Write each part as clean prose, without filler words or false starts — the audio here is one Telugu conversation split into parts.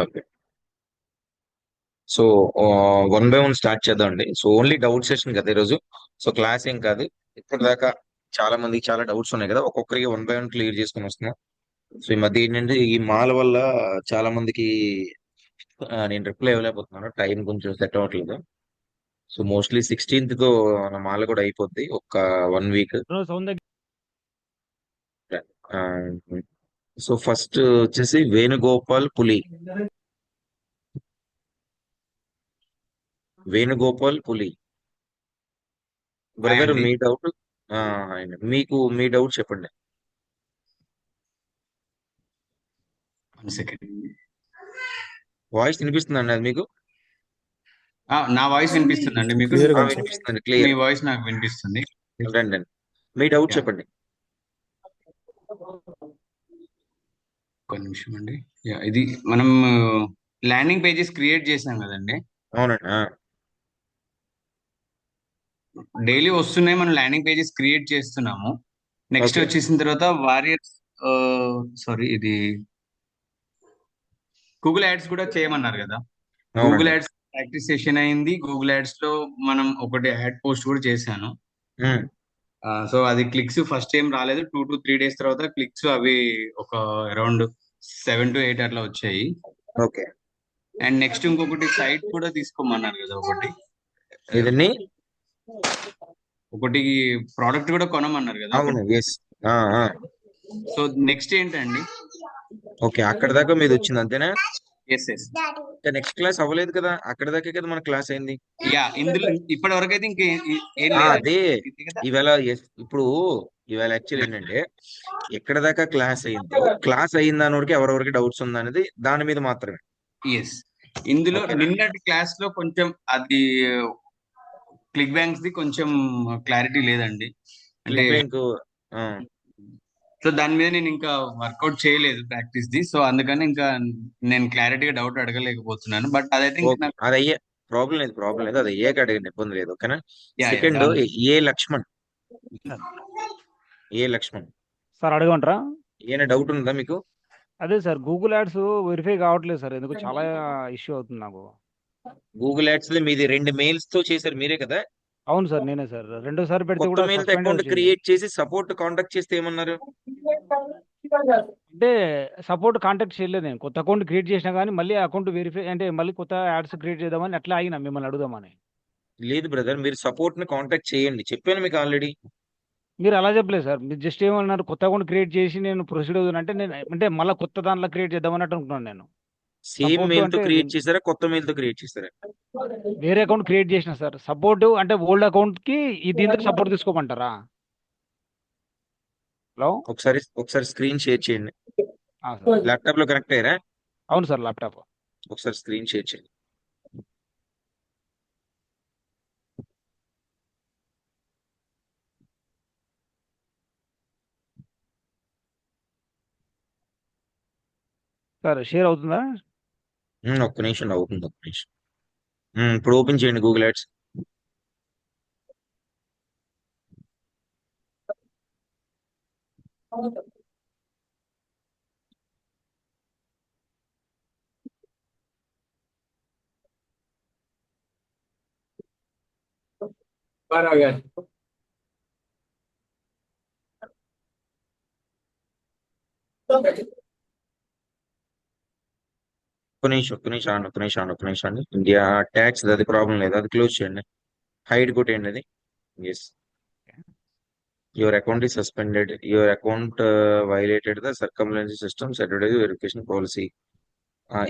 Okay. So one by one start చేద్దామండి. సో ఓన్లీ డౌట్ సెషన్ కదా ఈరోజు. సో క్లాస్ ఏం కాదు. ఇప్పటిదాకా చాలా మందికి చాలా డౌట్స్ ఉన్నాయి కదా, ఒక్కొక్కరికి వన్ బై వన్ క్లియర్ చేసుకుని వస్తున్నాం. సో ఈ మధ్య ఏంటంటే ఈ మాల వల్ల చాలా మందికి నేను రిప్లై ఇవ్వలేకపోతున్నాను, టైం కొంచెం సెట్ అవ్వట్లేదు. సో మోస్ట్లీ 16th తో నా మాల కూడా అయిపోద్ది, ఒక 1 వీక్. సౌండ్ దగ్గర సో ఫస్ట్ వచ్చేసి వేణుగోపాల్ పులి. వేణుగోపాల్ పులి హాయ్ బ్రదర్, అండి. మీ డౌట్. మీకు మీ డౌట్ చెప్పండి. One second. వాయిస్ వినిపిస్తుందండి అది మీకు? నా వాయిస్ వినిపిస్తుందండి మీకు? క్లియర్ గా ఉంది సార్. వినిపిస్తుంది, మీ క్లియర్. వాయిస్ నాకు వినిపిస్తుంది. రండి అండి, మీ డౌట్ యా, చెప్పండి. ఒక నిమిషం అండి. యా, ఇది మనం ల్యాండింగ్ పేజెస్ క్రియేట్ చేసాం కదండి. అవునండి. డైలీ వస్తున్నాయి, మనం ల్యాండింగ్ పేజెస్ క్రియేట్ చేస్తున్నాము. Next okay. వచ్చేసిన తర్వాత వారియర్స్, సారీ, ఇది గూగుల్ యాడ్స్ కూడా చేయమన్నారు కదా. గూగుల్ అవునండి. యాడ్స్ ప్రాక్టీస్ సెషన్ అయింది. గూగుల్ యాడ్స్ లో మనం ఒకటి యాడ్ పోస్ట్ కూడా చేశాను. ఉమ్, సో అది క్లిక్స్ ఫస్ట్ ఏం రాలేదు. 2 to 3 days తర్వాత క్లిక్స్ అవి ఒక అరౌండ్ 7 to 8 అట్లా వచ్చాయి. ఓకే. అండ్ నెక్స్ట్ ఇంకొకటి సైట్ కూడా తీసుకోమన్నారు కదా, ఇదండి. ఒకటి ప్రోడక్ట్ కూడా కొనమన్నారు కదా అవును, ఎస్. సో నెక్స్ట్ ఏంటండి? ఓకే, అక్కడ దాకా మీది వచ్చింది అంతేనా? Yes yes. నెక్స్ట్ క్లాస్ అవ్వలేదు కదా, అక్కడ దాకే కదా మన క్లాస్ అయింది. యా, ఇందులో ఇప్పటి వరకు అయితే ఏం లేదు అదే. కదా. ఇవాళ ఇప్పుడు ఇవాళ యాక్చువల్ ఏంటంటే ఎక్కడ దాకా క్లాస్ అయిందో, క్లాస్ అయిన దానికి ఎవరెవరికి డౌట్స్ ఉందా అనేది దాని మీద మాత్రమే. ఎస్. ఇందులో ఓకేనా? నిన్నటి క్లాస్ లో కొంచెం అది క్లిక్ బ్యాంక్స్ ది కొంచెం క్లారిటీ లేదండి. అంటే క్లిక్ బ్యాంక్. సో దాని మీద నేను ఇంకా వర్కౌట్ చేయలేదు ప్రాక్టీస్ ది. సో అందుకని ఇంకా నేను క్లారిటీగా డౌట్ అడగలేకపోతున్నాను. బట్ అదైతే ఇంకా ఓకే, నాకు. అది అయ్యే ప్రాబ్లం లేదు, ప్రాబ్లం లేదు, అది అయ్యాక అడిగిన ఇబ్బంది లేదు. ఓకేనా? యా యా, సెకండ్ దాని ఏ లక్ష్మణ్. ఏ లక్ష్మణ్, సార్ అడగమంటారా? ఏమైనా డౌట్ ఉందా మీకు? అదే సార్, గూగుల్ యాడ్స్ వెరిఫై కావట్లేదు సార్, ఎందుకు చాలా ఇష్యూ అవుతుంది నాకు. గూగుల్ యాడ్స్ లో మీది 2 మెయిల్స్ తో చేశారు మీరే కదా? అవును సార్, నేనే సార్. రెండోసారి పెడితే కొత్త కూడా మెయిల్ తో సస్పెండ్ అకౌంట్ వచ్చింది. క్రియేట్ చేసి సపోర్ట్ కాంటాక్ట్ చేస్తే ఏమన్నారు? అంటే సపోర్ట్ కాంటాక్ట్ చేయలేదు, నేను కొత్త అకౌంట్ క్రియేట్ చేసినా కానీ మళ్ళీ అకౌంట్ వెరిఫై అంటే మళ్ళీ కొత్త యాడ్స్ క్రియేట్ చేద్దామని అట్లా ఆగినా మిమ్మల్ని అడుగుదామని. లేదు బ్రదర్, మీరు సపోర్ట్ ని కాంటాక్ట్ చేయండి, చెప్పాను మీకు ఆల్రెడీ. మీరు అలా చెప్పలేదు సార్, మీరు జస్ట్ ఏమన్నారు, కొత్త అకౌంట్ క్రియేట్ చేసి నేను ప్రొసీడ్ అవుతాను అంటే, నేను అంటే మళ్ళీ కొత్త దాంట్లో క్రియేట్ చేద్దామని అనుకుంటున్నాను నేను. సేమ్ సపోర్ట్ మెయిల్ తో అంటే క్రియేట్ చేశారా, కొత్త మెయిల్ తో క్రియేట్ చేశారా? వేరే అకౌంట్ క్రియేట్ చేసిన సార్. సపోర్ట్ అంటే ఓల్డ్ అకౌంట్ కి ఈ దీంతో సపోర్ట్ తీసుకోమంటారా? హలో. ఒకసారి ఒకసారి స్క్రీన్ షేర్ చేయండి. సార్. ల్యాప్టాప్ లో కనెక్ట్ అయ్యారా? అవును సార్, ల్యాప్టాప్. ఒకసారి స్క్రీన్ షేర్ చేయండి. సార్ షేర్ అవుతుందా? ఒక్క నిమిషం అవుతుంది, ఒక్క నిమిషం. ఇప్పుడు ఓపెన్ చేయండి గూగుల్ యాడ్స్. ఒక్క నిమిషం అండి. ఇండియా ట్యాక్స్ అది ప్రాబ్లం లేదు, అది క్లోజ్ చేయండి, హైడ్ కొట్టేయండి అది. Yes. Your account is suspended, your account violated the circumventing system advertise verification policy.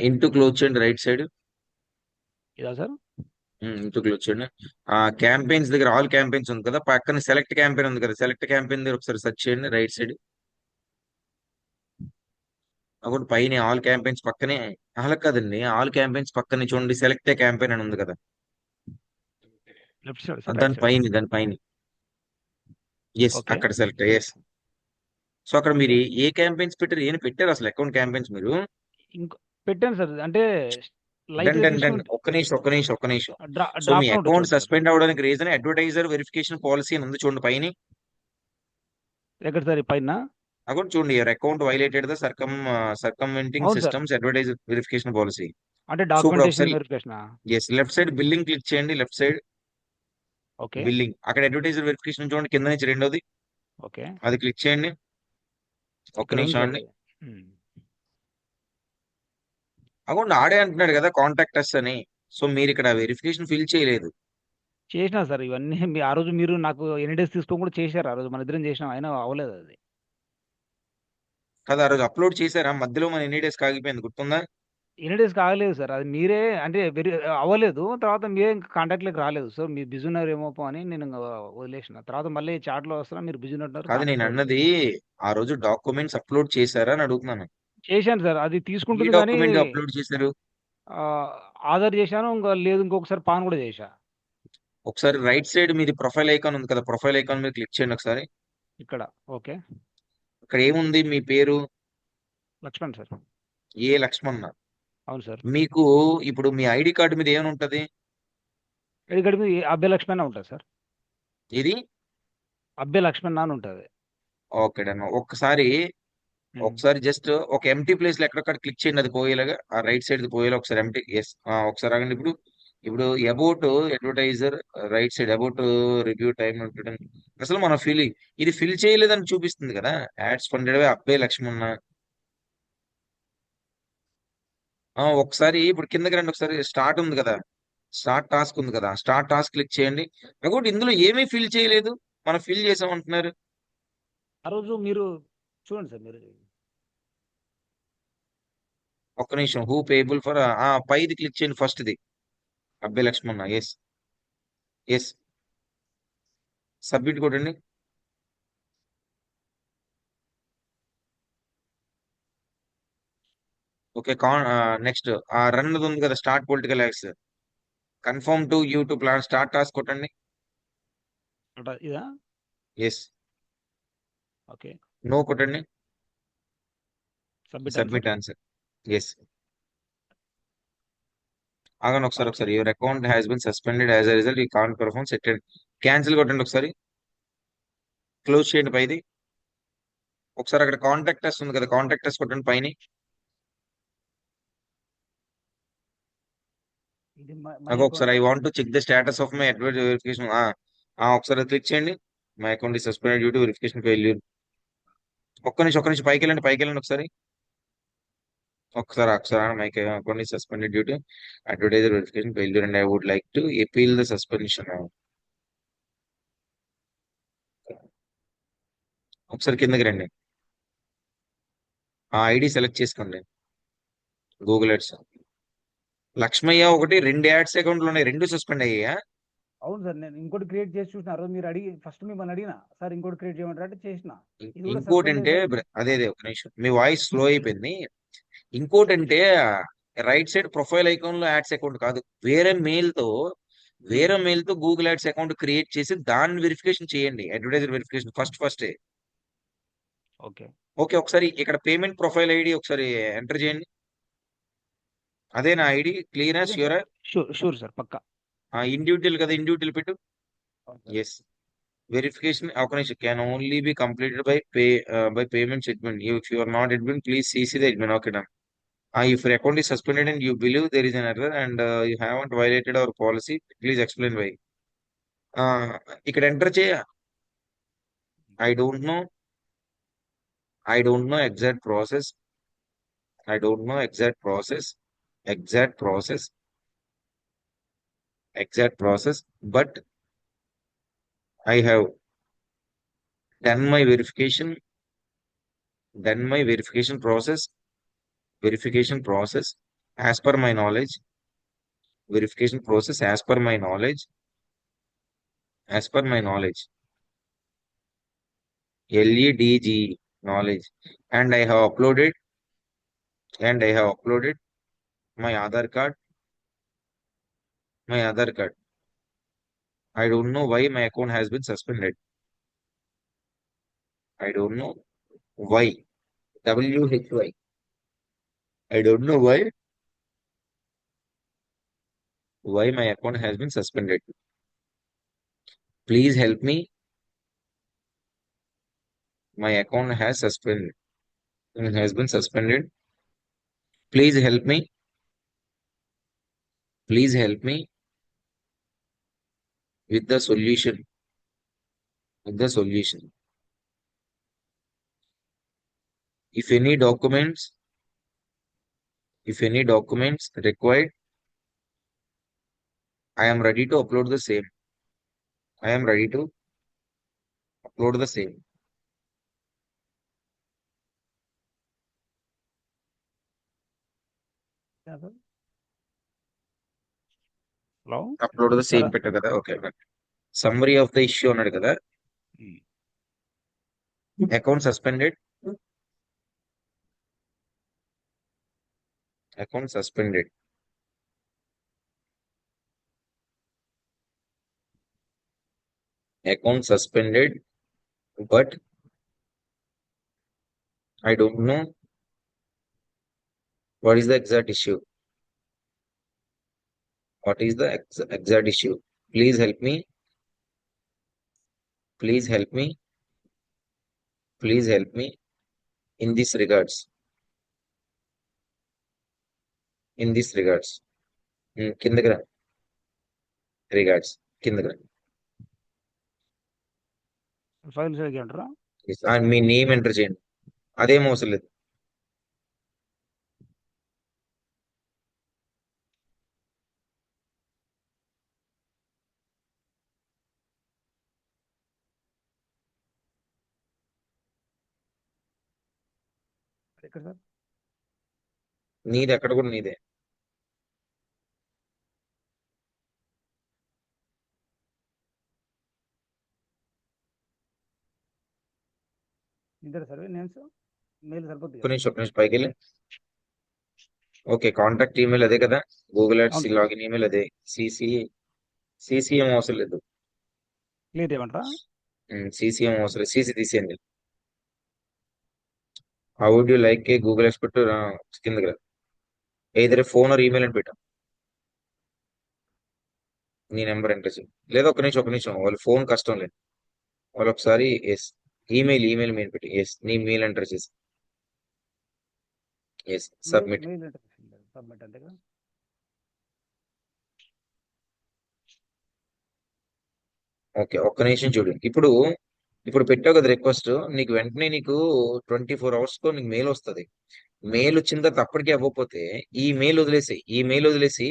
Into close చేయండి రైట్ సైడ్. ఇదా సార్? ఇంటూ క్లోజ్ చేయండి. క్యాంపెయిన్స్ దగ్గర ఆల్ క్యాంపెయిన్స్ ఉంది కదా, పక్కన సెలెక్ట్ క్యాంపెయిన్ ఉంది కదా, సెలెక్ట్ క్యాంపెయిన్ దగ్గర ఒకసారి సెర్చ్ చేయండి రైట్ సైడ్. అప్పుడు పైన ఆల్ క్యాంపెయిన్స్ పక్కనే, అలా కాదండి, ఆల్ క్యాంపెయిన్స్ పక్కనే చూడండి, సెలెక్ట్ క్యాంపెయిన్ అని ఉంది కదా, left side sir, right side. దాని పైన ఎస్, ఓకే. అక్కడ సెలెక్ట్. ఎస్. సో అక్కడ మీరు ఏ క్యాంపెయిన్స్ పెట్టారు, ఏం పెట్టారు అసలు అకౌంట్ క్యాంపెయిన్స్ మీరు? ఇంకో పెట్టాను సార్, అంటే లైట్ డన్ గా డన్ డన్, తీసుకుని ఒక్క నిమిషం. సో మీ డ్రాప్ డౌన్ అకౌంట్ చూడండి సార్. సస్పెండ్ అవ్వడానికి రీజన్ అడ్వర్టైజర్ వెరిఫికేషన్ పాలసీ అని ఉంది చూడండి పైన. ఎక్కడ సార్, ఈ పైన? అకౌంట్ చూడండి, your account violated the circumventing అవును sir. Systems advertise verification policy. అంటే సో ఇప్పుడు డాక్యుమెంటేషన్ ఒకసారి వెరిఫికేషనా? Yes, left side billing click చేయండి. Left side okay. బిల్లింగ్, అక్కడ అడ్వర్టైజర్ వెరిఫికేషన్ చూడండి, కింద నుంచి రెండోది, ఓకే. అది క్లిక్ చేయండి. ఒక్క ఇక్కడ ఉంది నిమిషం సార్ అండి. అది. హ్మ్. అకౌంట్ ఆడే అంటున్నాడు కదా కాంటాక్ట్ అస్ అని. సో మీరు ఇక్కడ వెరిఫికేషన్ ఫిల్ చేయలేదు చేసినా సార్ ఇవన్నీ ఆ రోజు మీరు నాకు ఎన్ని డేస్ తీసుకోని కూడా చేశారు. ఆ రోజు మన ఇద్దరం చేసినాం, అయినా అవ్వలేదు అది. కదా. ఆ రోజు అప్లోడ్ చేశారా? మధ్యలో మన ఎన్ని డేస్ ఆగిపోయింది గుర్తుందా? ఎన్ని డేస్ కాగలేదు సార్, అది మీరే అంటే అవ్వలేదు. తర్వాత మీరే కాంటాక్ట్లోకి రాలేదు. సో మీరు బిజీ ఉన్నారేమో అని నేను ఇంక వదిలేసిన. తర్వాత మళ్ళీ చాట్లో వస్తున్నా, మీరు బిజీ ఉంటున్నారు, కాదు, నేను కాంటాక్ట్ అవ్వట్లేదు. అన్నది ఆ రోజు డాక్యుమెంట్స్ అప్లోడ్ చేశారా అని అడుగుతున్నాను. చేశాను సార్, అది ఏ తీసుకుంటుంది కానీ డాక్యుమెంట్ అప్లోడ్ చేశారు? ఆ, ఆధార్ చేశాను, ఇంకా లేదు ఇంకొకసారి పాన్ కూడా చేశా. ఒకసారి రైట్ సైడ్ మీది ప్రొఫైల్ ఐకాన్ ఉంది కదా, ప్రొఫైల్ ఐకాన్ మీద క్లిక్ చేయండి ఒకసారి. ఇక్కడ. ఓకే. ఇక్కడ ఏముంది మీ పేరు? లక్ష్మణ్ సార్. ఏ లక్ష్మణ. అవును సార్. మీకు ఇప్పుడు మీ ఐడి కార్డు మీద ఏమని ఉంటది? ఇక్కడ మీద అబ్బే లక్ష్మణ్ అని ఉంటుంది సార్. ఇది అబ్బే లక్ష్మణ్ అని ఉంటుంది. Okay done. ఒక్కసారి ఒకసారి జస్ట్ ఒక ఎంటీ ప్లేస్ లో ఎక్కడొక్కడ క్లిక్ చేయండి, అది పోయేలాగా, ఆ రైట్ సైడ్ పోయేలా ఒకసారి ఎంటీ. ఎస్, ఒకసారి ఆగండి. ఇప్పుడు ఇప్పుడు about advertiser, right side about review time ఉంటుంది. అసలు మనం ఇది ఫిల్ చేయలేదని చూపిస్తుంది కదా. యాడ్స్ ఫండెడ్ బై అబ్బే లక్ష్మణ. ఒకసారి ఇప్పుడు కిందకి రండి, ఒకసారి స్టార్ట్ ఉంది కదా, స్టార్ట్ టాస్క్ ఉంది కదా, స్టార్ట్ టాస్క్ క్లిక్ చేయండి. ఇంకోటి, ఇందులో ఏమీ ఫిల్ చేయలేదు, మనం ఫిల్ చేసాం అంటున్నారు. ఆ రోజు మీరు చూడండి సార్ మీరు. ఒక్క నిమిషం. హూ పేబుల్ ఫర్, పైది క్లిక్ చేయండి, ఫస్ట్ది అబ్బే లక్ష్మణ. ఎస్, ఎస్, సబ్మిట్ కొట్టండి. ఓకే. నెక్స్ట్ రన్ ఉంది కదా, start political acts, confirm to you to plan, start task కొట్టండి. అంటే ఇదా? Yes, okay. నో కొట్టండి. Submit submit answer. Answer. Yes. ఆగండి ఒకసారి, ఓకే. ఒకసారి your account has been suspended as a result, we can't perform సెటెడ్. క్యాన్సిల్ కొట్టండి ఒకసారి, క్లోజ్ చేయండి పైది. ఒకసారి అక్కడ కాంటాక్ట్ అస్ ఉంది కదా, కాంటాక్ట్ అస్ కొట్టండి పైన. ఇది మై నాకు ఒకసారి account. I want to check the status of my advert verification. ఒకసారి క్లిక్ చేయండి. My account is suspended due to verification failure. ఒక్క నిమిషం పైకి వెళ్ళండి, పైకి వెళ్ళండి ఒకసారి. ఒకసారి my account is suspended due to advertiser verification failure and I would like to appeal the suspension. ఒకసారి కిందకి రండి, ఆ ఐడి సెలెక్ట్ చేసుకోండి, గూగుల్ యాడ్స్. లక్ష్మయ్య ఒకటి, రెండు యాడ్స్ అకౌంట్లు ఉన్నాయి, రెండు సస్పెండ్ అయ్యాయా? అవును సార్, నేను ఇంకోటి క్రియేట్ చేసి చూసిన. ఆ రోజు మీరు అడిగి ఫస్ట్ మిమ్మల్ని అడిగిన సార్ ఇంకోటి క్రియేట్ చేయమంటారు అంటే చేసిన. ఇది కూడా ఇంకోటి సస్పెండ్ అంటే అయింది సార్. అదే ఒక నిమిషం, మీ వాయిస్ స్లో అయిపోయింది. ఇంకోటి అంటే రైట్ సైడ్ ప్రొఫైల్ ఐకాన్ లో యాడ్స్ అకౌంట్ కాదు, వేరే మెయిల్ తో, వేరే మెయిల్ తో గూగుల్ యాడ్స్ అకౌంట్ క్రియేట్ చేసి దాన్ని వెరిఫికేషన్ చేయండి, advertiser verification first. Okay. Okay. ఒకసారి ఇక్కడ పేమెంట్ ప్రొఫైల్ ఐడి ఒకసారి ఎంటర్ చేయండి. అదే నా ఐడి, క్లియరా, ఇదే సార్. ష్యూరా? షూర్ షూర్ సార్, పక్కా. ఇండివిజువల్ కదా, ఇండివిజువల్ పెట్టు. అవును సార్. ఎస్. వెరిఫికేషన్ ఒక నిమిషం, can only be completed by payment admin. If you are not admin please CC the admin. Okay done. If your account is suspended and you believe there is an error and you haven't violated our policy, please explain why. ఇక్కడ ఎంటర్ చేయ. I don't know, I don't know exact process, I don't know exact process, exact process, exact process, but I have done my verification, done my verification process as per my knowledge, verification process as per my knowledge, LEDG knowledge, and I have uploaded my Aadhaar card, my Aadhaar card. I don't know why my account has been suspended. I don't know why. WHY. I don't know why my account has been suspended. Please help me. My account has been suspended. Please help me. Please help me with the solution. With the solution. If any documents, if any documents required, I am ready to upload the same. I am ready to upload the same. Hello Upload the same sir. పెట్టు కదా. Okay. Summary of the issue అన్నాడు కదా. Account suspended. Account suspended. Account suspended, but I don't know what is the exact issue. What is the exact issue? Please help me. Please help me. Please help me in this regards. In this regards. కిందకి రా. Regards. కిందకి రా. ఫైల్ సరిగ్గా అంటారా? Yes. మీ నేమ్ ఎంటర్ చేయండి. అదేం అవసరం లేదు. ఎక్కడ సార్? నీది ఎక్కడ కూడా నీదే. ఇద్దరు సర్వే నేమ్స్ మెయిల్ సరిపోద్ది ఒక్క కదా? నిమిషం పైకి వెళ్ళి. ఓకే, కాంటాక్ట్ ఈమెయిల్ అదే కదా. గూగుల్ యాడ్స్ అవును సార్. లాగిన్ ఈమెయిల్ అదే. సిసి ఏం అవసరం లేదు. క్లియర్ ఏమంటారా? సిసి ఏం అవసరం లేదు. సిసి తీసేయండి. How would you like a Google expert కిందకి రా. ఏదైనా ఫోన్ ఆర్ ఈమెయిల్ అని పెట్టాం. నీ నెంబర్ ఎంటర్ చేయి. లేదా ఒక నిమిషం వాళ్ళ ఫోన్ కష్టం లేదు. వాళ్ళు ఒకసారి ఎస్ ఈమెయిల్ మెయిల్ పెట్టి ఎస్ నీ మెయిల్ ఎంటర్ చేసి ఎస్ సబ్మిట్. మెయిల్ సబ్మిట్ అంతే కదా? ఓకే, ఒక్క నిమిషం చూడు. ఇప్పుడు పెట్టావు కదా రిక్వెస్ట్, నీకు వెంటనే నీకు 24 hours తో నీకు మెయిల్ వస్తుంది. మెయిల్ వచ్చిన తర్వాత అప్పటికే అవ్వకపోతే ఈ మెయిల్ వదిలేసి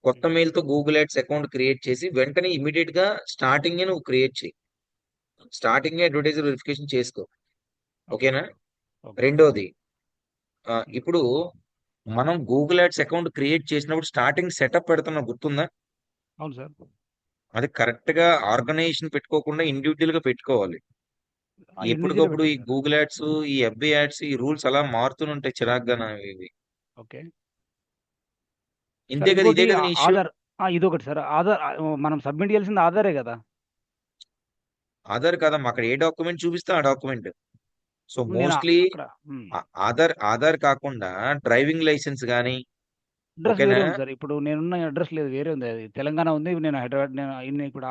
కొత్త మెయిల్ తో గూగుల్ యాడ్స్ అకౌంట్ క్రియేట్ చేసి వెంటనే ఇమీడియట్ గా స్టార్టింగ్ నువ్వు క్రియేట్ చేయి. స్టార్టింగ్ అడ్వర్టైజర్ వెరిఫికేషన్ చేసుకో. ఓకేనా? ఓకే. రెండోది, ఇప్పుడు మనం గూగుల్ యాడ్స్ అకౌంట్ క్రియేట్ చేసినప్పుడు స్టార్టింగ్ సెటప్ పెడుతున్నాం, గుర్తుందా? అవును సార్. అది కరెక్ట్ గా ఆర్గనైజేషన్ పెట్టుకోకుండా ఇండివిజువల్ గా పెట్టుకోవాలి. ఇండివిజువల్ ఎప్పటికప్పుడు ఈ పెట్టాను సార్. గూగుల్ యాడ్స్, ఈ ఎఫ్బి యాడ్స్, ఈ రూల్స్ అలా మారుతుంటాయి చిరాగ్గా ఇవి. Okay sir. ఇంతే కదా, ఇంకోటి ఇదే కదా నీ ఇష్యూ. ఆధార్. ఇదొకటి సార్. ఆధార్ మనం సబ్మిట్ చేయాల్సింది ఆధారే కదా? ఆధార్ కాదమ్మా, అక్కడ ఏ డాక్యుమెంట్ చూపిస్తే ఆ డాక్యుమెంట్. సో నేను మోస్ట్లీ అక్కడ ఆధార్ కాకుండా డ్రైవింగ్ లైసెన్స్ గానీ. అడ్రస్ ఓకేనా? వేరే ఉంది సార్. ఇప్పుడు నేనున్న అడ్రస్ లేదు, వేరే ఉంది. అది తెలంగాణ ఉంది. నేను హైదరాబాద్. నేను ఇప్పుడు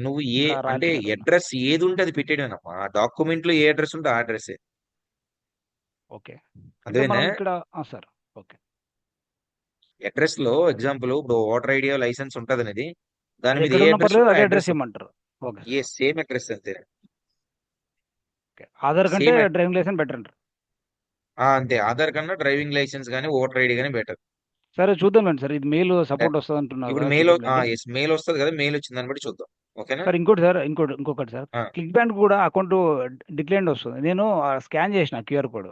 నువ్వు ఇక్కడ అంటే రాయలసీమ. అడ్రస్ ఏది ఉంటే అది పెట్టేయడమేనమ్మా. ఆ డాక్యుమెంట్ లో ఏ అడ్రస్ ఉంటే ఆ అడ్రస్. ఓకే. అంటే అదేనా? మనం ఇక్కడ సార్. ఓకే. అడ్రస్ లో ఎగ్జాంపుల్ ఇప్పుడు ఓటర్ ఐడి లైసెన్స్ ఉంటది అనేది, దాని అది మీద ఎక్కడ ఏ ఉన్నా అడ్రస్ పర్లేదు, ఉంటే అదే ఆ అడ్రస్ అడ్రస్. ఇవ్వమంటారు. ఓకే ఏ సార్. సేమ్ అడ్రస్ అంతే. ఓకే. ఆధార్ కంటే సేమ్ డ్రైవింగ్ లైసెన్స్ బెటర్ అంటారు. అంతే. ఆధార్ కన్నా డ్రైవింగ్ లైసెన్స్ కానీ ఓటర్ ఐడి కానీ బెటర్. సరే చూద్దామండి సార్. ఇది మెయిల్ సపోర్ట్ వస్తుంది అంటున్నారు ఇప్పుడు కదా, మెయిల్ చూద్దాంలేండి. మెయిల్ వస్తుంది కదా, మెయిల్ వచ్చింది దాన్ని బట్టి చూద్దాం. ఓకేనా? సార్ ఇంకోటి సార్, ఇంకొకటి సార్. క్లిక్ బ్యాంక్ కూడా అకౌంట్ డిక్లైన్డ్ వస్తుంది. నేను స్కాన్ చేసిన QR code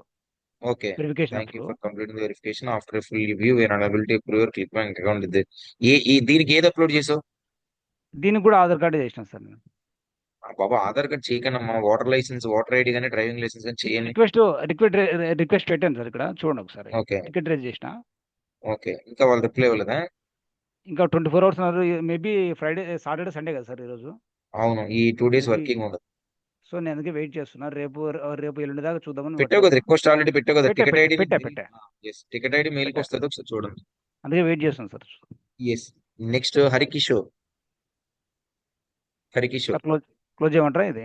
okay. Verification thank you అప్పుడు. For completing verification after full review we're unable to approve your click bank account. దీనికి ఏది అప్లోడ్ చేసావు? దీనికి కూడా ఆధార్ కార్డు చేసిన సార్ నేను. బాబా, ఆధార్ కార్డ్ చేయకన్నా మా ఓటర్ లైసెన్స్, ఓటర్ ఐడి కానీ డ్రైవింగ్ లైసెన్స్ కానీ చేయని. రిక్వెస్ట్ పెట్టాను సార్. ఇక్కడ చూడండి ఒకసారి. ఓకే. టికెట్ రేజ్ చేసిన. ఓకే, ఇంకా వాళ్ళు రిప్లై ఇవ్వలేదా? ఇంకా 24 hours ఉన్నారు. మేబీ ఫ్రైడే, సాటర్డే, సండే కదా సార్ ఈరోజు. అవును, ఈ 2 days మేబీ. వర్కింగ్ ఉండదు. సో నేను అందుకే వెయిట్ చేస్తున్నా. రేపు ఎల్లుండి దాకా చూద్దామని పెట్టావు కదా రిక్వెస్ట్, ఆల్రెడీ పెట్టావు కదా. టికెట్ ఐడి పెట్టా టికెట్ ఐడి మెయిల్కి వస్తుంది, ఒకసారి చూడండి. అందుకే వెయిట్ చేస్తున్నాను sir. Yes. Next Harikishore. Sir close చేయమంటారా ఇది?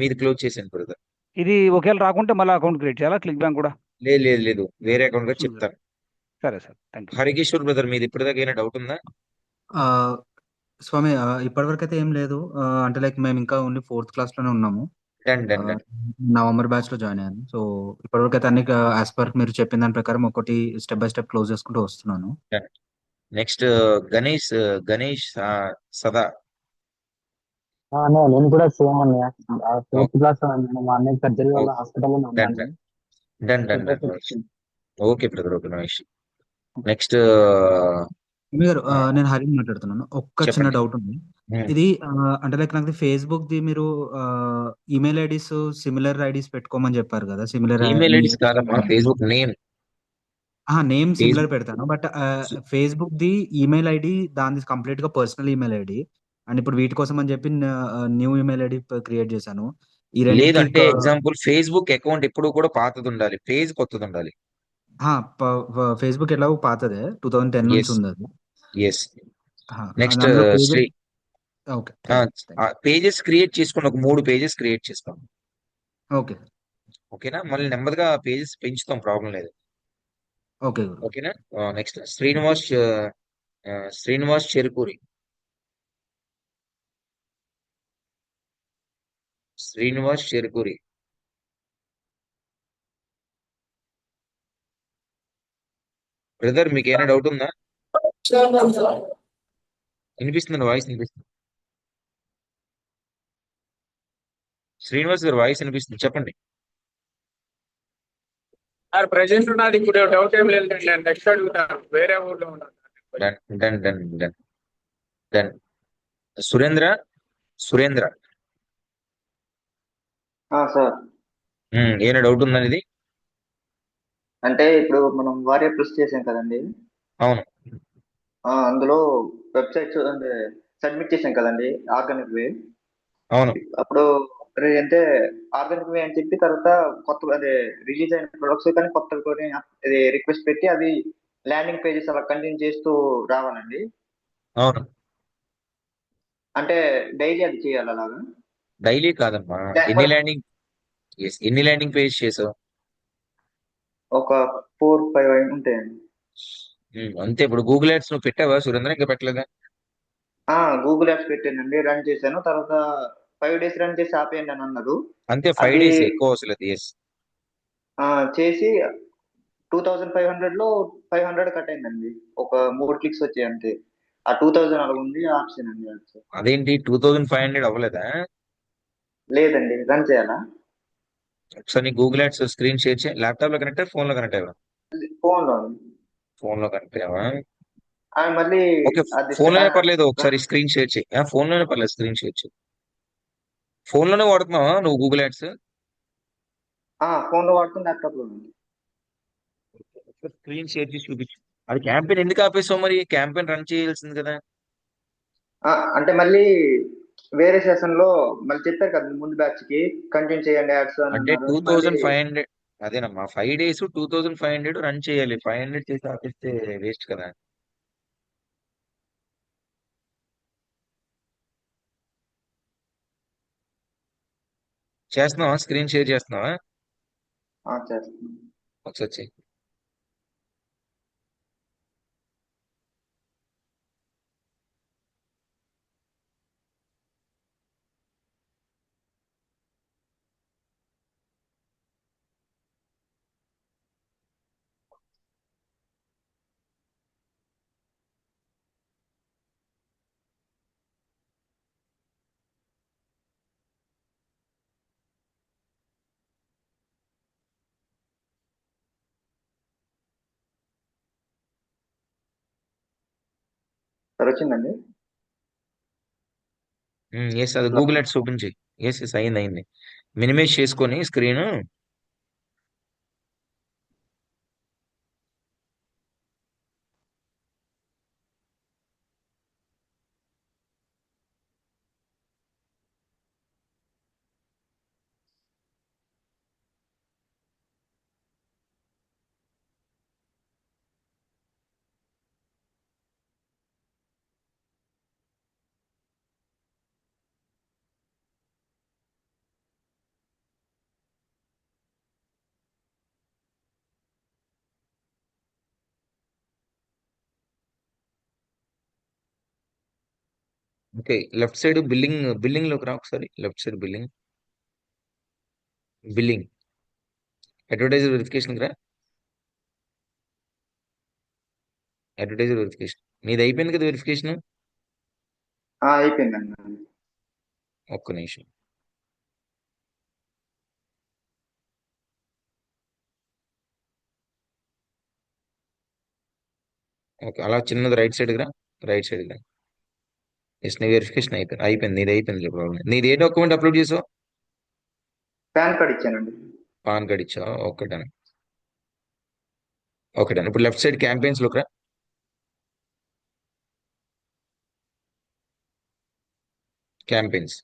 మీది క్లోజ్ చేసాను బ్రదర్. ఇది ఒకవేళ రాకుంటే మళ్ళీ అకౌంట్ క్రియేట్ చేయాలా క్లిక్ బ్యాంక్ కూడా? లేదు లేదు లేదు, వేరే అకౌంట్ గా సరే చెప్తాను. సరే sir, thank you. Hari Kishore brother, మీది ఇప్పటిదాకా ఏమైనా డౌట్ ఉందా? ఆ, స్వామి, ఇప్పటివరకు అయితే ఏం లేదు. అంటే లైక్ మేము ఇంకా ఓన్లీ ఫోర్త్ క్లాస్లోనే ఉన్నాము. డన్ ఆ, డన్ డన్ నవంబర్ బ్యాచ్లో జాయిన్ అయ్యాను. సో ఇప్పటివరకు అయితే అన్ని యాజ్ పర్ మీరు చెప్పిన దాని ప్రకారం ఒకటి స్టెప్ బై స్టెప్ క్లోజ్ చేసుకుంటూ వస్తున్నాను. డన్. నెక్స్ట్ గణేష్, గణేష్ సదా. అన్నయ్య నేను కూడా సేమ్ అన్నయ్య. ఫోర్త్ ఓకే క్లాస్ నేను మా అన్నయ్య సర్జరీ వల్ల ఓకే. హాస్పిటల్లో డన్ ఉన్నాను. Done done done done preparation నోయిష్. ఓకే బ్రదర్, ఓకే నోయిష్. నెక్స్ట్ మీ గారు, నేను హరి మాట్లాడుతున్నాను. ఒక్క చిన్న చెప్పండి. డౌట్ ఉంది. ఇది అంటే లైక్ నాకు ఫేస్బుక్ ది మీరు ఈమెయిల్ ఐడీస్ సిమిలర్ ఐడీస్ పెట్టుకోమని చెప్పారు కదా, సిమిలర్ ఈమెయిల్ ఐడీస్ కాదమ్మా, Facebook name. Name similar Facebook పెడతాను. బట్ ఫేస్బుక్ ది ఈమెయిల్ ఐడి దాని కంప్లీట్ గా పర్సనల్ ఈమెయిల్ ఐడి. అండ్ ఇప్పుడు వీటి కోసం అని చెప్పి న్యూ ఈమెయిల్ ఐడి క్రియేట్ చేశాను. ఈ లేదు రెండింటికి అంటే ఎగ్జాంపుల్ ఫేస్బుక్ అకౌంట్ ఎప్పుడు కూడా పాతది ఉండాలి, పేజ్ కొత్తది ఉండాలి. ఫేస్బుక్ ఎలాగో పాతదే, 2010 నుంచి ఎస్ ఉంది అది. ఎస్. అది నెక్స్ట్ అందులో page. Shri okay, thank pages create చేసుకుని ఒక 3 పేజెస్ క్రియేట్ చేస్తాం. ఓకే ఓకేనా, మళ్ళీ నెమ్మదిగా పేజెస్ పెంచుతాం, ప్రాబ్లం లేదు. ఓకే గురు. ఓకేనా. నెక్స్ట్ శ్రీనివాస్, శ్రీనివాస్ చెరుకూరి. శ్రీనివాస్ చెరుకూరి. బ్రదర్ మీకు ఏమైనా డౌట్ ఉందా? వినిపిస్తుంది, వాయిస్ వినిపిస్తుంది. శ్రీనివాస్ గారు వాయిస్ వినిపిస్తుంది, చెప్పండి. సార్ ప్రెసెంట్ ఉన్నది ఇప్పుడు డౌట్ ఏం లేదు. నేను నెక్స్ట్ అడుగుతాను, వేరే ఊర్లో ఉన్నాను. Done done done done done. Surendra, Surendra. Sir ఏమైనా డౌట్ ఉందా ఇది? అంటే ఇప్పుడు మనం వారియర్ ప్లస్ చేసాం కదండి. అవును అందులో వెబ్సైట్స్ అంటే సబ్మిట్ చేసాం కదండి, ఆర్గానిక్ వే. అవును అప్పుడు అంటే ఆర్గానిక్ వే అని చెప్పి తర్వాత కొత్త అదే రిలీజ్ అయిన ప్రొడక్ట్స్ కానీ కొత్త కొని అది రిక్వెస్ట్ పెట్టి అది ల్యాండింగ్ పేజెస్ అలా కంటిన్యూ చేస్తూ రావాలండి. అవును. అంటే డైలీ అది చేయాలి అలాగా. డైలీ కాదమ్మా, ఎన్ని ల్యాండింగ్, ఎన్ని ల్యాండింగ్ పేజ్ చేసావు? ఒక 4-5 ఉంటాయండి. అంతే. ఇప్పుడు గూగుల్ యాడ్స్ నువ్వు పెట్టావా సురేంద్ర, ఇంకా పెట్టలేదా? గూగుల్ యాప్స్ పెట్టానండి, రన్ చేశాను. తర్వాత 5 days రన్ చేసి ఆపేయండి అని అన్నారు. అంతే, 5 అది days, ఎక్కువ అవసరం లేదు. ఎస్. చేసి 2500 లో 500 కట్ అయిందండి. ఒక 3 క్లిక్స్ వచ్చాయి అంతే. ఆ 2000 అలా ఉంది ఆప్షన్ అండి. అదేంటి 2500 అవ్వలేదా? లేదండి, రన్ చేయాలా? ఒకసారి నీ గూగుల్ యాడ్స్ స్క్రీన్ షేర్ చేయి. ల్యాప్టాప్ లో కనెక్ట్, ఫోన్ లో కనెక్ట్ అయ్యా? ఫోన్ లో. ఫోన్ లో కనెక్ట్ అయ్యావా? మళ్ళీ ఓకే, అది ఫోన్ లోనే పర్లేదు, ఒకసారి స్క్రీన్ షేర్ చేయి. ఫోన్ లోనే పర్లేదు, స్క్రీన్ షేర్ చేయి. ఫోన్ లోనే వాడుతున్నావా నువ్వు గూగుల్ యాడ్స్? ఫోన్ లో వాడుతున్న ల్యాప్టాప్ లో ఉంది. స్క్రీన్ షేర్ చేసి చూపించు. అది క్యాంపెయిన్ ఎందుకు ఆపేసావు మరి? క్యాంపెయిన్ రన్ చేయాల్సింది కదా. అంటే మళ్ళీ వేరే సెషన్ లో మళ్ళీ చెప్పారు కదా ముందు బ్యాచ్ కి కంటిన్యూ చేయండి యాడ్స్ అని అంటే అన్నారు. మళ్ళీ 2500, అదేనమ్మా 5 days 2500 రన్ చేయాలి. 500 చేసి ఆపిస్తే వేస్ట్ కదా. చేస్తున్నావా? స్క్రీన్ షేర్ చేస్తున్నావా? చేస్తాను. ఒకసారి చెయ్యి. సరే వచ్చిందండి. ఎస్, అది గూగుల్ యాడ్స్ ఓపెన్ చేయి. ఎస్ ఎస్, అయింది అయింది. మినిమైజ్ చేసుకొని screen. Okay, left side billing లోకి రా ఒకసారి. Left side billing advertiser verification రా. అడ్వర్టైజర్ వెరిఫికేషన్ నీది అయిపోయింది కదా వెరిఫికేషన్. అయిపోయిందండి. ఒక్క నిమిషం. ఓకే, అలా చిన్నది రైట్ సైడ్ రా. రైట్ సైడ్ రా. ఎస్, నీ వెరిఫికేషన్ అయిపోయింది. నీది అయిపోయింది ప్రాబ్లం. నీది ఏ డాక్యుమెంట్ అప్లోడ్ చేసావు? పాన్ కార్డ్ ఇచ్చానండి. పాన్ కార్డ్ ఇచ్చావా? Okay done. Okay done. ఇప్పుడు లెఫ్ట్ సైడ్ క్యాంపెయిన్స్ లోకి రా. క్యాంపెయిన్స్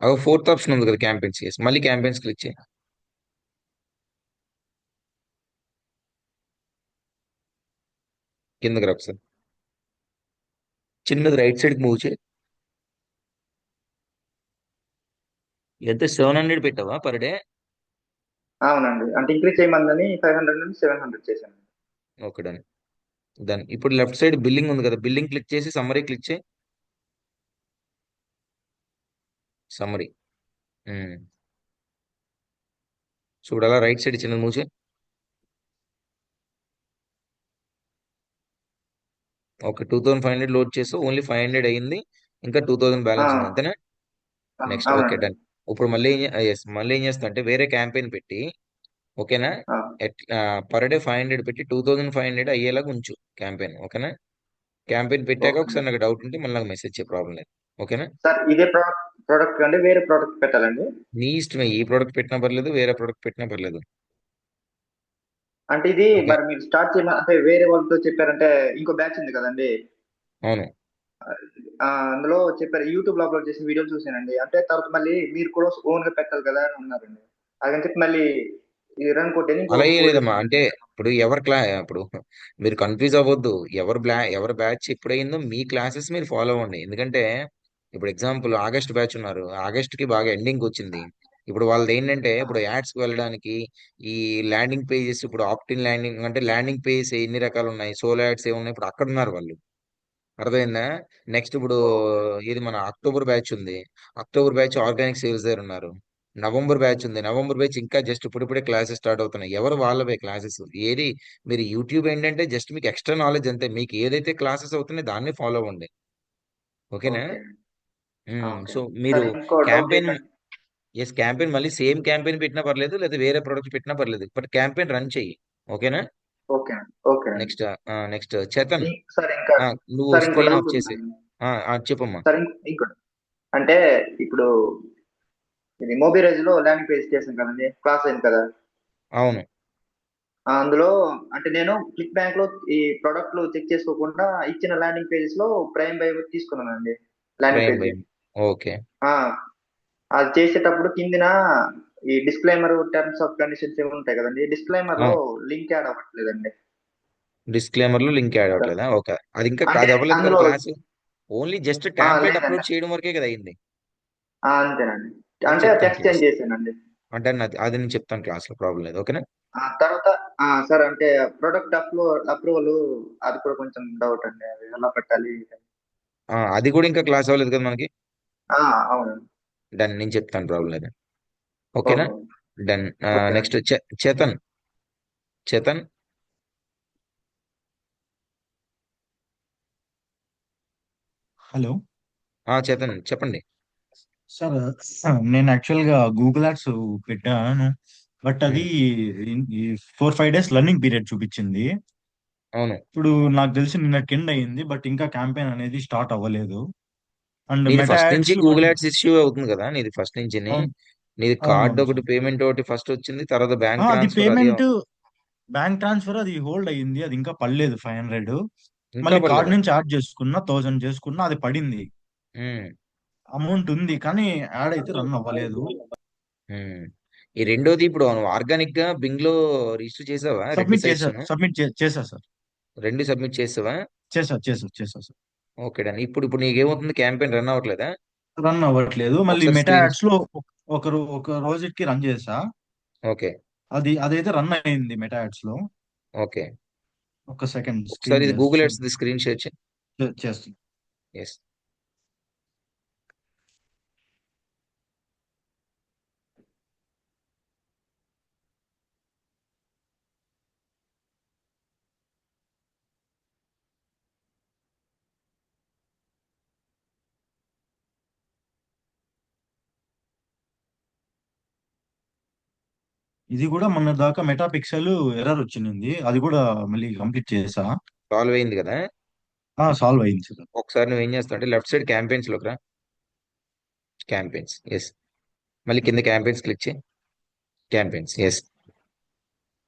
అవి ఫోర్త్ ఆప్షన్ ఉంది కదా, క్యాంపెయిన్స్. చేసి మళ్ళీ క్యాంపెయిన్స్ క్లిక్ చేయి. కిందకి రా ఒకసారి. చిన్నది రైట్ సైడ్కి మూవ్ చేయి. ఎంత 700 పెట్టావా పర్ డే? అవునండి, అంటే ఇంక్రీజ్ చేయమందని 500 నుండి 700 చేశాను. Okay done. డన్. ఇప్పుడు లెఫ్ట్ సైడ్ బిల్లింగ్ ఉంది కదా, బిల్లింగ్ క్లిక్ చేసి సమ్మరీ క్లిక్ చేయి. సమ్మరీ చూడాలా రైట్ సైడ్ చిన్నది మూవ్ చేయి. ఓకే, 2500 లోడ్ చేసావు. ఓన్లీ 500 అయ్యింది. ఇంకా 2000 ఆ, బ్యాలెన్స్ ఉంది అంతేనా? నెక్స్ట్ ఓకే అవునండి. డన్. ఇప్పుడు మళ్ళీ ఎస్, మళ్ళీ ఏం చేస్తా అంటే వేరే క్యాంపెయిన్ పెట్టి, ఓకేనా, ఆ, పర్ డే 500 పెట్టి 2500 అయ్యేలాగా ఉంచు క్యాంపెయిన్. ఓకేనా? క్యాంపెయిన్ పెట్టాక ఓకే. ఒకసారి నాకు డౌట్ ఉంటే మళ్ళీ నాకు మెసేజ్ చేయ, ప్రాబ్లం లేదు. ఓకేనా? సార్ ఇదే ప్రోడక్ట్ అండి, వేరే ప్రోడక్ట్ పెట్టాలండి? నీ ఇష్టమే, ఈ ప్రోడక్ట్ పెట్టినా పర్లేదు, వేరే ప్రోడక్ట్ పెట్టినా పర్లేదు. అంటే ఇది ఓకే, మరి మీరు స్టార్ట్ చేయమని అంటే వేరే వాళ్ళతో చెప్పారంటే ఇంకో బ్యాచ్ ఉంది కదండి. అవును. అందులో చెప్పారు, యూట్యూబ్ లో అప్లోడ్ చేసిన వీడియోలు చూసానండి. అంటే తర్వాత మళ్ళీ మీరు కూడా ఓన్ గా పెట్టాలి కదా అని అన్నారండి. అదని చెప్పి మళ్ళీ ఈ రన్ కొట్టేది ఇంకో అలా ఏ 4 డేస్ లేదమ్మా. అంటే ఉందండి. ఇప్పుడు ఇప్పుడు మీరు కన్ఫ్యూజ్ అవ్వద్దు. ఎవరి బ్యాచ్ ఎప్పుడైందో మీ క్లాసెస్ మీరు ఫాలో అవ్వండి. ఎందుకంటే ఇప్పుడు ఎగ్జాంపుల్ ఆగస్ట్ బ్యాచ్ ఉన్నారు, ఆగస్ట్ కి బాగా ఎండింగ్ వచ్చింది. ఇప్పుడు వాళ్ళది ఏంటంటే ఇప్పుడు యాడ్స్ కి వెళ్ళడానికి ఈ ల్యాండింగ్ పేజెస్, ఇప్పుడు ఆప్టిన్ ల్యాండింగ్ అంటే ల్యాండింగ్ పేజెస్ ఎన్ని రకాలు ఉన్నాయి, సోలో యాడ్స్ ఏమున్నాయి, ఇప్పుడు అక్కడ ఉన్నారు వాళ్ళు. అర్థమైందా? నెక్స్ట్ ఇప్పుడు ఓకే. ఇది మన అక్టోబర్ బ్యాచ్ ఉంది. అక్టోబర్ బ్యాచ్ ఆర్గానిక్ సేల్స్ దగ్గర ఉన్నారు. నవంబర్ బ్యాచ్ ఉంది. నవంబర్ బ్యాచ్ ఇంకా జస్ట్ ఇప్పుడిప్పుడే క్లాసెస్ స్టార్ట్ అవుతున్నాయి. ఎవరు వాళ్ళవే క్లాసెస్. ఏది మీరు యూట్యూబ్ ఏంటంటే జస్ట్ మీకు ఎక్స్ట్రా నాలెడ్జ్ అంతే. మీకు ఏదైతే క్లాసెస్ అవుతున్నాయో దాన్ని ఫాలో అవ్వండి. ఓకేనా? ఓకే. ఓకే. సో మీరు సార్ ఇంకో డౌట్ క్యాంపెయిన్ ఏంటంటే క్యాంపెయిన్ మళ్ళీ సేమ్ క్యాంపెయిన్ పెట్టినా పర్లేదు, లేదా వేరే ప్రొడక్ట్ పెట్టినా పర్లేదు, బట్ క్యాంపెయిన్ రన్ చెయ్యి. ఓకేనా? ఓకే. ఓకే అండి. నెక్స్ట్ నెక్స్ట్ చేతన్, సార్ ఇంకా నువ్వు సార్ ఇంకో స్క్రీన్ డౌట్ ఆఫ్ చేసి ఉందండి. చెప్పమ్మా. సార్ ఇంకో అంటే ఇప్పుడు ఇది మోబిరైజ్ లో ల్యాండింగ్ పేజ్ చేసాం కదండి, క్లాస్ అయింది కదా. అవును. అందులో అంటే నేను క్లిక్ బ్యాంక్ లో ఈ ప్రోడక్ట్లు చెక్ చేసుకోకుండా ఇచ్చిన ల్యాండింగ్ పేజెస్ లో ప్రైమ్ బై తీసుకున్నానండి, landing prime page. By. Okay. అది చేసేటప్పుడు కిందిన ఈ డిస్క్లైమర్ టర్మ్స్ ఆఫ్ కండిషన్స్ ఏమి ఉంటాయి కదండి, డిస్క్లైమర్ లో లింక్ యాడ్ అవ్వట్లేదండి. డిస్క్లైమర్ లో లింక్ యాడ్ అవ్వట్లేదా? ఓకే, అది ఇంకా అంటే అది అవ్వలేదు కదా అందులో క్లాస్. ఓన్లీ జస్ట్ టాంప్లెట్ లేదండి. అప్లోడ్ చేయడం వరకే కదా అయింది. అంతేనండి. నేను అంటే చెప్తాను టెక్స్ట్ క్లాస్, చేంజ్ చేశానండి. అంటే అది నేను చెప్తాను క్లాస్ లో, ప్రాబ్లం లేదు. ఓకేనా? తర్వాత సార్ అంటే ప్రొడక్ట్ అప్రూవల్ అది కూడా కొంచెం డౌట్ అండి, అది ఎలా పెట్టాలి? అది కూడా ఇంకా క్లాస్ అవ్వలేదు కదా మనకి. అవునండి. డన్, నేను చెప్తాను, ప్రాబ్లం లేదు. ఓకేనా? Okay. Done. Okay. Next Chetan. Chetan, hello Chetan చెప్పండి. సార్, నేను యాక్చువల్గా గూగుల్ యాడ్స్ పెట్టాను, బట్ అది ఉమ్, 4-5 డేస్ లర్నింగ్ పీరియడ్ చూపించింది. అవును. ఇప్పుడు నాకు తెలిసి నిన్న కింద అయింది, బట్ ఇంకా క్యాంపెయిన్ అనేది స్టార్ట్ అవ్వలేదు. అండ్ నీది మెటా ఫస్ట్ నుంచి యాడ్స్ గూగుల్ వాటి. యాడ్స్ ఇష్యూ అవుతుంది కదా, నీది ఫస్ట్ నుంచి. అవును, నీది కార్డ్ అవునవును ఒకటి, సార్. పేమెంట్ ఒకటి ఫస్ట్ వచ్చింది, తర్వాత బ్యాంక్ అది ట్రాన్స్ఫర్ అది పేమెంట్, బ్యాంక్ ట్రాన్స్ఫర్ అది హోల్డ్ అయ్యింది, అది ఇంకా పడలేదు 500. ఇంకా మళ్ళీ కార్డ్ పర్లేదా? నుంచి యాడ్ చేసుకున్నా 1000 చేసుకున్నా అది పడింది. ఉమ్, అమౌంట్ ఉంది కానీ యాడ్ అయితే రన్ అవ్వలేదు. ఉమ్. ఈ రెండోది, ఇప్పుడు నువ్వు ఆర్గానిక్ గా బింగ్ లో రిజిస్టర్ చేసావా? రెండు సబ్మిట్ చేసా సైట్స్ సబ్మిట్ చేసా సార్. రెండు సబ్మిట్ చేసావా? చేసా సార్. Okay done. ఇప్పుడు నీకేమవుతుంది, క్యాంపెయిన్ రన్ అవ్వట్లేదా? రన్ అవ్వట్లేదు. మళ్ళీ ఒకసారి మెటా స్క్రీన్. యాడ్స్ లో ఒక రోజుకి రన్ చేసా. ఓకే. అదైతే రన్ అయింది మెటా యాడ్స్ లో. ఓకే, ఒక సెకండ్ ఒకసారి స్క్రీన్ ఇది గూగుల్ షేర్. ఎడ్స్ ది స్క్రీన్ షేర్ చేయి. చేస్తుంది. ఎస్. ఇది కూడా మొన్న దాకా మెటా పిక్సెల్ ఎర్రర్ వచ్చింది, అది కూడా మళ్ళీ కంప్లీట్ చేసా. సాల్వ్ అయింది కదా. సాల్వ్ అయింది సార్. ఒకసారి నువ్వు ఏం చేస్తావు అంటే లెఫ్ట్ సైడ్ క్యాంపెయిన్స్ లోకి రా. Campaigns, yes. మళ్ళీ కింద క్యాంపెయిన్స్ క్లిక్ చేయి. Campaigns, yes.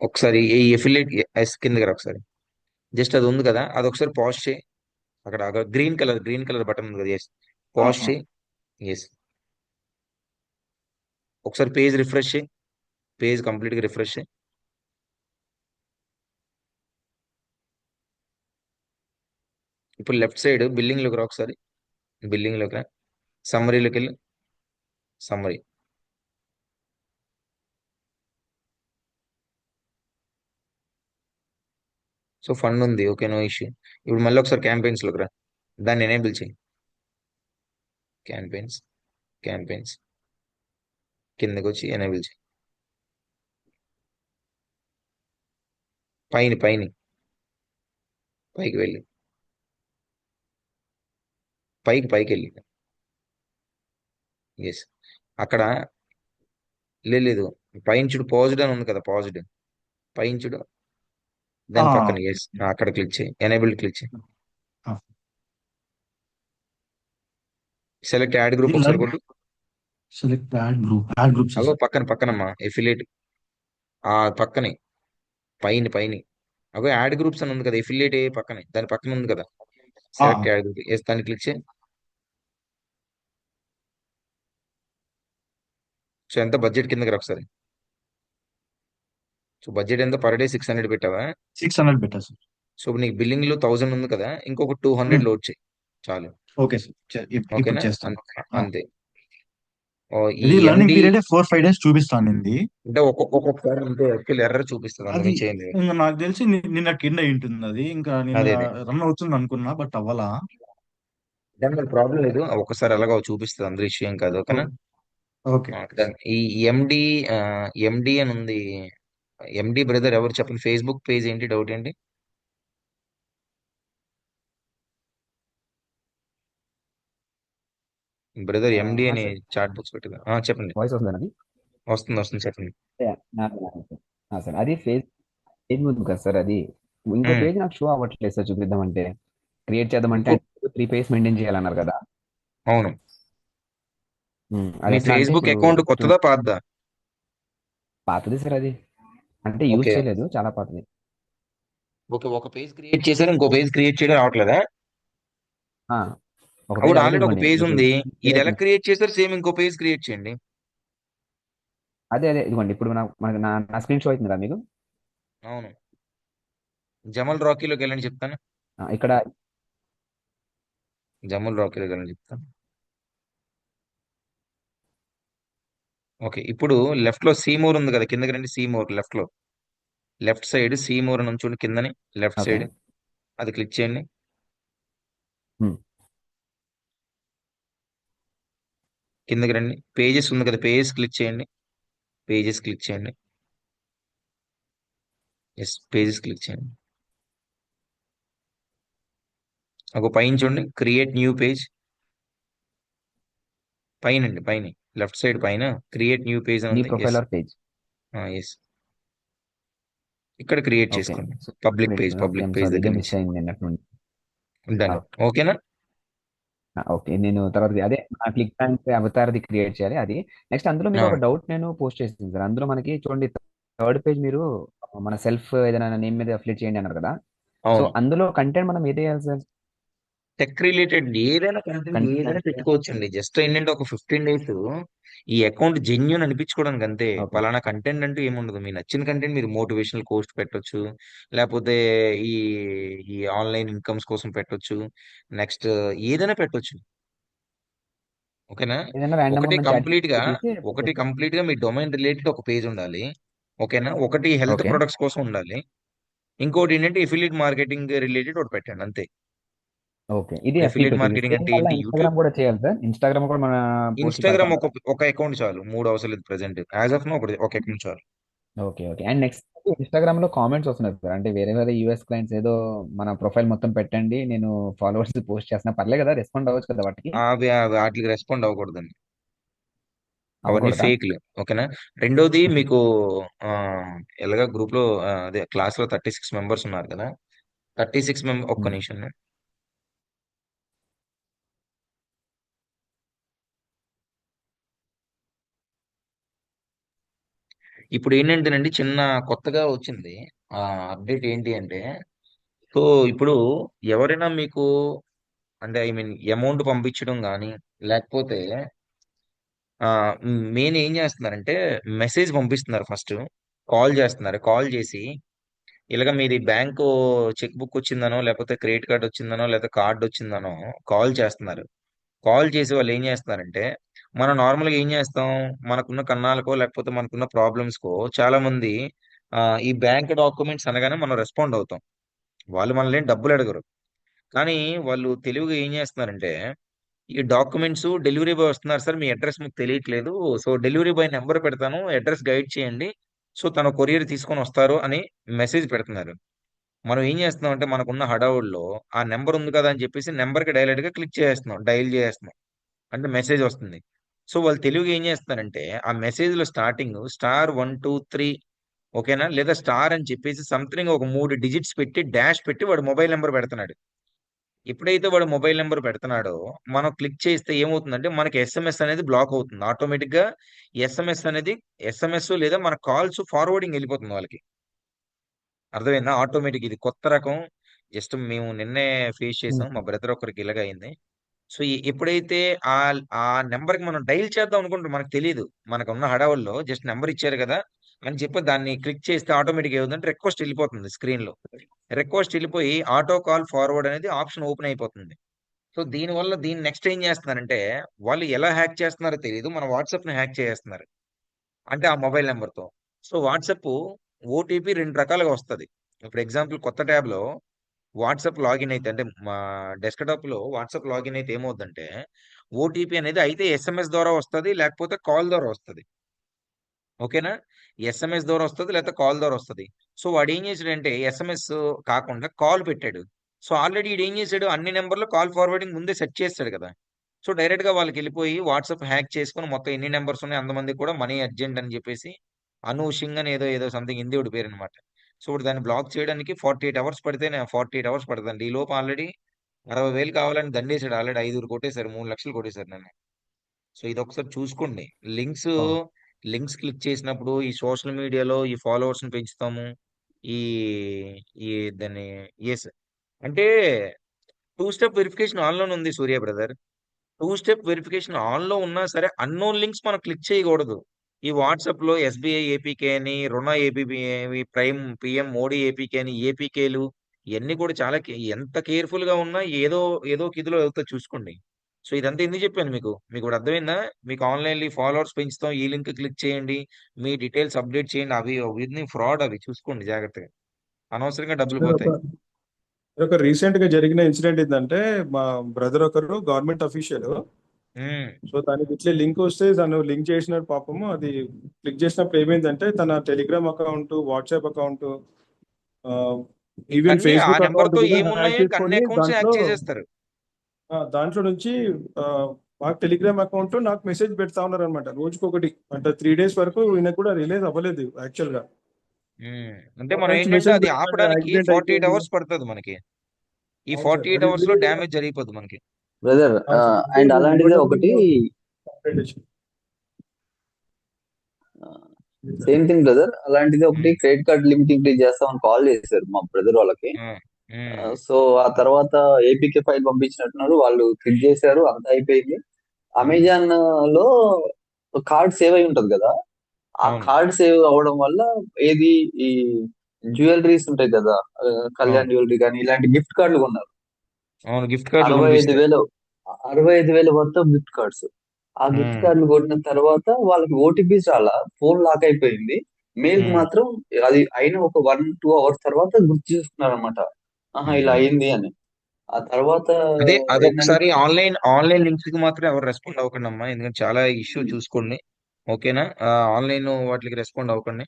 ఒకసారి ఈ ఎఫిలియేట్ ఎస్ కిందకి రా ఒకసారి. జస్ట్ అది ఉంది కదా, అది ఒకసారి పాజ్ చేయి. అక్కడ గ్రీన్ కలర్ బటన్ ఉంది కదా, ఎస్. పాజ్ చేయి. ఎస్. ఒకసారి పేజ్ రిఫ్రెష్ చేయి. పేజ్ కంప్లీట్ గా రిఫ్రెష్ చేయి. ఇప్పుడు లెఫ్ట్ సైడ్ బిల్లింగ్ లోకి రా ఒకసారి. బిల్లింగ్ లోకి రా. సమ్మరీలోకి వెళ్ళి. సమ్మరీ. సో ఫండ్ ఉంది, ఓకే, నో ఇష్యూ. ఇప్పుడు మళ్ళీ ఒకసారి క్యాంపెయిన్స్ లోకి రా. దాన్ని ఎనేబుల్ చేయి. క్యాంపెయిన్స్, క్యాంపెయిన్స్ కిందకి వచ్చి ఎనేబుల్ చేయి. పైన పైన పైకి వెళ్ళి, పైకి వెళ్ళి. ఎస్. అక్కడ లేదు, పైన చూడు పాజిటివ్ అని ఉంది కదా, పాజిటివ్ పైన చూడు. దాని పక్కన ఎస్, అక్కడ క్లిక్ చేయి. ఎనేబుల్డ్ క్లిక్ చేయి. సెలెక్ట్ యాడ్ గ్రూప్ ఒకసారి కొట్టు. Select add groups. అగో పక్కనమ్మా ఎఫిలియేట్. ఆ పక్కనే పైన అగో యాడ్ గ్రూప్స్ అని ఉంది కదా, ఎఫిలియేట్ పక్కనే, దాని పక్కన ఉంది కదా, సెలెక్ట్ యాడ్ గ్రూప్. ఎస్, దాన్ని క్లిక్ చేయి. సో ఎంత బడ్జెట్ కిందకి రా ఒకసారి. సో బడ్జెట్ ఎంత పర్ డే 600 పెట్టావా? 600 పెట్టా సార్. సో ఇప్పుడు నీకు బిల్లింగ్ లో 1000 ఉంది కదా, ఇంకొక 200 లోడ్ చేయి చాలు. ఓకే సార్, ఇప్పుడు ఓకేనా? చేస్తాను. అంతే. ఓ, ఈ ఇది లర్నింగ్ ఎండి పీరియడ్ 4-5 days చూపిస్తాను. అంటే ఒక్కొక్కసారి అంతే యాక్చువల్ ఎర్రర్ చూపిస్తుంది, అది అందుకని చేయండి. ఇంకా నాకు తెలిసి నిన్న కింద ఉంటుంది అది, ఇంకా నిన్న అదే రన్ అవుతుంది అనుకున్నా, బట్ అవ్వలా. దాని ప్రాబ్లం లేదు, ఒకసారి అలాగా చూపిస్తుంది, అందరి విషయం కాదు, ఓకేనా? ఓకే. ఈ ఎండి ఎండి అని ఉంది. ఎండి బ్రదర్ ఎవరు చెప్పండి, ఫేస్బుక్ పేజ్ ఏంటి, డౌట్ ఏంటి? బ్రదర్ ఎండి అని సార్ చాట్ బాక్స్ పెట్టింది. చెప్పండి. వాయిస్ వస్తుందండి. వస్తుంది చెప్పండి. సార్ అది పేజ్ ఉంది కదా సార్, అది ఇంకో ఉమ్, పేజ్ నాకు షో అవ్వట్లేదు సార్, చూపిద్దామంటే క్రియేట్ చేద్దామంటే ఇంకో 3 పేజ్ మెయింటైన్ చేయాలన్నారు కదా. అవును. అది మీ ఎట్లా అంటే ఫేస్బుక్ ఇప్పుడు అకౌంట్ కొత్తదా పాతదా? పాతది సార్, అది అంటే యూజ్ ఓకే, చేయలేదు, చాలా పాతది. ఓకే. ఒక పేజ్ క్రియేట్ చేశారు, ఇంకో పేజ్ క్రియేట్ చేయడం రావట్లేదా? ఆ, ఒక అప్పుడు పేజ్ ఆల్రెడీ ఆల్రెడీ ఒక ఇవ్వండి పేజ్ మీకు ఉంది, ఇది ఎలా క్రియేట్. క్రియేట్ చేశారు? సేమ్ ఇంకో పేజ్ క్రియేట్ చేయండి. అదే ఇదిగోండి, ఇప్పుడు మనకి నా స్క్రీన్ షో అవుతుంది కదా మీకు. అవును. జమల్ రాకీలోకి వెళ్ళండి చెప్తాను. ఇక్కడ జమల్ రాకీలోకి వెళ్ళండి చెప్తాను. ఓకే, ఇప్పుడు లెఫ్ట్ లో సీమోర్ ఉంది కదా, కిందకి రండి. సీమోర్ లెఫ్ట్ లో, లెఫ్ట్ సైడ్ సీమోర్ అని ఉంచుకోండి కిందని, లెఫ్ట్ ఓకే. సైడ్ అది క్లిక్ చేయండి. కిందకి రండి. పేజెస్ ఉంది కదా, పేజెస్ క్లిక్ చేయండి. పేజెస్ క్లిక్ చేయండి. ఎస్, పేజెస్ క్లిక్ చేయండి. ఒక పైన చూడండి, క్రియేట్ న్యూ పేజ్. పైన లెఫ్ట్ సైడ్ పైన క్రియేట్ న్యూ పేజ్ అని న్యూ ఉంది. Profile yes, or page. Yes. ఇక్కడ క్రియేట్ ఓకే. చేసుకోండి. సో పబ్లిక్ పేజ్ సారీ, ఇదే దగ్గర మిస్ నుంచి అయింది నిన్నటి నుండి. డన్. ఓకేనా? ఓకే, నేను తర్వాత అదే క్లిక్ బ్యాంక్ అవతారది క్రియేట్ చేయాలి అది. నెక్స్ట్ అందులో మీకు ఒక డౌట్ నేను పోస్ట్ చేసింది సార్. అందులో మనకి చూడండి, థర్డ్ పేజ్ మీరు మన సెల్ఫ్ ఏదైనా నేమ్ మీద అప్డేట్ చేయండి అన్నారు కదా. సో అవును. అందులో కంటెంట్ మనం ఏది వేయాలి సార్? టెక్ రిలేటెడ్ ఏదైనా కంటెంట్ ఏదైనా పెట్టుకోవచ్చండి. జస్ట్ ఏంటంటే ఒక 15 days ఈ అకౌంట్ జెన్యున్ అనిపించుకోవడానికి అంతే. ఓకే. పలానా కంటెంట్ అంటూ ఏముండదు. మీ నచ్చిన కంటెంట్ మీరు మోటివేషనల్ పోస్ట్ పెట్టొచ్చు, లేకపోతే ఈ ఈ ఆన్లైన్ ఇన్కమ్స్ కోసం పెట్టొచ్చు, నెక్స్ట్ ఏదైనా పెట్టొచ్చు. ఓకేనా? ఏదైనా ర్యాండమ్ ఒకటి మంచి కంప్లీట్ గా తీసి మీ డొమైన్ రిలేటెడ్ ఒక పేజ్ ఉండాలి. ఓకేనా? ఒకటి హెల్త్ ఓకే. ప్రొడక్ట్స్ కోసం ఉండాలి. ఇంకోటి ఏంటంటే ఎఫిలియేట్ మార్కెటింగ్ రిలేటెడ్ ఒకటి పెట్టండి అంతే. ఓకే, ఇది అఫిలియేట్ FTP, ఇది మార్కెటింగ్ సేమ్ అంటే మళ్ళీ ఏంటి? యూట్యూబ్, ఇన్స్టాగ్రామ్ కూడా చేయాలి సార్? ఇన్స్టాగ్రామ్ కూడా మన పోస్ట్ ఇన్స్టాగ్రామ్ పెడతాం. ఒక అకౌంట్ చాలు, 3 అవసరం లేదు ప్రెసెంట్. యాజ్ ఆఫ్ నో ఒక అకౌంట్ చాలు. Okay, okay. And next Instagram లో కామెంట్స్ వస్తున్నాయి సార్. అంటే వేరే వేరే యూఎస్ క్లయింట్స్ ఏదో మన ప్రొఫైల్ మొత్తం పెట్టండి, నేను ఫాలోవర్స్ పోస్ట్ చేస్తున్నా, పర్లేదు కదా, రెస్పాండ్ అవ్వచ్చు కదా వాటికి? వాటికి రెస్పాండ్ అవ్వకూడదండి, అవన్నీ అవ్వకూడదా? ఫేక్లు. ఓకేనా? రెండోది మీకు ఆ, ఎలాగా గ్రూప్ లో అదే క్లాస్ లో 36 మెంబర్స్ ఉన్నారు కదా, 36 మెంబర్, ఒక్క ఉమ్. నిమిషం. ఇప్పుడు ఏంటంటేనండి, చిన్న కొత్తగా వచ్చింది అప్డేట్ ఏంటి అంటే, సో ఇప్పుడు ఎవరైనా మీకు, అంటే ఐ మీన్ అమౌంట్ పంపించడం కానీ, లేకపోతే మెయిన్ ఏం చేస్తున్నారంటే మెసేజ్ పంపిస్తున్నారు. ఫస్ట్ కాల్ చేస్తున్నారు, కాల్ చేసి ఇలాగ మీది బ్యాంకు చెక్ బుక్ వచ్చిందనో, లేకపోతే క్రెడిట్ కార్డ్ వచ్చిందనో, లేకపోతే కార్డు వచ్చిందనో కాల్ చేస్తున్నారు. కాల్ చేసి వాళ్ళు ఏం చేస్తున్నారంటే, మనం నార్మల్గా ఏం చేస్తాం, మనకున్న కన్నాలకో లేకపోతే మనకున్న ప్రాబ్లమ్స్కో చాలా మంది ఈ బ్యాంక్ డాక్యుమెంట్స్ అనగానే మనం రెస్పాండ్ అవుతాం. వాళ్ళు మనల్ని ఏం డబ్బులు అడగరు. కానీ వాళ్ళు తెలివిగా ఏం చేస్తున్నారంటే, ఈ డాక్యుమెంట్స్ డెలివరీ బాయ్ వస్తున్నారు సార్, మీ అడ్రస్ మీకు తెలియట్లేదు, సో డెలివరీ బాయ్ నెంబర్ పెడతాను, అడ్రస్ గైడ్ చేయండి, సో తన కొరియర్ తీసుకొని వస్తారు అని మెసేజ్ పెడుతున్నారు. మనం ఏం చేస్తున్నాం అంటే, మనకున్న హడావుడిలో ఆ నెంబర్ ఉంది కదా అని చెప్పేసి నెంబర్కి డైరెక్ట్ గా క్లిక్ చేస్తున్నాం, డైల్ చేస్తున్నాం, అంటే మెసేజ్ వస్తుంది. సో వాళ్ళు తెలివిగా ఏం చేస్తున్నారంటే, ఆ మెసేజ్ లో స్టార్టింగ్ *123, ఓకేనా, లేదా స్టార్ అని చెప్పేసి సంథింగ్ ఒక 3 డిజిట్స్ పెట్టి డాష్ పెట్టి వాడు మొబైల్ నెంబర్ పెడుతున్నాడు. ఎప్పుడైతే వాడు మొబైల్ నెంబర్ పెడుతున్నాడో, మనం క్లిక్ చేస్తే ఏమవుతుందంటే మనకి ఎస్ఎంఎస్ అనేది బ్లాక్ అవుతుంది ఆటోమేటిక్ గా. ఎస్ఎంఎస్ అనేది, ఎస్ఎంఎస్ లేదా మన కాల్స్ ఫార్వర్డింగ్ వెళ్ళిపోతుంది వాళ్ళకి. అర్థమైందా? ఆటోమేటిక్, ఇది కొత్త రకం. జస్ట్ మేము నిన్నే ఫేస్ చేసాం, మా బ్రదర్ ఒకరికి ఇలాగ అయింది. సో ఎప్పుడైతే ఆ ఆ నెంబర్కి మనం డైల్ చేద్దాం అనుకుంటాం, మనకు తెలియదు, మనకు ఉన్న హడావుల్లో జస్ట్ నెంబర్ ఇచ్చారు కదా అని చెప్పి దాన్ని క్లిక్ చేస్తే ఆటోమేటిక్ ఏమవుతుందంటే రిక్వెస్ట్ వెళ్ళిపోతుంది స్క్రీన్ లో. రిక్వెస్ట్ వెళ్ళిపోయి ఆటో కాల్ ఫార్వర్డ్ అనేది ఆప్షన్ ఓపెన్ అయిపోతుంది. సో దీనివల్ల దీన్ని నెక్స్ట్ ఏం చేస్తున్నారంటే, వాళ్ళు ఎలా హ్యాక్ చేస్తున్నారో తెలియదు, మన వాట్సాప్ ని హ్యాక్ చేస్తున్నారు, అంటే ఆ మొబైల్ నెంబర్తో. సో వాట్సాప్ ఓటీపీ 2 రకాలుగా వస్తుంది. ఇప్పుడు ఎగ్జాంపుల్ కొత్త ట్యాబ్ లో వాట్సాప్ లాగిన్ అయితే, అంటే మా డెస్క్టాప్ లో వాట్సాప్ లాగిన్ అయితే ఏమవుతుందంటే, ఓటీపీ అనేది అయితే ఎస్ఎంఎస్ ద్వారా వస్తుంది, లేకపోతే కాల్ ద్వారా వస్తుంది. ఓకేనా? ఎస్ఎంఎస్ ద్వారా వస్తుంది, లేకపోతే కాల్ ద్వారా వస్తుంది. సో వాడు ఏం చేశాడంటే ఎస్ఎంఎస్ కాకుండా కాల్ పెట్టాడు. సో ఆల్రెడీ వీడు ఏం చేశాడు, అన్ని నెంబర్లు కాల్ ఫార్వర్డింగ్ ముందే సెట్ చేస్తాడు కదా. సో డైరెక్ట్ గా వాళ్ళకి వెళ్ళిపోయి వాట్సాప్ హ్యాక్ చేసుకుని మొత్తం ఎన్ని నెంబర్స్ ఉన్నాయి అంతమంది కూడా మనీ అర్జెంట్ అని చెప్పేసి, అను సింగ్ అని ఏదో ఏదో సంథింగ్ హిందీ పేరు అనమాట. సో ఇప్పుడు దాన్ని బ్లాక్ చేయడానికి 48 అవర్స్ పడితే, 48 అవర్స్ పడుతుంది. ఈ లోపు ఆల్రెడీ 60,000 కావాలని దండేశాడు, ఆల్రెడీ 5 కొట్టేశారు, 3 లక్షలు కొట్టేశారు నన్ను. సో ఇది ఒకసారి చూసుకోండి. లింక్స్ ఓ, లింక్స్ క్లిక్ చేసినప్పుడు ఈ సోషల్ మీడియాలో ఈ ఫాలోవర్స్ ని పెంచుతాము, ఈ ఈ దాన్ని, ఎస్ అంటే 2 స్టెప్ వెరిఫికేషన్ ఆన్ లోనే ఉంది సూర్య బ్రదర్. 2 స్టెప్ వెరిఫికేషన్ ఆన్ లో ఉన్నా సరే అన్నోన్ లింక్స్ మనం క్లిక్ చేయకూడదు. ఈ వాట్సాప్ లో ఎస్బీఐ ఏపీకే అని, రుణ APB, prime PM Modi APK అని, ఏపీకేలు ఇవన్నీ కూడా చాలా ఎంత కేర్ఫుల్ గా ఉన్నా ఏదో ఏదో ఒక ఇదిలో అవుతుంది, చూసుకోండి. సో ఇదంతా ఎందుకు చెప్పాను మీకు, మీకు ఇప్పుడు అర్థమైందా? మీకు ఆన్లైన్ ఫాలోవర్స్ పెంచుతాం, ఈ లింక్ క్లిక్ చేయండి, మీ డీటెయిల్స్ అప్డేట్ చేయండి, అవి అవి ఫ్రాడ్, అవి చూసుకోండి జాగ్రత్తగా, అనవసరంగా డబ్బులు సార్ పోతాయి. ఒక రీసెంట్ గా జరిగిన ఇన్సిడెంట్ ఏంటంటే, మా బ్రదర్ ఒకరు గవర్నమెంట్ అఫీషియల్. ఉమ్, సో దానికి ఇట్లే లింక్ వస్తే తను లింక్ చేసిన పాపము, అది క్లిక్ చేసినప్పుడు ఏమైందంటే తన Telegram account, WhatsApp account, even అన్ని ఆ ఫేస్బుక్ నెంబర్ అకౌంట్ తో కూడా హ్యాక్ ఏమున్నాయో ఇంకా అన్ని చేసుకొని అకౌంట్స్ దాంట్లో హ్యాక్ చేసేస్తారు. దాంట్లో నుంచి ఆ, మాకు టెలిగ్రామ్ అకౌంట్ నాకు మెసేజ్ పెడతా ఉన్నారు అనమాట, రోజుకొకటి. అంటే 3 days వరకు ఈయనకు కూడా రిలీజ్ అవ్వలేదు యాక్చువల్ గా. అంటే అక్కడ మనం నుంచి ఏంటంటే మెసేజ్ అది పెడతాడు, ఆపడానికి యాక్సిడెంట్ 48 అయిపోయింది. అవర్స్ పడుతుంది మనకి. ఈ అవును సార్, 48 అది అవర్స్ లో ఇమీడియట్ గా. డ్యామేజ్ జరిగిపోద్ది మనకి. బ్రదర్, అవును సార్, అండ్ ఇమీడియట్ అలాంటిదే ఒకటి కంప్లైంట్ చేసి. సేమ్ థింగ్ బ్రదర్, అలాంటిదే ఒకటి ఉమ్, క్రెడిట్ కార్డ్ లిమిట్ ఇంక్రీజ్ చేస్తామని కాల్ చేశారు మా బ్రదర్ వాళ్ళకి. ఉమ్, ఉమ్, సో ఆ తర్వాత ఏపీకే ఫైల్ పంపించినట్టున్నారు, వాళ్ళు క్లిక్ చేశారు, అంతా అయిపోయింది. ఉమ్, అమెజాన్ లో కార్డ్ సేవ్ అయి ఉంటది కదా, ఆ అవును, కార్డ్ సేవ్ అవ్వడం వల్ల ఏది, ఈ జ్యువెలరీస్ ఉంటాయి కదా, కళ్యాణ్ అవును, జ్యువెలరీ కానీ ఇలాంటి గిఫ్ట్ కార్డులు కొన్నారు. అవును, గిఫ్ట్ కార్డులు 65,000 పంపిస్తారు. 65,000 వర్త్ ఆఫ్ గిఫ్ట్ కార్డ్స్. ఆ గిఫ్ట్ ఉమ్, కార్డులు కొట్టిన తర్వాత వాళ్ళకి ఓటీపీస్ రాలా, ఫోన్ లాక్ అయిపోయింది. మెయిల్ కి ఉమ్, మాత్రం అది అయిన ఒక 1-2 hours తర్వాత గుర్తు చేసుకున్నారు అనమాట, ఆహా ఇలా ఉమ్, అయింది అని. ఆ తర్వాత అదే ఏంటంటే అదొకసారి ఆన్లైన్ లింక్స్ కి మాత్రం ఎవరు రెస్పాండ్ అవ్వకండి అమ్మా, ఎందుకంటే చాలా ఇష్యూ చూసుకోండి. ఓకేనా? ఆన్లైన్ వాటికి రెస్పాండ్ అవ్వకండి.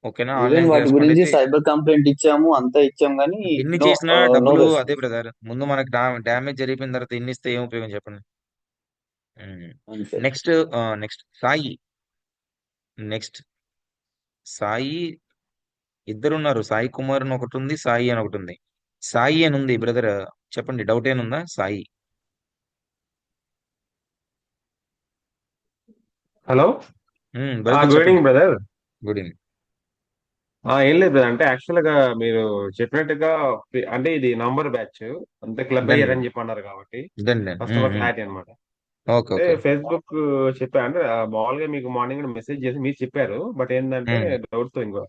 ఓకేనా? ఈవెన్ ఆన్లైన్ కి వాటి రెస్పాండ్ గురించి అయితే సైబర్ కంప్లైంట్ ఇచ్చాము, అంతా ఇచ్చాం, కానీ ఎన్ని నో చేసినా నో డబ్బులు అదే రెస్పాన్స్. బ్రదర్. ముందు మనకు డ్యామేజ్ జరిగిపోయిన తర్వాత ఎన్ని ఇస్తే ఏం ఉపయోగం చెప్పండి. అంతే. Next next Sai. Next Sai ఇద్దరున్నారు. సాయి కుమార్ అని ఒకటి ఉంది, సాయి అని ఒకటి ఉంది. సాయి అని ఉంది బ్రదర్, చెప్పండి డౌట్ ఏనుందా? సాయి. హలో, బ్రదర్ గుడ్ చెప్పండి. Evening brother. Good evening. ఏం లేదు brother. అంటే యాక్చువల్ గా మీరు చెప్పినట్టుగా అంటే ఇది నంబర్ బ్యాచ్ అంతే క్లబ్ డన్ అయ్యారని చెప్పి అన్నారు కాబట్టి done done. First of all clarity అనమాట. ఓకే అంటే ఓకే. ఫేస్బుక్ చెప్పారు అంటే మామూలుగా మీకు మార్నింగ్ మెసేజ్ చేసి మీరు చెప్పారు, బట్ ఏంటంటే డౌట్స్ తో ఇంకో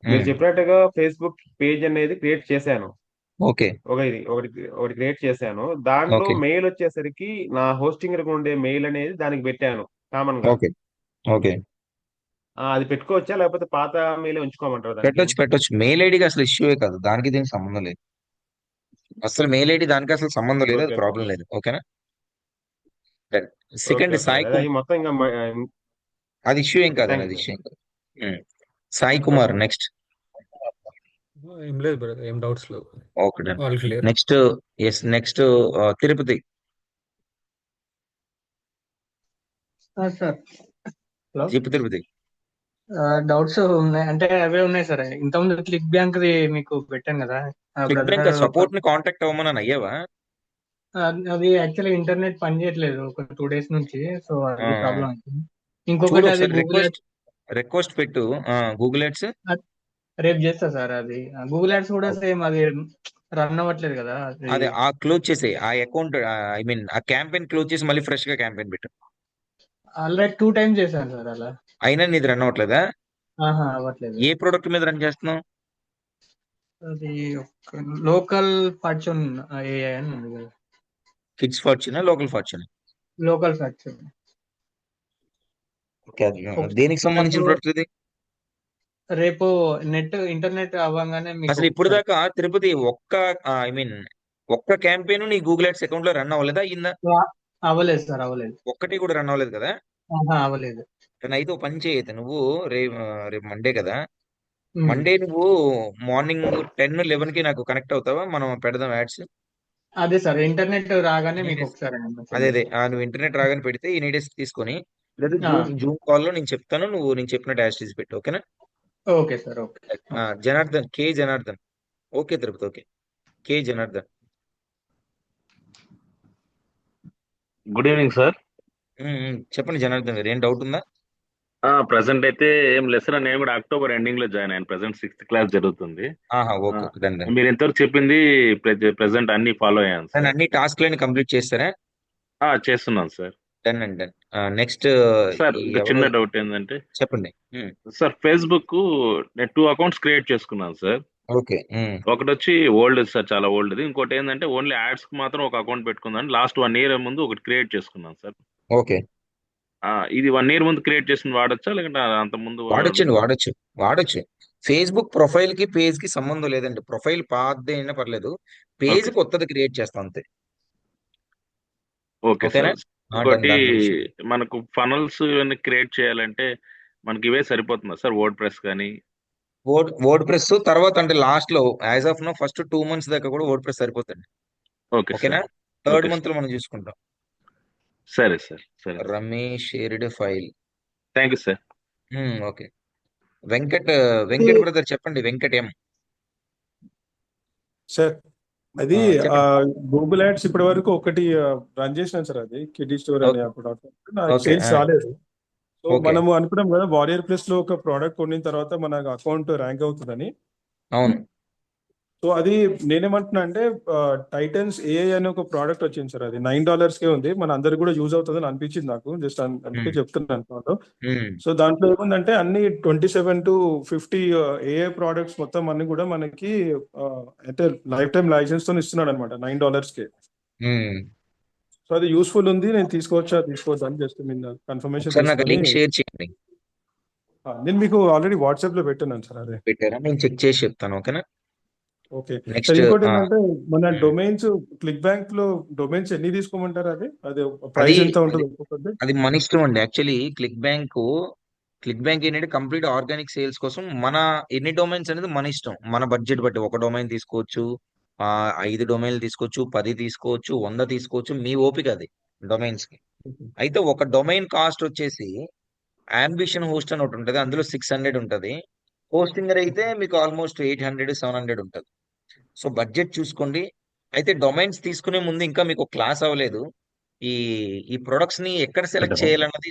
మీరు చెప్పినట్టుగా ఫేస్బుక్ పేజ్ అనేది క్రియేట్ చేశాను. ఓకే ఒకటి ఒకటి క్రియేట్ చేశాను. దాంట్లో ఓకే మెయిల్ వచ్చేసరికి నా హోస్టింగ్ ఉండే మెయిల్ అనేది దానికి పెట్టాను కామన్ గా. Okay okay. అది పెట్టుకోవచ్చా, లేకపోతే పాత మెయిల్ ఉంచుకోమంటారు దానికి? పెట్టొచ్చు. మెయిల్ ఐడికి అసలు ఇష్యూవే కాదు, దానికి దీనికి సంబంధం లేదు. అసలు మెయిల్ ఐడి దానికి అసలు సంబంధం లేదు, అది ఓకే ప్రాబ్లం లేదు. ఓకేనా? ఓకే సెకండ్ ఓకే సాయి అది మొత్తం ఇంకా అది ఇష్యూ ఏం కాదండి, థ్యాంక్ అది యూ ఇష్యూ ఏం కాదు. సాయి కుమార్ నెక్స్ట్. ఏం లేదు బ్రదర్, ఏం డౌట్స్ లేవు, okay done. All clear. Next next Tirupati. Sir hello, Tirupati. Doubts ఉన్నాయి అంటే అవే ఉన్నాయి సార్. ఇంతకుముందు క్లిక్ బ్యాంక్ మీకు పెట్టాను కదా క్లిక్ బ్యాంక్ బ్రదర్. సపోర్ట్ ని కాంటాక్ట్ అవ్వమని అయ్యావా? అది యాక్చువల్లీ ఇంటర్నెట్ పని చేయట్లేదు ఒక 2 days నుంచి, సో ఆ, అది ప్రాబ్లం అవుతుంది. చూడు ఇంకొకటి అది ఒకసారి గూగుల్ రిక్వెస్ట్ పెట్టు గూగుల్ యాడ్స్. రేపు చేస్తా సార్. అది గూగుల్ యాడ్స్ కూడా సేమ్ అది రన్ అవ్వట్లేదు కదా అది. అదే ఆ క్లోజ్ చేసే ఆ అకౌంట్, ఐ మీన్ ఆ క్యాంపెయిన్ క్లోజ్ చేసి మళ్ళీ ఫ్రెష్ గా క్యాంపెయిన్ పెట్టు. ఆల్రెడీ 2 times చేశాను సార్ అలా. అయినా నీది రన్ అవ్వట్లేదా? అవ్వట్లేదు. ఏ ప్రోడక్ట్ మీద రన్ చేస్తున్నావు? అది లోకల్ ఫార్చ్యూన్ ఏఐ అని ఉంది కదా. కిడ్స్ ఫార్చ్యూనా, లోకల్ ఫార్చ్యూనా? Local fortune. దేనికి సంబంధించిన ప్రోడక్ట్ ఇది? రేపు ఇంటర్నెట్ అవ్వగానే మీకు అసలు ఇప్పుడు దాకా తిరుపతి ఐ మీన్ ఒక్క క్యాంపెయిన్ నీ గూగుల్ యాడ్స్ అకౌంట్ లో రన్ అవ్వలేదా? అయిందా? అవ్వలేదు సార్, అవ్వలేదు. ఒక్కటి కూడా రన్ అవ్వలేదు కదా? అవ్వలేదు. కానీ అయితే ఓ పని చేయైతే నువ్వు రేపు మండే కదా, మండే నువ్వు మార్నింగ్ 10-11 కి నాకు కనెక్ట్ అవుతావా? మనం పెడదాం యాడ్స్. అదే సార్, ఇంటర్నెట్ రాగానే మీకు ఒకసారి అదే నువ్వు ఇంటర్నెట్ రాగానే పెడితే ఈ డేస్ తీసుకొని లేదా జూమ్ కాల్ లో నేను చెప్తాను, నేను చెప్పిన డాష్ తీసి పెట్టు. ఓకేనా? Okay sir. Okay. Janardhan, K Janardhan. Okay Tirupati. Okay, K Janardhan. Good evening sir. చెప్పండి జనార్దన్ గారు, ఏం డౌట్ ఉందా? ప్రెసెంట్ అయితే ఏం లేదు సార్, నేను కూడా అక్టోబర్ ఎండింగ్ లో జాయిన్ అయ్యాను. ప్రెసెంట్ 6th క్లాస్ జరుగుతుంది. మీరు ఎంతవరకు చెప్పింది ప్రెసెంట్ అన్ని ఫాలో అయ్యాను సార్. అన్ని టాస్క్ లని కంప్లీట్ చేస్తారా? చేస్తున్నాను sir. Done and done. Next sir చిన్న డౌట్ ఏంటంటే, చెప్పండి సార్ ఫేస్బుక్ నేను 2 accounts క్రియేట్ చేసుకున్నాను సార్. ఓకే. ఒకటి వచ్చి ఓల్డ్ సార్, చాలా ఓల్డ్ది. ఇంకోటి ఏంటంటే ఓన్లీ యాడ్స్ కి మాత్రం ఒక అకౌంట్ పెట్టుకున్నాను. లాస్ట్ 1 year ముందు ఒకటి క్రియేట్ చేసుకున్నాను సార్. ఓకే. ఇది 1 year ముందు క్రియేట్ చేసిన వాడచ్చా, లేకుంటే అంత ముందు వాడచ్చు. ఫేస్బుక్ ప్రొఫైల్ కి పేజ్ కి సంబంధం లేదండి. ప్రొఫైల్ పాతది అయినా పర్లేదు, పేజ్ కొత్తది క్రియేట్ చేస్తాం అంతే. Okay sir. ఇంకోటి మనకు ఫనల్స్ ఇవన్నీ క్రియేట్ చేయాలంటే మనకి ఇవే సరిపోతుందా సార్? వర్డ్ ప్రెస్ కానీ వర్డ్ ప్రెస్ తర్వాత అంటే లాస్ట్ లో as of now first 2 months దాకా కూడా వర్డ్ ప్రెస్ సరిపోతుంది. ఓకేనా? 3rd month లో మనం చూసుకుంటాం. సరే సార్. సరే. Ramesh shared file. Thank you sir. Okay. Venkat brother చెప్పండి. వెంకట్ ఎం. సార్ అది గూగుల్ యాడ్స్ ఇప్పటి వరకు ఒకటి రన్ చేసినాను సార్, అది కిడ్డీ స్టోర్ అని అప్పుడు సేల్స్ రాలేదు. సో మనము అనుకున్నాం కదా వారియర్ ప్లస్ లో ఒక ప్రోడక్ట్ కొన్న తర్వాత మన అకౌంట్ ర్యాంక్ అవుతుందని. అవును. సో అది నేనేమంటున్నా అంటే టైటన్స్ ఏఐ అనే ఒక ప్రోడక్ట్ వచ్చింది సార్, అది $9 ఉంది. మన అందరికి కూడా యూజ్ అవుతుందని అనిపించింది నాకు, జస్ట్ అందుకే చెప్తున్నాను. సో దాంట్లో ఏముందంటే అన్ని 27 to 50 ఏఐ ప్రోడక్ట్స్ మొత్తం అన్ని కూడా మనకి అంటే లైఫ్ టైం లైసెన్స్ తో ఇస్తున్నాడు అనమాట $9. సో అది యూస్ఫుల్ ఉంది. నేను తీసుకోవద్దా అని జస్ట్ మీరు కన్ఫర్మేషన్ నేను మీకు ఆల్రెడీ వాట్సాప్ లో పెట్టాను సార్. అదే పెట్టారా? నేను చెక్ చేసి చెప్తాను. ఓకేనా? Okay sir. నెక్స్ట్ ఇంకోటి ఏంటంటే మన డొమైన్స్ క్లిక్ బ్యాంక్ లో డొమైన్స్ ఎన్ని తీసుకోమంటారు? అది అది అది ప్రైస్ ఎంత అది ఉంటుంది ఒక్కొక్కటి? అది మన ఇష్టం అండి. యాక్చువల్లీ క్లిక్ బ్యాంక్ ఏంటంటే కంప్లీట్ ఆర్గానిక్ సేల్స్ కోసం మన ఎన్ని డొమైన్స్ అనేది మన ఇష్టం, మన బడ్జెట్ బట్టి ఒక డొమైన్ తీసుకోవచ్చు, 5 డొమైన్లు తీసుకోవచ్చు, 10 తీసుకోవచ్చు, 100 తీసుకోవచ్చు, మీ ఓపిక అది డొమైన్స్ కి. అయితే ఒక డొమైన్ కాస్ట్ వచ్చేసి అంబిషన్ హోస్ట్ అని ఒకటి ఉంటుంది, అందులో 600 ఉంటుంది. హోస్టింగర్ అయితే మీకు ఆల్మోస్ట్ 800-700 ఉంటుంది. సో బడ్జెట్ చూసుకోండి. అయితే డొమైన్స్ తీసుకునే ముందు ఇంకా మీకు క్లాస్ అవ్వలేదు. ఈ ఈ ప్రొడక్ట్స్ ని ఎక్కడ సెలెక్ట్ చేయాలన్నది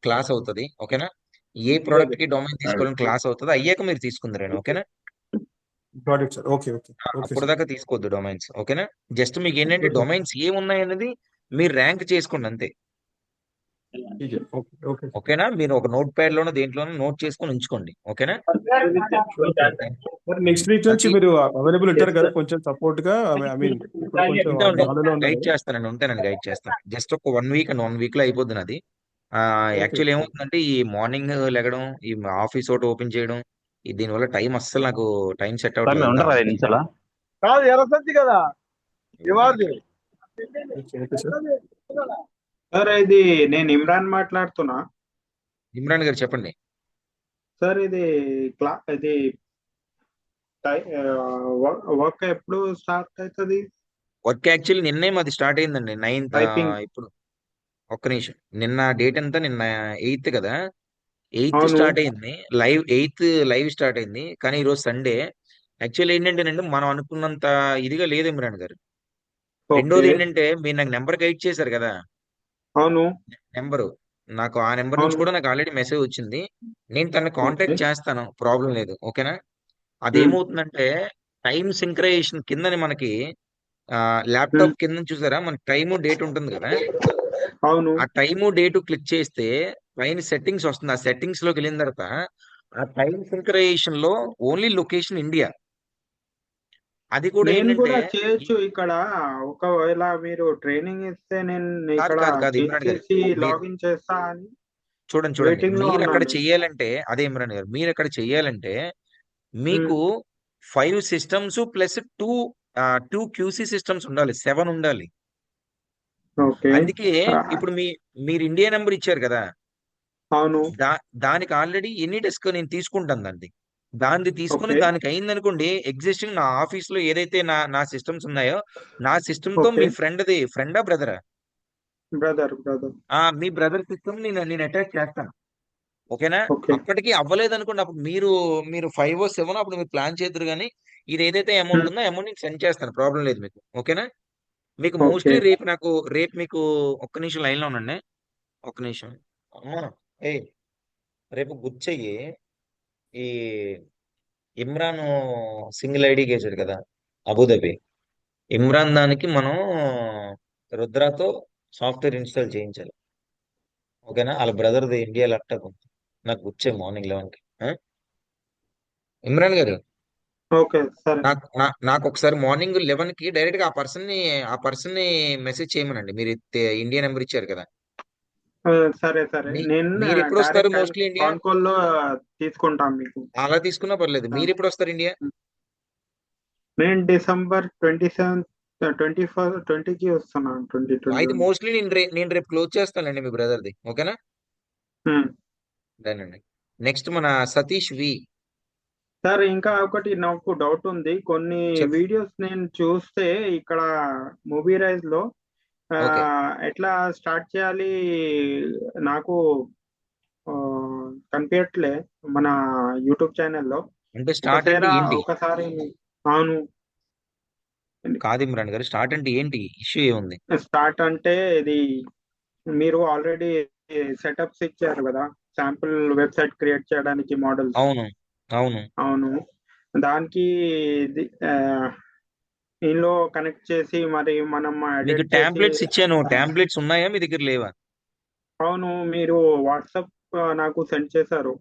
క్లాస్ అవుతుంది. ఓకేనా? ఏ ప్రొడక్ట్ కి డొమైన్ తీసుకోవాలని క్లాస్ అవుతుంది, అయ్యాక మీరు తీసుకుందరండి. ఓకేనా? Got it sir. Okay okay okay అప్పుడు సార్. దాకా తీసుకోవద్దు డొమైన్స్. ఓకేనా? జస్ట్ మీకు ఏంటంటే డొమైన్స్ ఏమున్నాయి అనేది మీరు ర్యాంక్ చేసుకోండి అంతే. Okay okay sir. ఓకేనా? మీరు ఒక నోట్ ప్యాడ్ లోనో దేంట్లోనో నోట్ చేసుకొని ఉంచుకోండి. ఓకేనా? సార్ నెక్స్ట్ వీక్ నుంచి మీరు అవైలబుల్ ఉంటారు కదా కొంచెం సపోర్ట్ గా? ఐ మీన్ ఇప్పుడు కొంచెం బాధలో ఉన్నారు గైడ్ కదా. చేస్తానండి, ఉంటానండి, గైడ్ చేస్తాను. జస్ట్ ఒక 1 వీక్ లో అయిపోద్ది నాది. ఓకే యాక్చువల్లీ ఏమవుతుందంటే ఈ మార్నింగ్ లెగడం, ఈ ఆఫీస్ ఒకటి ఓపెన్ చేయడం, దీనివల్ల టైం అస్సలు నాకు టైం సెట్ సార్ అవ్వట్లేదు. మేము అంతా ఉంటారా 5 నిమిషాలా? Okay okay sir. సార్ ఇది నేను ఇమ్రాన్ మాట్లాడుతున్నా. ఇమ్రాన్ గారు చెప్పండి. సార్ ఇది ఇది వర్క్ ఎప్పుడు స్టార్ట్ అవుతుంది? వర్క్ యాక్చువల్లీ నిన్నే మాది స్టార్ట్ అయిందండి, 9th. టైపింగ్. ఇప్పుడు ఒక్క నిమిషం, నిన్న డేట్ ఎంత? నిన్న 8th కదా. 8th అవును. స్టార్ట్ అయింది లైవ్. 8th లైవ్ స్టార్ట్ అయింది, కానీ ఈరోజు సండే. యాక్చువల్లీ ఏంటంటేనండి మనం అనుకున్నంత ఇదిగా లేదు ఇమ్రాన్ గారు. రెండోది ఓకే. ఏంటంటే మీరు నాకు నెంబర్ గైడ్ చేశారు కదా, అవును నెంబరు నాకు ఆ నెంబర్ నుంచి అవును. కూడా నాకు ఆల్రెడీ మెసేజ్ వచ్చింది. నేను తనని ఓకే. కాంటాక్ట్ చేస్తాను, ప్రాబ్లం లేదు. ఓకేనా? ఉమ్, అదేమవుతుందంటే టైం సింక్రనైజేషన్ కిందని మనకి ఉమ్, ల్యాప్టాప్ కింద చూసారా, మన టైము డేట్ ఉంటుంది కదా. అవును. ఆ టైము డేటు క్లిక్ చేస్తే పైన సెట్టింగ్స్ వస్తుంది. ఆ సెట్టింగ్స్ లోకి వెళ్ళిన తర్వాత ఆ టైం సింక్రనైజేషన్ లో ఓన్లీ లొకేషన్ ఇండియా. అది కూడా నేను ఏంటంటే కూడా చేయొచ్చు ఇక్కడ. ఒకవేళ మీరు ట్రైనింగ్ ఇస్తే నేను కాదు ఇక్కడ కాదు కాదు ఇమ్రాన్ గారు, చేసేసి మీరు లాగిన్ చేస్తా అని చూడండి, వెయిటింగ్ లో మీరు అక్కడ ఉన్నాను. చెయ్యాలంటే, అదే ఇమ్రాన్ గారు, మీరు అక్కడ చెయ్యాలంటే మీకు 5 సిస్టమ్స్ ప్లస్ 2 క్యూసీ సిస్టమ్స్ ఉండాలి, 7 ఉండాలి. ఓకే. అందుకే ఇప్పుడు మీరు ఇండియా నెంబర్ ఇచ్చారు కదా, అవును. దానికి ఆల్రెడీ ఎనీ డెస్క్ నేను తీసుకుంటాను. దాన్ని తీసుకుని ఓకే. దానికి అయిందనుకోండి, ఎగ్జిస్టింగ్ నా ఆఫీస్ లో ఏదైతే నా సిస్టమ్స్ ఉన్నాయో, నా సిస్టమ్ తో ఓకే. మీ ఫ్రెండా బ్రదరా, బ్రదర్. మీ బ్రదర్ సిస్టమ్ నేను అటాచ్ చేస్తాను. ఓకేనా? ఓకే. అప్పటికి అవ్వలేదు అనుకోండి, అప్పుడు మీరు 5 or 7 అప్పుడు మీరు ప్లాన్ చేద్దరు, కానీ ఇది ఏదైతే అమౌంట్ ఉందో అమౌంట్ నేను సెండ్ చేస్తాను, ప్రాబ్లం లేదు మీకు. ఓకేనా? మీకు ఓకే. మోస్ట్లీ రేపు మీకు ఒక్క నిమిషం లైన్ లో ఉండండి, ఒక్క నిమిషం. అమ్మా, ఏ రేపు గుర్చెయ్యి, ఈ ఇమ్రాన్ సింగిల్ ఐడి చేశాడు కదా అబుదాబి, ఇమ్రాన్ దానికి మనం రుద్రాతో సాఫ్ట్వేర్ ఇన్స్టాల్ చేయించాలి. ఓకేనా? వాళ్ళ బ్రదర్ది ఇండియా ల్యాప్టాప్ ఉంది, నాకు గుర్చే మార్నింగ్ 11కి. ఇమ్రాన్ గారు, ఓకే. సరే. నాకు ఒకసారి మార్నింగ్ 11కి డైరెక్ట్ గా ఆ పర్సన్ ని మెసేజ్ చేయమనండి. మీరు ఇండియా నెంబర్ ఇచ్చారు కదా. సరే. నేను మీరు ఎప్పుడు వస్తారు డైరెక్ట్ మోస్ట్లీ ఇండియా? కాల్ లో తీసుకుంటాం మీకు. అలా తీసుకున్నా పర్లేదు. మీరు ఎప్పుడు వస్తారు ఇండియా? నేను డిసెంబర్ 27 20కి వస్తున్నాను. అయితే మోస్ట్లీ నేను రేపు క్లోజ్ చేస్తానండి మీ బ్రదర్ది. ఓకేనా? డన్ అండి. నెక్స్ట్ మన సతీష్ వి. సార్ ఇంకా ఒకటి నాకు డౌట్ ఉంది. కొన్ని వీడియోస్ నేను చూస్తే ఇక్కడ మూవీ రైజ్ లో ఎట్లా స్టార్ట్ చేయాలి నాకు కనిపించట్లే మన యూట్యూబ్ ఛానల్లో. అంటే స్టార్ట్ అంటే ఏంటి? ఒకసారి. అవును. కాదు ఇమ్రాన్ గారు, స్టార్ట్ అంటే ఏంటి? ఇష్యూ ఏముంది? స్టార్ట్ అంటే ఇది మీరు ఆల్రెడీ సెటప్స్ ఇచ్చారు కదా, శాంపుల్ వెబ్సైట్ క్రియేట్ చేయడానికి మోడల్స్. అవును. దానికి దీనిలో కనెక్ట్ చేసి మరి మనం మీకు టాంప్లెట్స్ ఇచ్చాను. టాంప్లెట్స్ ఉన్నాయా మీ దగ్గర, లేవా? అవును, మీరు వాట్సాప్ నాకు సెండ్ చేశారు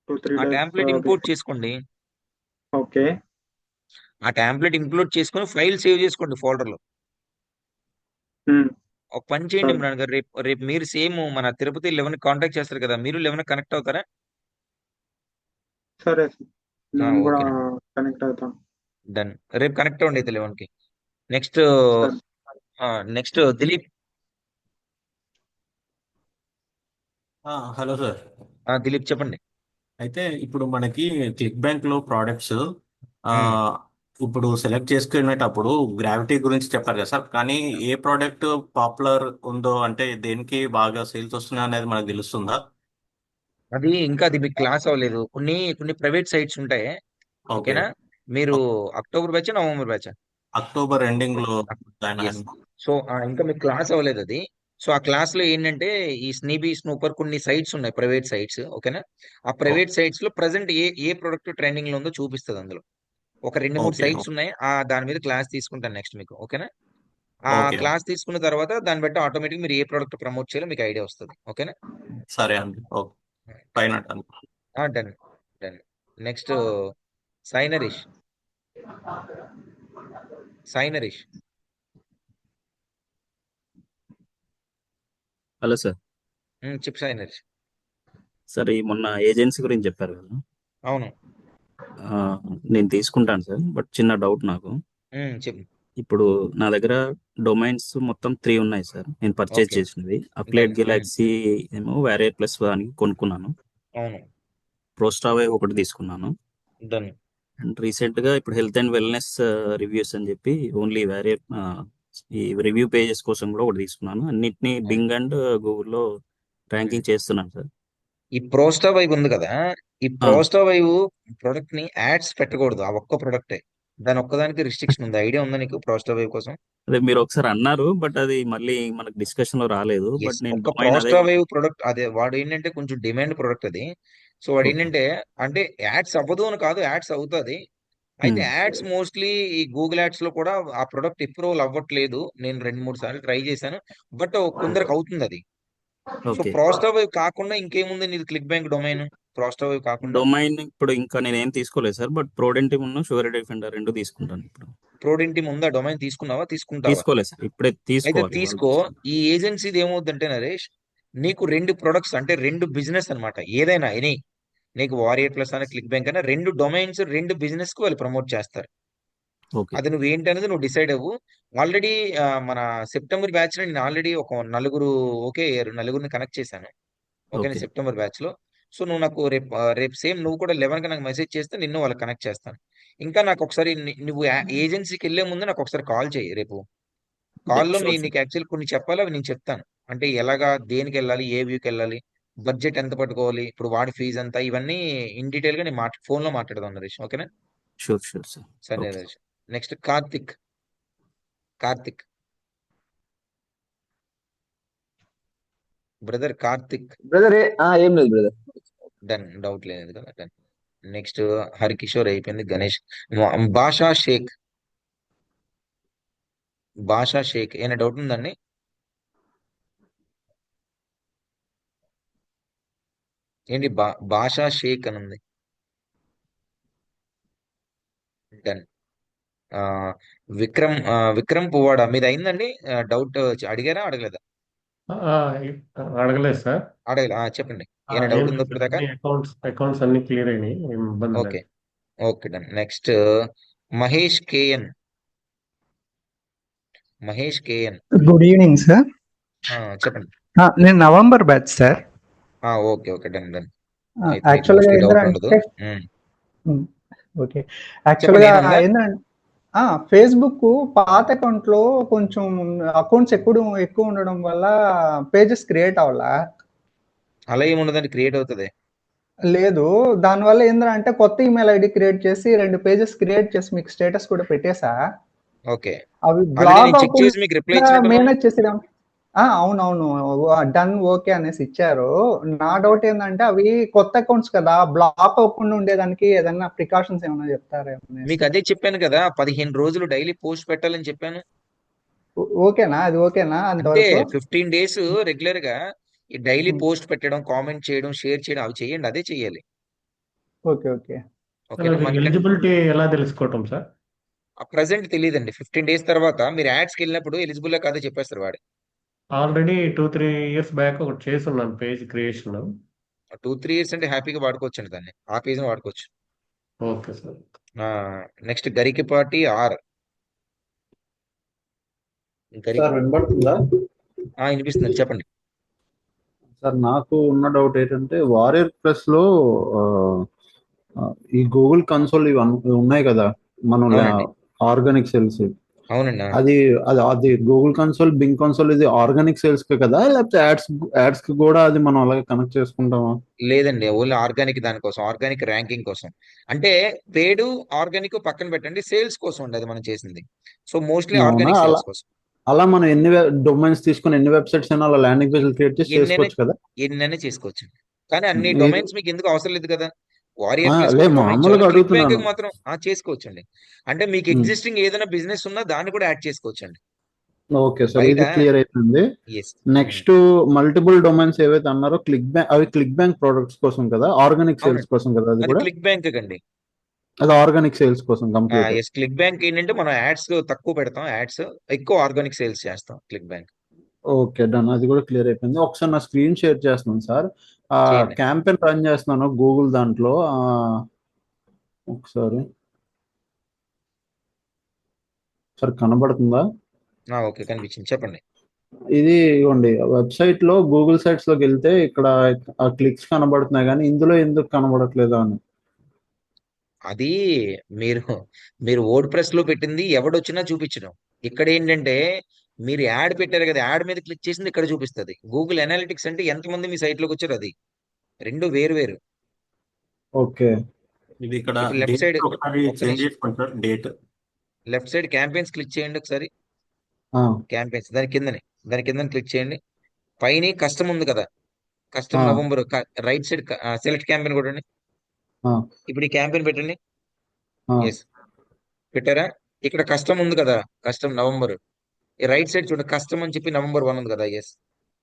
2-3 ఆ days టాంప్లెట్ ఇంపోర్ట్ చేసుకోండి. ఓకే. ఆ టాంప్లెట్ ఇంపోర్ట్ చేసుకొని ఫైల్ సేవ్ చేసుకోండి ఫోల్డర్ లో. ఒక పని చేయండి ఇమ్రాన్ గారు, రేపు మీరు సేమ్ మన తిరుపతి 11 కాంటాక్ట్ చేస్తారు కదా, మీరు 11 కనెక్ట్ అవుతారా? సరే, నేను కూడా ఓకేనా? కనెక్ట్ అవుతాను. డన్. రేపు కనెక్ట్ అవ్వండి అయితే 11కి. Next next Dilip. Hello sir. Dilip చెప్పండి. అయితే ఇప్పుడు మనకి క్లిక్ బ్యాంక్ లో ప్రోడక్ట్స్ ఇప్పుడు సెలెక్ట్ చేసుకునేటప్పుడు గ్రావిటీ గురించి చెప్పారు కదా సార్, కానీ ఏ ప్రోడక్ట్ పాపులర్ ఉందో అంటే దేనికి బాగా సేల్స్ వస్తున్నాయి అనేది మనకు తెలుస్తుందా? అది ఇంకా అది మీకు క్లాస్ అవ్వలేదు. కొన్ని కొన్ని ప్రైవేట్ సైట్స్ ఉంటాయి. ఓకే. ఓకేనా? మీరు October batch November batch? October ending లో జాయిన్ ఎస్. అయ్యాను. సో ఇంకా మీకు క్లాస్ అవ్వలేదు అది. సో ఆ క్లాస్ లో ఏంటంటే ఈ స్నీబీ స్నూపర్ కొన్ని సైట్స్ ఉన్నాయి, ప్రైవేట్ సైట్స్. ఓకేనా? ఆ ప్రైవేట్ సైట్స్ లో ప్రజెంట్ ఏ ఏ ప్రొడక్ట్ ట్రెండింగ్ లో ఉందో చూపిస్తుంది అందులో. ఒక 2-3 ఓకే. సైట్స్ ఉన్నాయి. దాని మీద క్లాస్ తీసుకుంటాను నెక్స్ట్ మీకు. ఓకేనా? ఆ ఓకే. క్లాస్ తీసుకున్న తర్వాత దాన్ని బట్టి ఆటోమేటిక్ మీరు ఏ ప్రోడక్ట్ ప్రమోట్ చేయాలో మీకు ఐడియా వస్తుంది. ఓకేనా? సరే అండి. ఓకే. ఫైన్ అంటాను. Done done. Next Sai Naresh. Sai Naresh. Hello sir. చెప్పు సాయి నరేష్. సార్ ఈ మొన్న ఏజెన్సీ గురించి చెప్పారు కదా. అవును. నేను తీసుకుంటాను సార్, బట్ చిన్న డౌట్ నాకు. చెప్పు. ఇప్పుడు నా దగ్గర డొమైన్స్ మొత్తం 3 ఉన్నాయి సార్ నేను పర్చేజ్ ఓకే. చేసినవి. అప్లైడ్ గెలాక్సీ ఏమో వేరియర్ ప్లస్ అని కొనుక్కున్నాను. అవును. ప్రోస్టావే ఒకటి తీసుకున్నాను. డన్. అండ్ రీసెంట్ గా ఇప్పుడు హెల్త్ అండ్ వెల్నెస్ రివ్యూస్ అని చెప్పి ఓన్లీ వేరియర్ ఈ రివ్యూ పేజెస్ కోసం కూడా ఒకటి తీసుకున్నాను. అన్నిటినీ బింగ్ అండ్ గూగుల్లో ర్యాంకింగ్ చేస్తున్నాను సార్. ఈ ప్రోస్టా వైవ్ ఉంది కదా, ఈ ప్రోస్టా వైవ్ ప్రొడక్ట్ ని యాడ్స్ పెట్టకూడదు. ఆ ఒక్క ప్రొడక్టే, దాని ఒక్కదానికి రిస్ట్రిక్షన్ ఉంది. ఐడియా ఉందా నీకు ప్రోస్టా వైవ్ కోసం? అదే మీరు ఒకసారి అన్నారు, బట్ అది మళ్ళీ మనకు డిస్కషన్ లో రాలేదు. Yes, బట్ నేను ఒక్క డొమైన్ అదే ప్రోస్టా వైవ్ ప్రొడక్ట్ అదే. వాడు ఏంటంటే కొంచెం డిమాండ్ ప్రొడక్ట్ అది. సో వాడు ఏంటంటే అంటే యాడ్స్ అవ్వదు అని కాదు, యాడ్స్ అవుతుంది. అయితే యాడ్స్ మోస్ట్లీ ఈ గూగుల్ యాడ్స్ లో కూడా ఆ ప్రొడక్ట్ అప్రూవల్ అవ్వట్లేదు. నేను 2-3 సార్లు ట్రై చేశాను, బట్ కొందరికి అవుతుంది అది. So okay. ప్రోస్టా వైవ్ కాకుండా ఇంకేముంది నీది క్లిక్ బ్యాంక్ డొమైన్? ప్రోస్టా వైవ్ కాకుండా డొమైన్ ఇప్పుడు ఇంకా నేను ఏం తీసుకోలేదు సార్, బట్ ప్రోడెంటివ్ ఉన్న షుగర్ డిఫెండర్ 2 తీసుకుంటాను ఇప్పుడు. ప్రోడెంటిమ్ ఉందా? డొమైన్ తీసుకున్నావా? తీసుకుంటావా? తీసుకోలేదు సార్, ఇప్పుడే అయితే తీసుకోవాలి. తీసుకో. ఈ ఏజెన్సీది ఏమవుతుందంటే నరేష్, నీకు 2 ప్రొడక్ట్స్ అంటే 2 బిజినెస్ అన్నమాట. ఏదైనా ఎనీ, నీకు వారియర్ ప్లస్ అని క్లిక్ బ్యాంక్ అయినా 2 డొమైన్స్ 2 బిజినెస్ కి వాళ్ళు ప్రమోట్ చేస్తారు. ఓకే. అది నువ్వు ఏంటి అనేది నువ్వు డిసైడ్ అవ్వు. ఆల్రెడీ మన సెప్టెంబర్ బ్యాచ్ లో నేను ఆల్రెడీ ఒక నలుగురిని కనెక్ట్ చేశాను. ఓకేనా? ఓకే. సెప్టెంబర్ బ్యాచ్ లో. సో నువ్వు నాకు రేపు సేమ్ నువ్వు కూడా 11 కి నాకు మెసేజ్ చేస్తే నిన్ను వాళ్ళకి కనెక్ట్ చేస్తాను. ఇంకా నాకు ఒకసారి నువ్వు ఏజెన్సీకి వెళ్లే ముందు నాకు ఒకసారి కాల్ చేయి రేపు. కాల్లో షూర్ నీకు సార్. యాక్చువల్ కొన్ని చెప్పాలి, అవి నేను చెప్తాను. అంటే ఎలాగా, దేనికి వెళ్ళాలి, ఏ వ్యూకి వెళ్ళాలి, బడ్జెట్ ఎంత పట్టుకోవాలి, ఇప్పుడు వాడి ఫీజు ఎంత, ఇవన్నీ ఇన్ డీటెయిల్ గా నేను ఫోన్ లో మాట్లాడదాం నరేష్. ఓకేనా? Sure sure sir. సరే okay. Naresh. Next Karthik. Karthik brother, Karthik. Brother ఏం లేదు బ్రదర్. డన్, డౌట్ లేదు కదా. డన్. నెక్స్ట్ హరికిషోర్ అయిపోయింది. గణేష్. భాషా షేక్. భాషా షేక్ ఏమైనా డౌట్ ఉందండి? ఏంటి భాషా షేక్ అని ఉంది. డన్. విక్రమ్ పువ్వాడ మీది అయిందండి? డౌట్ అడిగారా అడగలేదా? అడగలేదు సార్. అడగలే. చెప్పండి, ఏం ఏమైనా డౌట్ లేదు ఉందో సార్, ఇప్పుడు దాకా? అన్ని అకౌంట్స్ అన్ని క్లియర్ అయినాయి, ఏం ఇబ్బంది ఓకే. లేదు. Okay done. Next Mahesh KN. Mahesh KN. Good evening sir. చెప్పండి. నేను November batch sir. Okay okay done done. యాక్చువల్గా ఏంటంటే ఓకే, యాక్చువల్గా ఏంటంటే ఫేస్బుక్ పాత అకౌంట్ లో కొంచెం అకౌంట్స్ ఎక్కువ ఉండడం వల్ల పేజెస్ క్రియేట్ అవ్వాలా? అలా ఏముండదండి, క్రియేట్ అవుతుంది. లేదు, దానివల్ల ఏంటంటే కొత్త ఈమెయిల్ ఐడి క్రియేట్ చేసి 2 పేజెస్ క్రియేట్ చేసి మీకు స్టేటస్ కూడా పెట్టేసా. ఓకే. అవి బ్లాక్ చెక్ చేసి మీకు రిప్లై మేనేజ్ చేసేదాం. అవునవును, డన్ ఓకే అనేసి ఇచ్చారు. నా డౌట్ ఏంటంటే అవి కొత్త అకౌంట్స్ కదా, బ్లాక్ అవ్వకుండా ఉండేదానికి ఏదైనా ప్రికాషన్స్ ఏమైనా చెప్తారా? మీకు అదే చెప్పాను కదా, 15 రోజులు డైలీ పోస్ట్ పెట్టాలని చెప్పాను. ఓకేనా? అది ఓకేనా? అంటే 15 డేస్ రెగ్యులర్ గా డైలీ పోస్ట్ పెట్టడం, కామెంట్ చేయడం, షేర్ చేయడం, అవి చేయండి. అదే చెయ్యాలి. Okay okay. ఎలిజిబిలిటీ ఎలా తెలుసుకోవటం సార్? ప్రెసెంట్ తెలియదండి. 15 డేస్ తర్వాత మీరు యాడ్స్ కి వెళ్ళినప్పుడు ఎలిజిబుల్ కాదో చెప్పేస్తారు వాడు. ఆల్రెడీ 2-3 ఇయర్స్ బ్యాక్ ఒకటి చేస్తున్నాను పేజ్ క్రియేషన్. 2-3 ఇయర్స్ అంటే హ్యాపీగా వాడుకోవచ్చు అండి దాన్ని. ఆ పేజ్ వాడుకోవచ్చు. Okay sir. Next Garikapati R. Sir వినబడుతుందా? వినిపిస్తుంది, చెప్పండి. సార్ నాకు ఉన్న డౌట్ ఏంటంటే వారియర్ ప్లస్ లో ఆ, ఆ, ఈ గూగుల్ కన్సోల్ ఇవి ఉన్నాయి కదా మనం అవునండి, ఆర్గానిక్ సేల్స్, అవునండి. అది అది అది గూగుల్ కన్సోల్ బింగ్ కన్సోల్ ఇది ఆర్గానిక్ సేల్స్ కి కదా, లేకపోతే యాడ్స్ కి కూడా అది మనం అలాగే కనెక్ట్ చేసుకుంటామా? లేదండి, ఓన్లీ ఆర్గానిక్ దానికోసం, ఆర్గానిక్ ర్యాంకింగ్ కోసం. అంటే పేడు ఆర్గానిక్ పక్కన పెట్టండి, సేల్స్ కోసం అండి అది మనం చేసింది. సో మోస్ట్లీ అవునా? ఆర్గానిక్ అలా సేల్స్ కోసం. అలా మనం ఎన్ని డొమైన్స్ తీసుకుని ఎన్ని వెబ్సైట్స్ అయినా అలా ల్యాండింగ్ పేజ్ క్రియేట్ చేసి ఎన్నైనా చేసుకోవచ్చు కదా? ఎన్నైనా చేసుకోవచ్చు, కానీ అన్ని ఇది డొమైన్స్ మీకు ఎందుకు అవసరం లేదు కదా. వారియర్ ప్లస్ లే ఒక డొమైన్ చాలు. మామూలుగా క్లిక్ బ్యాంక్ అడుగుతున్నాను. మాత్రం చేసుకోవచ్చండి. అంటే మీకు ఉమ్. ఎగ్జిస్టింగ్ ఏదైనా బిజినెస్ ఉన్నా దాన్ని కూడా యాడ్ చేసుకోవచ్చండి. ఓకే సార్, బయట ఇది క్లియర్ అయిపోయింది. ఎస్. నెక్స్ట్ మల్టిపుల్ డొమైన్స్ ఏవైతే అన్నారో అవి క్లిక్ బ్యాంక్ ప్రొడక్ట్స్ కోసం కదా, ఆర్గానిక్ సేల్స్ అవునండి, కోసం కదా? అది అది కూడా క్లిక్ బ్యాంక్ అండి. అది ఆర్గానిక్ సేల్స్ కోసం కంప్లీట్. ఎస్, క్లిక్ బ్యాంక్ ఏంటంటే మనం యాడ్స్ తక్కువ పెడతాం, యాడ్స్ ఎక్కువ ఆర్గానిక్ సేల్స్ చేస్తాం క్లిక్ బ్యాంక్. ఓకే డన్, అది కూడా క్లియర్ అయిపోయింది. ఒకసారి నా స్క్రీన్ షేర్ చేస్తున్నాను సార్. చేయండి. క్యాంపెయిన్ రన్ చేస్తున్నాను గూగుల్ దాంట్లో. ఒకసారి సార్ కనబడుతుందా? ఓకే, కనిపించింది, చెప్పండి. ఇది ఇవ్వండి, వెబ్సైట్ లో గూగుల్ సైట్స్ లోకి వెళ్తే ఇక్కడ ఆ క్లిక్స్ కనబడుతున్నాయి, కానీ ఇందులో ఎందుకు కనబడట్లేదు అని. అది మీరు మీరు వర్డ్ ప్రెస్ లో పెట్టింది ఎవడొచ్చినా చూపించడం. ఇక్కడ ఏంటంటే మీరు యాడ్ పెట్టారు కదా, యాడ్ మీద క్లిక్ చేసింది ఇక్కడ చూపిస్తుంది. గూగుల్ అనాలిటిక్స్ అంటే ఎంతమంది మీ సైట్ లోకి వచ్చారు, అది రెండు వేరు వేరు. ఓకే, ఇది ఇక్కడ ఇప్పుడు లెఫ్ట్ డేట్ సైడ్ ఒకసారి ఒక్క చేంజ్ నిమిషం, చేసుకుంటారు date. Left side campaigns click చేయండి ఒకసారి. ఆ, క్యాంపెయిన్స్ దాని కింద క్లిక్ చేయండి. పైన కస్టమ్ ఉంది కదా, ఆ, custom November. Right side select campaign కొట్టండి. ఆ, ఇప్పుడు ఈ క్యాంపెయిన్ పెట్టండి. ఆ, ఎస్, పెట్టారా? ఇక్కడ కస్టమ్ ఉంది కదా, కస్టమ్ నవంబర్. ఈ రైట్ సైడ్ చూడండి, కస్టమ్ అని చెప్పి నవంబర్ 1 ఉంది కదా. ఎస్.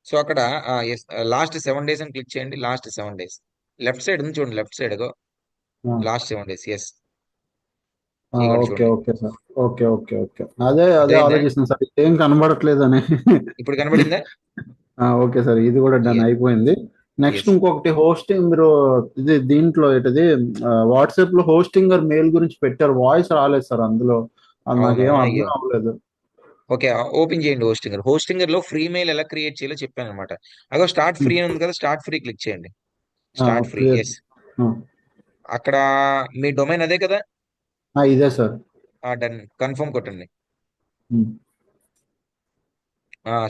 సో అక్కడ ఎస్, లాస్ట్ 7 days అని క్లిక్ చేయండి. లాస్ట్ 7 days లెఫ్ట్ సైడ్ ఉంది చూడండి, లెఫ్ట్ సైడ్ ఆ. Last 7 days. ఎస్, ఓకే చూడండి. Okay sir, okay okay okay, అదే అదే అర్థమైందా? ఆలోచిస్తున్నాను సార్, ఏం కనబడట్లేదు అని. ఇప్పుడు కనబడిందా? ఓకే సార్, ఇది కూడా డన్ అయిపోయింది. Next yes. ఇంకొకటి హోస్టింగ్, మీరు ఇది దీంట్లో ఏంటది వాట్సాప్ లో హోస్టింగ్ మెయిల్ గురించి పెట్టారు, వాయిస్ రాలేదు సార్ అందులో, అది అవునా? నాకేం అయ్యో, అర్థం అవ్వలేదు. ఓకే, ఓపెన్ చేయండి హోస్టింగర్ లో ఫ్రీ మెయిల్ ఎలా క్రియేట్ చేయాలో చెప్పాను అనమాట. అగో స్టార్ట్ ఫ్రీ అని ఉంది కదా, స్టార్ట్ ఫ్రీ క్లిక్ చేయండి. Start free. క్లియర్. ఎస్, అక్కడ మీ డొమైన్ అదే కదా. ఇదే సార్. డన్, కన్ఫర్మ్ కొట్టండి. ఉమ్.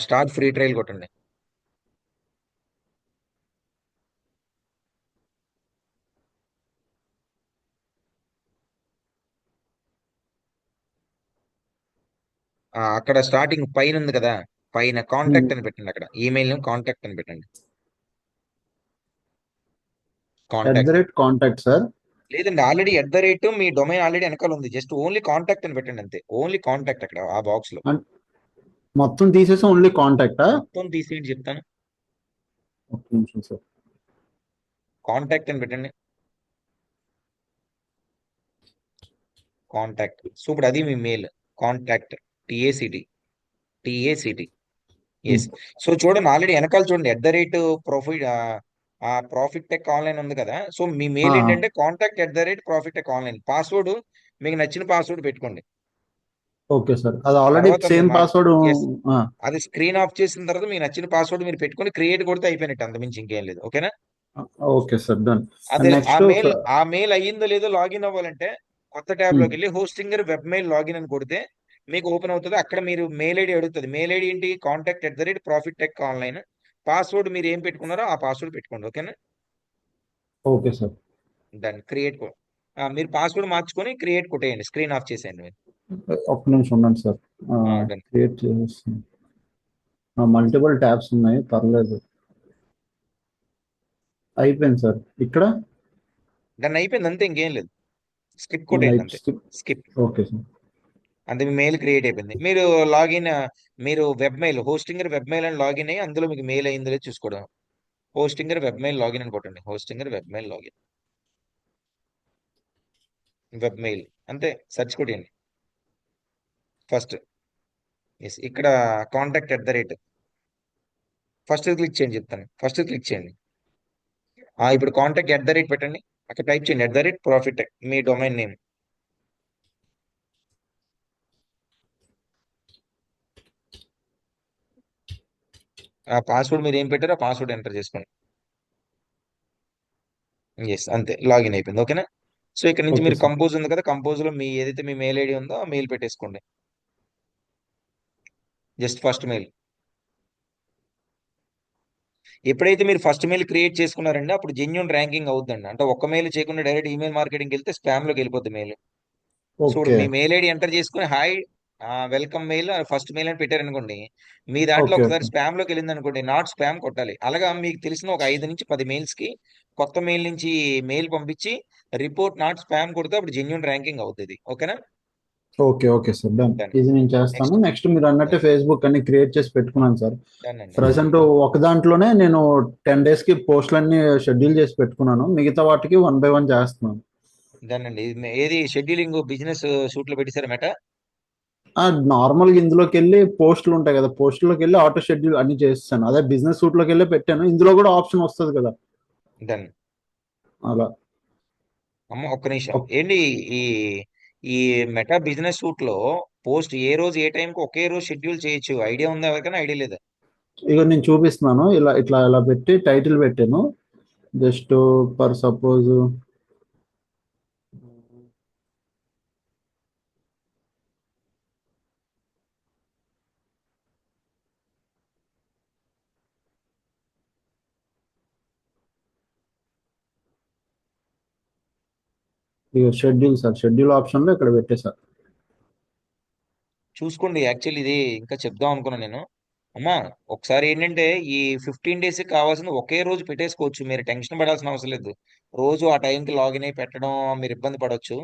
స్టార్ట్ ఫ్రీ ట్రయల్ కొట్టండి. అక్కడ స్టార్టింగ్ పైన ఉంది కదా, పైన కాంటాక్ట్ అని పెట్టండి. అక్కడ ఈమెయిల్ కాంటాక్ట్ అని పెట్టండి. Contact @contact sir. లేదండి, ఆల్రెడీ మీ డొమైన్ ఆల్రెడీ వెనకాల ఉంది. జస్ట్ ఓన్లీ కాంటాక్ట్ అని పెట్టండి అంతే. ఓన్లీ కాంటాక్ట్ అక్కడ ఆ బాక్స్ లో మొత్తం తీసేసి ఓన్లీ కాంటాక్టా? మొత్తం తీసేయండి చెప్తాను. ఒక్క నిమిషం సార్. కాంటాక్ట్ అని పెట్టండి. కాంటాక్ట్. సో ఇప్పుడు అది మీ mail. Contact TACT. Yes. So చూడండి, ఆల్రెడీ వెనకాల చూడండి @profit ప్రాఫిట్ టెక్ ఆన్లైన్ ఉంది కదా. సో మీ మెయిల్ ఏంటంటే contact @profit tech online. Password మీకు నచ్చిన పాస్వర్డ్ పెట్టుకోండి. ఓకే సార్, అది ఆల్రెడీ తర్వాత సేమ్ పాస్వర్డ్. అది స్క్రీన్ ఆఫ్ చేసిన తర్వాత మీకు నచ్చిన పాస్వర్డ్ మీరు పెట్టుకొని క్రియేట్ కొడితే అయిపోయినట్టు, అంతమించి ఇంకేం లేదు. ఓకేనా? Okay sir, done. అదే నెక్స్ట్ ఆ మెయిల్ అయ్యిందో లేదో లాగిన్ అవ్వాలంటే కొత్త ట్యాబ్ లోకి వెళ్ళి హోస్టింగర్ వెబ్ మెయిల్ లాగిన్ అని కొడితే మీకు ఓపెన్ అవుతుంది. అక్కడ మీరు మెయిల్ ఐడి అడుగుతుంది. మెయిల్ ఐడి ఏంటి? Contact @profit tech online. Password మీరు ఏం పెట్టుకున్నారో ఆ పాస్వర్డ్ పెట్టుకోండి. ఓకేనా? ఓకే సార్, దాన్ని క్రియేట్ మీరు పాస్వర్డ్ మార్చుకొని క్రియేట్ కొట్టేయండి. స్క్రీన్ ఆఫ్ చేసేయండి మీరు. ఒక్క నిమిషం ఉండండి సార్, డన్. క్రియేట్ చేసేస్తాను. మల్టిపుల్ ట్యాబ్స్ ఉన్నాయి, పర్లేదు. అయిపోయింది సార్. ఇక్కడ దాన్ని అయిపోయింది అంతే, ఇంకేం లేదు. స్కిప్ కొట్టేయండి అంతే. స్కిప్. Okay sir. అంతే, మీ మెయిల్ క్రియేట్ అయిపోయింది. మీరు web mail Hostinger web mail అని లాగిన్ అయ్యి అందులో మీకు మెయిల్ అయిందో లేదో చూసుకోవడం. హోస్టింగర్ వెబ్ మెయిల్ లాగిన్ అని కొట్టండి. Hostinger web mail login, web mail అంతే. సెర్చ్ కొట్టండి ఫస్ట్. ఎస్, ఇక్కడ కాంటాక్ట్ ఫస్ట్ క్లిక్ చేయండి చెప్తాను. ఫస్ట్ క్లిక్ చేయండి. ఇప్పుడు కాంటాక్ట్ @ పెట్టండి. అక్కడ టైప్ చేయండి @profit మీ డొమైన్ నేమ్. ఆ పాస్వర్డ్ మీరు ఏం పెట్టారో ఆ పాస్వర్డ్ ఎంటర్ చేసుకోండి. ఎస్, అంతే, లాగిన్ అయిపోయింది. ఓకేనా? సో ఇక్కడ నుంచి ఓకే మీరు సార్. కంపోజ్ ఉంది కదా, కంపోజ్ లో మీ ఏదైతే మీ మెయిల్ ఐడి ఉందో ఆ మెయిల్ పెట్టేసుకోండి. Just first mail. ఎప్పుడైతే మీరు ఫస్ట్ మెయిల్ క్రియేట్ చేసుకున్నారండి అప్పుడు జెన్యున్ ర్యాంకింగ్ అవుతుందండి. అంటే ఒక్క మెయిల్ చేయకుండా డైరెక్ట్ ఈమెయిల్ మార్కెటింగ్ వెళ్తే స్పామ్ లోకి వెళ్ళిపోద్ది మెయిల్. సో ఇప్పుడు ఓకే మీ మెయిల్ ఐడి ఎంటర్ చేసుకుని hi welcome mail first mail అని పెట్టారనుకోండి, మీ దాంట్లో ఓకే ఒకసారి ఓకే స్పామ్ లోకి వెళ్ళింది అనుకోండి, నాట్ స్పామ్ కొట్టాలి. అలాగా మీకు తెలిసిన ఒక 5 నుంచి 10 మెయిల్స్ కి కొత్త మెయిల్ నుంచి మెయిల్ పంపించి రిపోర్ట్ నాట్ స్పామ్ కొడితే అప్పుడు జెన్యున్ ర్యాంకింగ్ అవుతుంది. ఓకేనా? Okay okay sir, done. Done. ఇది నేను చేస్తాను. నెక్స్ట్ నెక్స్ట్ మీరు అన్నట్టే ఫేస్బుక్ అన్ని క్రియేట్ చేసి పెట్టుకున్నాను సార్. డన్ అండి. ప్రజెంట్ ఒక దాంట్లోనే నేను 10 days కి పోస్టులన్నీ షెడ్యూల్ చేసి పెట్టుకున్నాను. మిగతా వాటికి 1 by 1 చేస్తున్నాను. డన్ అండి. ఏది షెడ్యూలింగ్ బిజినెస్ షూట్ లో పెట్టేశారా మెట? నార్మల్గా ఇందులోకి వెళ్ళి పోస్టులు ఉంటాయి కదా, పోస్టులోకి వెళ్ళి ఆటో షెడ్యూల్ అన్ని చేస్తాను. అదే బిజినెస్ సూట్ లోకి వెళ్ళి పెట్టాను. ఇందులో కూడా ఆప్షన్ వస్తుంది కదా డన్. అలా. అమ్మ ఒక్క నిమిషం ఏంటి, ఈ ఈ మెటా బిజినెస్ సూట్ లో పోస్ట్ ఏ రోజు ఏ టైంకి ఒకే రోజు షెడ్యూల్ చేయొచ్చు. ఐడియా ఉందా ఎవరికైనా? ఐడియా లేదా? ఇక నేను చూపిస్తున్నాను. ఇలా పెట్టి టైటిల్ పెట్టాను. జస్ట్ ఫర్ సపోజ్ ఇక షెడ్యూల్ సార్, షెడ్యూల్ ఆప్షన్ లో ఇక్కడ పెట్టేశారు. చూసుకోండి. యాక్చువల్లీ ఇది ఇంకా చెప్దాం అనుకున్నా నేను. అమ్మా ఒకసారి ఏంటంటే ఈ 15 days కావాల్సింది ఒకే రోజు పెట్టేసుకోవచ్చు. మీరు టెన్షన్ పడాల్సిన అవసరం లేదు. రోజు ఆ టైంకి లాగిన్ అయి పెట్టడం మీరు ఇబ్బంది పడవచ్చు.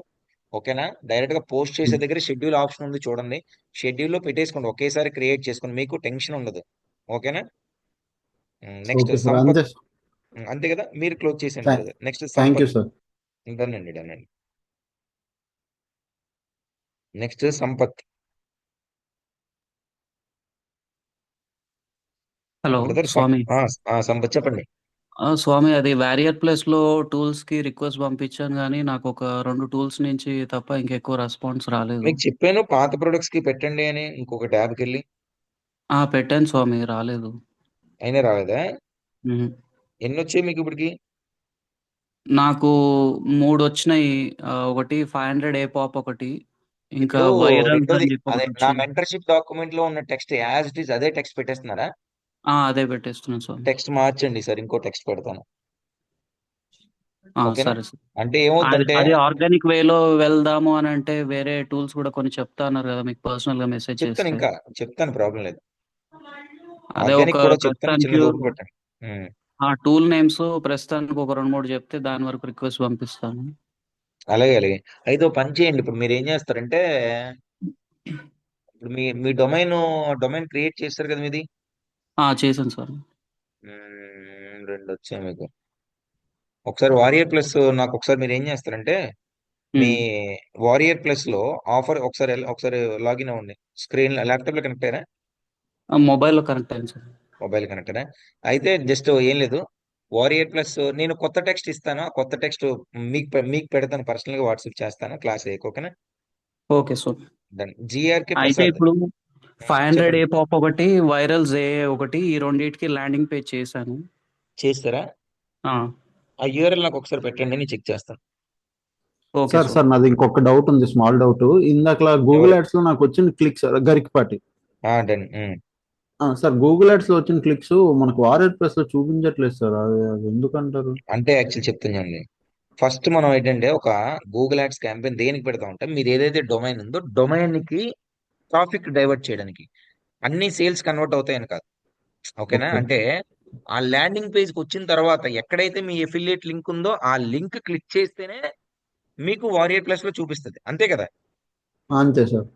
ఓకేనా? డైరెక్ట్ గా పోస్ట్ చేసే దగ్గర షెడ్యూల్ ఆప్షన్ ఉంది చూడండి, షెడ్యూల్ లో పెట్టేసుకోండి. ఒకేసారి క్రియేట్ చేసుకోండి, మీకు టెన్షన్ ఉండదు. ఓకేనా? నెక్స్ట్ ఓకే సార్, అంతే. సంపత్. అంతే కదా, మీరు క్లోజ్ చేసేయండి brother. Next thank you Sampath. Sir. Done అండి, డన్ అండి. నెక్స్ట్ సంపత్. హలో బ్రదర్ స్వామి. సంపత్ చెప్పండి. స్వామి, అది వారియర్ ప్లస్ లో టూల్స్ కి రిక్వెస్ట్ పంపించాను కానీ నాకు ఒక 2 టూల్స్ నుంచి తప్ప ఇంకెక్కువ రెస్పాన్స్ రాలేదు. మీకు చెప్పాను పాత ప్రొడక్ట్స్ కి పెట్టండి అని, ఇంకొక ట్యాబ్కి వెళ్ళి. పెట్టాను స్వామి, రాలేదు. అయినా రాలేదా? మ్మ్. ఎన్ని వచ్చాయి మీకు ఇప్పటికి? నాకు 3 వచ్చినాయి. ఒకటి 500 ఏ పాప్ ఒకటి, ఇంకా ఇప్పుడు వైరల్స్ రెండోది అని చెప్పి అదే ఒకటి నా వచ్చింది. మెంటర్షిప్ డాక్యుమెంట్ లో ఉన్న టెక్స్ట్ యాజ్ ఇట్ ఈస్ అదే టెక్స్ట్ పెట్టేస్తున్నారా? అదే పెట్టేస్తున్నాను స్వామి. టెక్స్ట్ మార్చండి సార్, ఇంకో టెక్స్ట్ పెడతాను. ఓకేనా? సరే సార్. అంటే ఏమవుతుందంటే అది ఆర్గానిక్ వేలో వెళ్దాము అని అంటే వేరే టూల్స్ కూడా కొన్ని చెప్తా అన్నారు కదా మీకు పర్సనల్ గా మెసేజ్ చెప్తాను, చేస్తే. ఇంకా చెప్తాను, ప్రాబ్లం లేదు. అదే ఒక ఆర్గానిక్ కూడా చెప్తాను, చిన్న ప్రస్తుతానికి దూరం పెట్టండి. ఆ టూల్ నేమ్స్ ప్రస్తుతానికి ఒక 2-3 చెప్తే దాని వరకు రిక్వెస్ట్ పంపిస్తాను. అలాగే అలాగే. అయితే ఓ పని చేయండి. ఇప్పుడు మీరు ఏం చేస్తారంటే, ఇప్పుడు మీ మీ డొమైన్ క్రియేట్ చేస్తారు కదా మీది. చేశాను సార్. 2 వచ్చాయి మీకు. ఒకసారి వారియర్ ప్లస్ నాకు ఒకసారి మీరు ఏం చేస్తారంటే, మీ వారియర్ ప్లస్ లో ఆఫర్ ఒకసారి లాగిన్ అవ్వండి. స్క్రీన్ ల్యాప్టాప్ లో కనెక్ట్ అయ్యారా? మొబైల్లో కనెక్ట్ అయింది సార్. మొబైల్ కనెక్ట్ అయ్యారా? అయితే జస్ట్ ఏం లేదు, వారియర్ ప్లస్ నేను కొత్త టెక్స్ట్ ఇస్తాను. ఆ కొత్త టెక్స్ట్ మీకు పెడతాను, పర్సనల్ గా వాట్సాప్ చేస్తాను క్లాస్ అయ్యాక. ఓకేనా? Okay sir. డన్. జిఆర్కే అయితే ప్రసాద్. ఇప్పుడు 500 చెప్పండి. ఏ పాప్ ఒకటి, వైరల్స్ ఏ ఒకటి, ఈ రెండింటికి ల్యాండింగ్ పేజ్ చేశాను. చేస్తారా? ఆ యూఆర్ఎల్ నాకు ఒకసారి పెట్టండి, నేను చెక్ చేస్తాను. Okay sir sir. సార్ నాది ఇంకొక డౌట్ ఉంది, స్మాల్ డౌట్. ఇందాక గూగుల్ యాడ్స్ లో నాకు వచ్చిన clicks Garikapati. Done. Sir Google ads లో వచ్చిన క్లిక్స్ మనకు వారియర్ ప్లస్ లో చూపించట్లేదు సార్. అది ఎందుకంటారు? అంటే యాక్చువల్ చెప్తానండి. ఫస్ట్ మనం ఏంటంటే ఒక గూగుల్ యాడ్స్ క్యాంపెయిన్ దేనికి పెడతాం అంటే, మీరు ఏదైతే డొమైన్ ఉందో డొమైన్ కి ట్రాఫిక్ డైవర్ట్ చేయడానికి. అన్ని సేల్స్ కన్వర్ట్ అవుతాయని కాదు. ఓకేనా? ఓకే అంటే ఆ ల్యాండింగ్ పేజ్ కి వచ్చిన తర్వాత ఎక్కడైతే మీ ఎఫిలియేట్ లింక్ ఉందో ఆ లింక్ క్లిక్ చేస్తేనే మీకు వారియర్ ప్లస్ లో చూపిస్తుంది. అంతే కదా? అంతే సార్.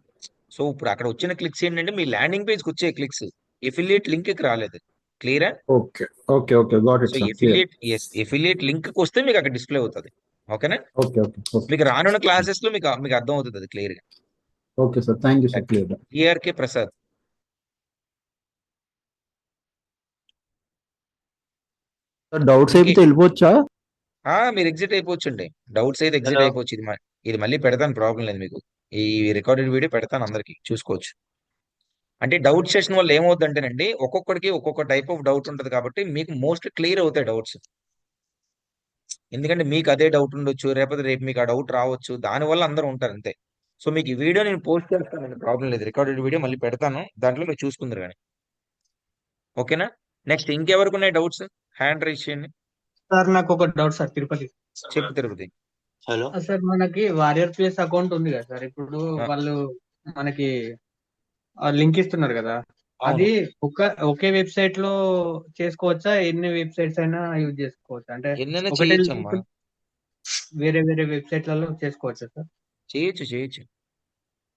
సో ఇప్పుడు అక్కడ వచ్చిన క్లిక్స్ ఏంటంటే మీ ల్యాండింగ్ పేజ్ కి వచ్చే క్లిక్స్, ఎఫిలియేట్ లింక్ కి రాలేదు. క్లియరా? Okay okay okay, got it so sir, clear. Affiliate link కి వస్తే మీకు అక్కడ డిస్ప్లే అవుతుంది. ఓకేనా? ఓకే ఓకే ఓకే మీకు రానున్న క్లాసెస్ లో మీకు అర్థం అవుతుంది అది క్లియర్ గా. Okay sir, thank you sir, clear. GRK Prasad. Sir doubts ఇంకే అయిపోతే వెళ్ళిపోవచ్చా? మీరు ఎగ్జిట్ అయిపోవచ్చండి. డౌట్స్ అయితే ఎగ్జిట్ హలో అయిపోవచ్చు. ఇది మళ్ళీ పెడతాను, ప్రాబ్లం లేదు మీకు. ఈ రికార్డెడ్ వీడియో పెడతాను, అందరికి చూసుకోవచ్చు. అంటే డౌట్ సెషన్ వల్ల ఏమవుతుందంటేనండి, ఒక్కొక్కడికి ఒక్కొక్క టైప్ ఆఫ్ డౌట్ ఉంటుంది కాబట్టి మీకు మోస్ట్ క్లియర్ అవుతాయి డౌట్స్. ఎందుకంటే మీకు అదే డౌట్ ఉండొచ్చు, రేపు మీకు ఆ డౌట్ రావచ్చు, దానివల్ల అందరూ ఉంటారు అంతే. సో మీకు ఈ వీడియో నేను పోస్ట్ చేస్తాను, ప్రాబ్లం లేదు. రికార్డెడ్ వీడియో మళ్ళీ పెడతాను, దాంట్లో మీరు చూసుకుందరు కానీ. ఓకేనా? నెక్స్ట్ ఇంకెవరికి ఉన్నాయి డౌట్స్? హ్యాండ్ రైజ్ చేయండి. సార్ నాకు ఒక డౌట్ సార్, తిరుపతి. చెప్పు తిరుపతి. హలో సార్ మనకి వారియర్ ప్లేస్ అకౌంట్ ఉంది కదా సార్, ఇప్పుడు ఆ, వాళ్ళు మనకి లింక్ ఇస్తున్నారు కదా, అవును. అది ఒకే వెబ్సైట్ లో చేసుకోవచ్చా? ఎన్ని వెబ్సైట్స్ అయినా యూజ్ చేసుకోవచ్చా? అంటే ఎన్నైనా ఒకటే చేయొచ్చమ్మా. లింక్ వేరే వేరే వెబ్సైట్లలో చేసుకోవచ్చా సార్? చేయొచ్చు